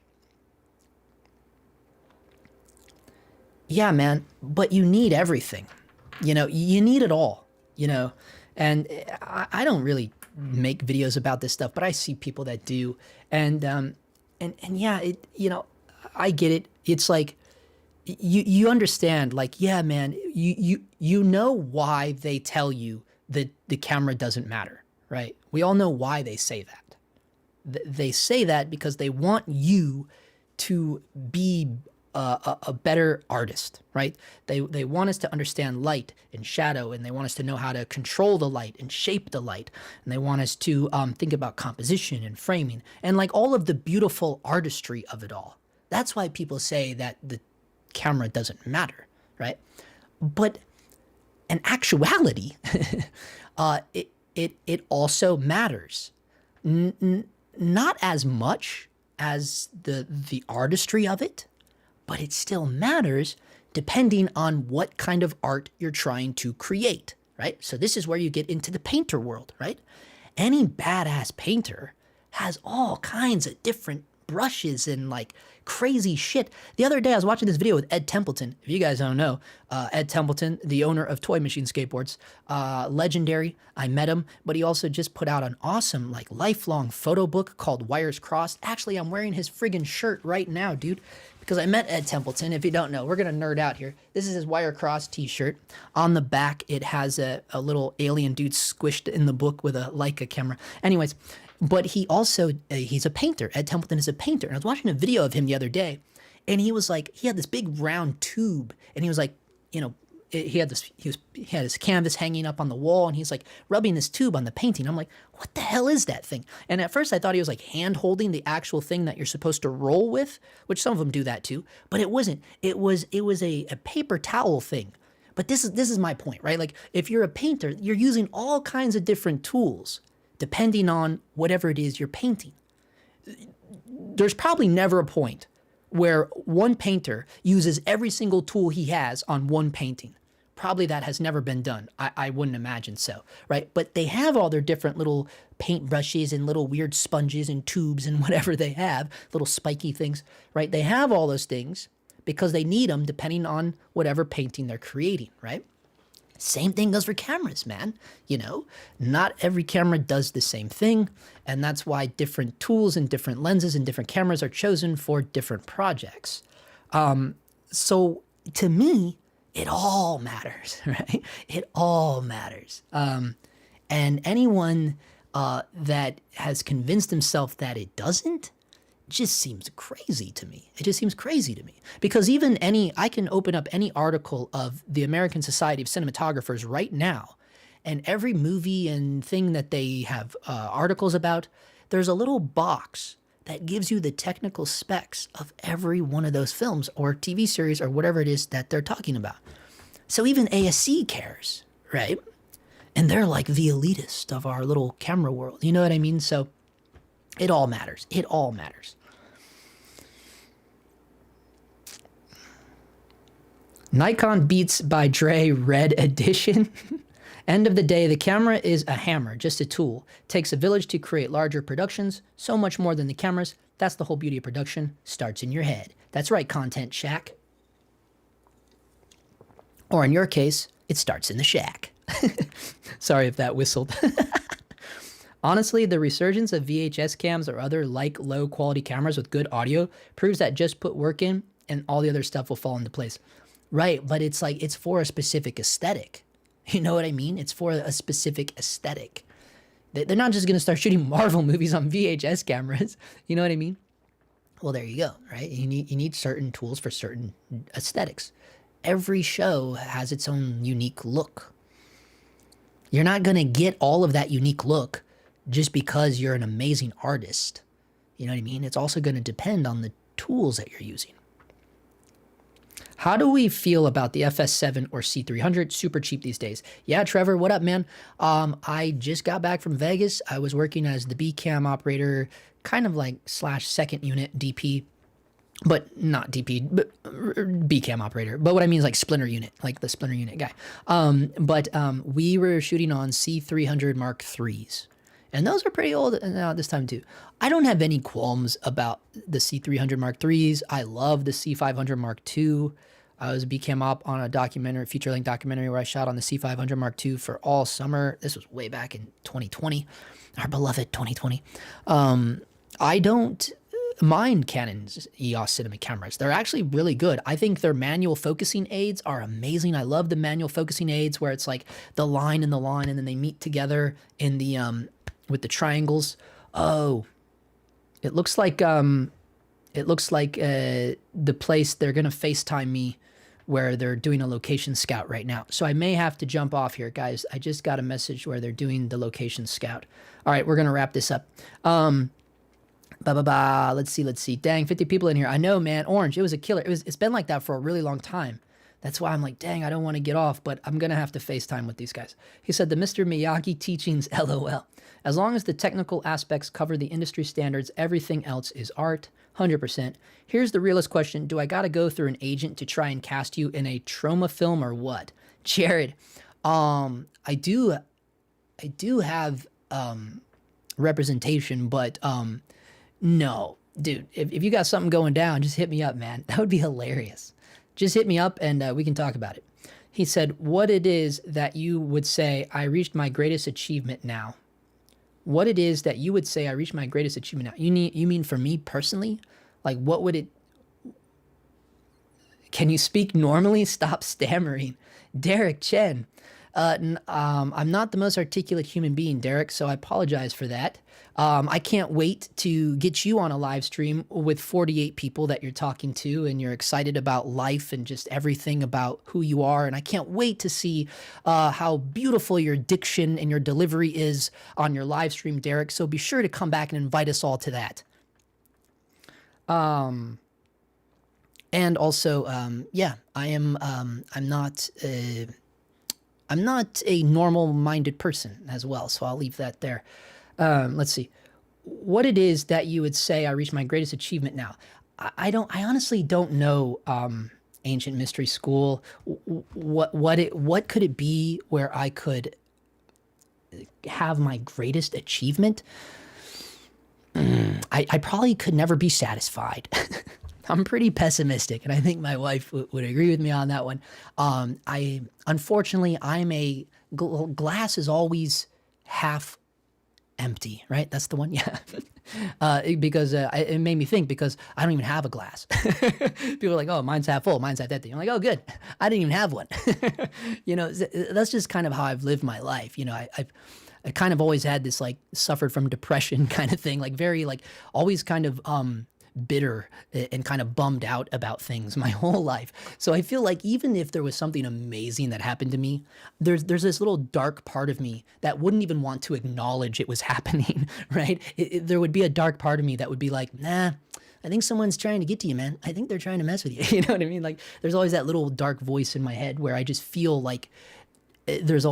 Yeah, man, but you need everything. You know, you need it all, you know, and I don't really make videos about this stuff, but I see people that do. And yeah, you know, I get it. It's like, you understand, like, yeah, man, you know why they tell you that the camera doesn't matter, right? We all know why they say that. They say that because they want you to be a better artist, right? They want us to understand light and shadow, and they want us to know how to control the light and shape the light, and they want us to think about composition and framing and like all of the beautiful artistry of it all. That's why people say that the camera doesn't matter, right? But in actuality, it also matters. Not as much as the artistry of it, but it still matters depending on what kind of art you're trying to create, right? So this is where you get into the painter world, right? Any badass painter has all kinds of different brushes and like crazy shit. The other day I was watching this video with Ed Templeton. If you guys don't know, Ed Templeton, the owner of Toy Machine Skateboards, legendary. I met him, but he also just put out an awesome like lifelong photo book called Wires Crossed. Actually, I'm wearing his friggin' shirt right now, dude, because I met Ed Templeton. If you don't know, we're gonna nerd out here. This is his Wire Cross t-shirt. On the back, it has a little alien dude squished in the book with a Leica camera. Anyways, but he also, he's a painter. Ed Templeton is a painter. And I was watching a video of him the other day, and he was like, he had this big round tube, and he was like, you know, he had his canvas hanging up on the wall, and he's like rubbing this tube on the painting. I'm like, what the hell is that thing? And at first I thought he was like hand holding the actual thing that you're supposed to roll with, which some of them do that too, but it wasn't. It was a paper towel thing. But this is my point, right? Like if you're a painter, you're using all kinds of different tools depending on whatever it is you're painting. There's probably never a point where one painter uses every single tool he has on one painting. Probably that has never been done. I wouldn't imagine so, right? But they have all their different little paint brushes and little weird sponges and tubes and whatever they have, little spiky things, right? They have all those things because they need them depending on whatever painting they're creating, right? Same thing goes for cameras, man. You know, not every camera does the same thing, and that's why different tools and different lenses and different cameras are chosen for different projects. So to me, it all matters, right? It all matters. And anyone that has convinced himself that it doesn't, just seems crazy to me. It just seems crazy to me. Because even I can open up any article of the American Society of Cinematographers right now, and every movie and thing that they have articles about, there's a little box that gives you the technical specs of every one of those films or TV series or whatever it is that they're talking about. So even ASC cares, right? And they're like the elitist of our little camera world. You know what I mean? So it all matters. It all matters. Nikon Beats by Dre Red Edition. End of the day, the camera is a hammer, just a tool. Takes a village to create larger productions, so much more than the cameras. That's the whole beauty of production. Starts in your head. That's right, Content Shack. Or in your case, it starts in the shack. Sorry if that whistled. Honestly, the resurgence of VHS cams or other like low quality cameras with good audio proves that just put work in and all the other stuff will fall into place. Right, but it's like, it's for a specific aesthetic. You know what I mean? It's for a specific aesthetic. They're not just going to start shooting Marvel movies on VHS cameras. You know what I mean? Well, there you go, right? You need certain tools for certain aesthetics. Every show has its own unique look. You're not going to get all of that unique look just because you're an amazing artist. You know what I mean? It's also going to depend on the tools that you're using. How do we feel about the FS7 or C300? Super cheap these days. Yeah, Trevor, what up, man? I just got back from Vegas. I was working as the B cam operator, kind of like / second unit DP, but not DP, but B cam operator. But what I mean is like splinter unit, like the splinter unit guy. But we were shooting on C300 Mark IIIs. And those are pretty old now at this time too. I don't have any qualms about the C300 Mark IIIs. I love the C500 Mark II. I was a BCam op on a documentary, feature-length documentary where I shot on the C500 Mark II for all summer. This was way back in 2020, our beloved 2020. I don't mind Canon's EOS cinema cameras. They're actually really good. I think their manual focusing aids are amazing. I love the manual focusing aids where it's like the line and the line and then they meet together in the with the triangles. Oh, it looks like the place they're gonna FaceTime me where they're doing a location scout right now. So I may have to jump off here, guys. I just got a message where they're doing the location scout. All right, we're gonna wrap this up. Let's see. Dang, 50 people in here. I know, man. Orange, it was a killer. It's been like that for a really long time. That's why I'm like, dang, I don't want to get off, but I'm going to have to FaceTime with these guys. He said, the Mr. Miyagi teachings, LOL. As long as the technical aspects cover the industry standards, everything else is art, 100%. Here's the realest question. Do I got to go through an agent to try and cast you in a trauma film or what? Jared, I do have representation, but no. Dude, if you got something going down, just hit me up, man. That would be hilarious. Just hit me up and we can talk about it. He said, what it is that you would say, I reached my greatest achievement now. What it is that you would say, I reached my greatest achievement now. You mean for me personally? Like, what would it... Can you speak normally? Stop stammering. Derek Chen. I'm not the most articulate human being, Derek, so I apologize for that. I can't wait to get you on a live stream with 48 people that you're talking to and you're excited about life and just everything about who you are. And I can't wait to see how beautiful your diction and your delivery is on your live stream, Derek. So be sure to come back and invite us all to that. And also, yeah, I'm not a normal-minded person as well, so I'll leave that there. Let's see. What it is that you would say I reached my greatest achievement now. I honestly don't know, Ancient Mystery School. What could it be where I could have my greatest achievement? I probably could never be satisfied. I'm pretty pessimistic, and I think my wife would agree with me on that one. Unfortunately, I'm a glass is always half empty, right? That's the one, yeah. Because it made me think because I don't even have a glass. People are like, oh, mine's half full, mine's half empty. I'm like, oh, good. I didn't even have one. You know, that's just kind of how I've lived my life. You know, I kind of always had this like suffered from depression kind of thing, like very like always kind of bitter and kind of bummed out about things my whole life. So I feel like even if there was something amazing that happened to me, there's this little dark part of me that wouldn't even want to acknowledge it was happening, right? There would be a dark part of me that would be like, nah, I think someone's trying to get to you, man. I think they're trying to mess with you. You know what I mean? Like there's always that little dark voice in my head where I just feel like there's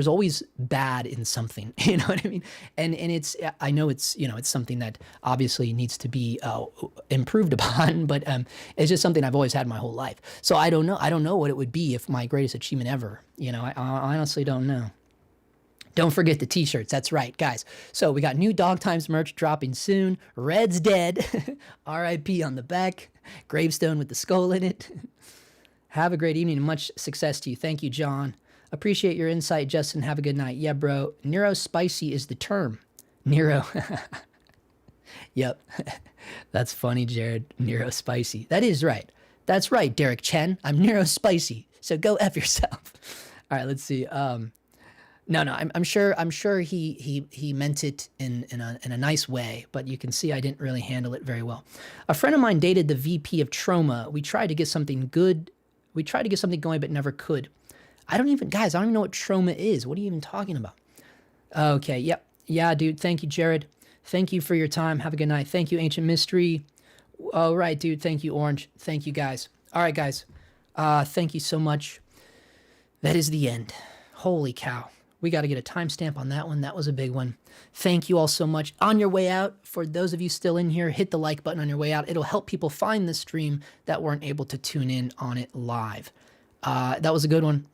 always bad in something, you know what I mean? And it's, I know it's, you know, it's something that obviously needs to be improved upon, but it's just something I've always had my whole life. So I don't know what it would be if my greatest achievement ever, you know, I honestly don't know. Don't forget the t-shirts. That's right, guys. So we got new DOGTIMES merch dropping soon. Red's dead. R.I.P. on the back. Gravestone with the skull in it. Have a great evening and much success to you. Thank you, John. Appreciate your insight, Justin. Have a good night. Yeah, bro. Nero spicy is the term. Nero. Yep. That's funny, Jared. Nero spicy. That is right. That's right, Derek Chen. I'm neurospicy, so go F yourself. All right, let's see. No, I'm sure he meant it in a nice way, but you can see I didn't really handle it very well. A friend of mine dated the VP of Troma. We tried to get something good. We tried to get something going, but never could. Guys, I don't even know what Troma is. What are you even talking about? Okay, yep. Yeah, dude. Thank you, Jared. Thank you for your time. Have a good night. Thank you, Ancient Mystery. All right, dude. Thank you, Orange. Thank you, guys. All right, guys. Thank you so much. That is the end. Holy cow. We got to get a timestamp on that one. That was a big one. Thank you all so much. On your way out, for those of you still in here, hit the like button on your way out. It'll help people find the stream that weren't able to tune in on it live. That was a good one.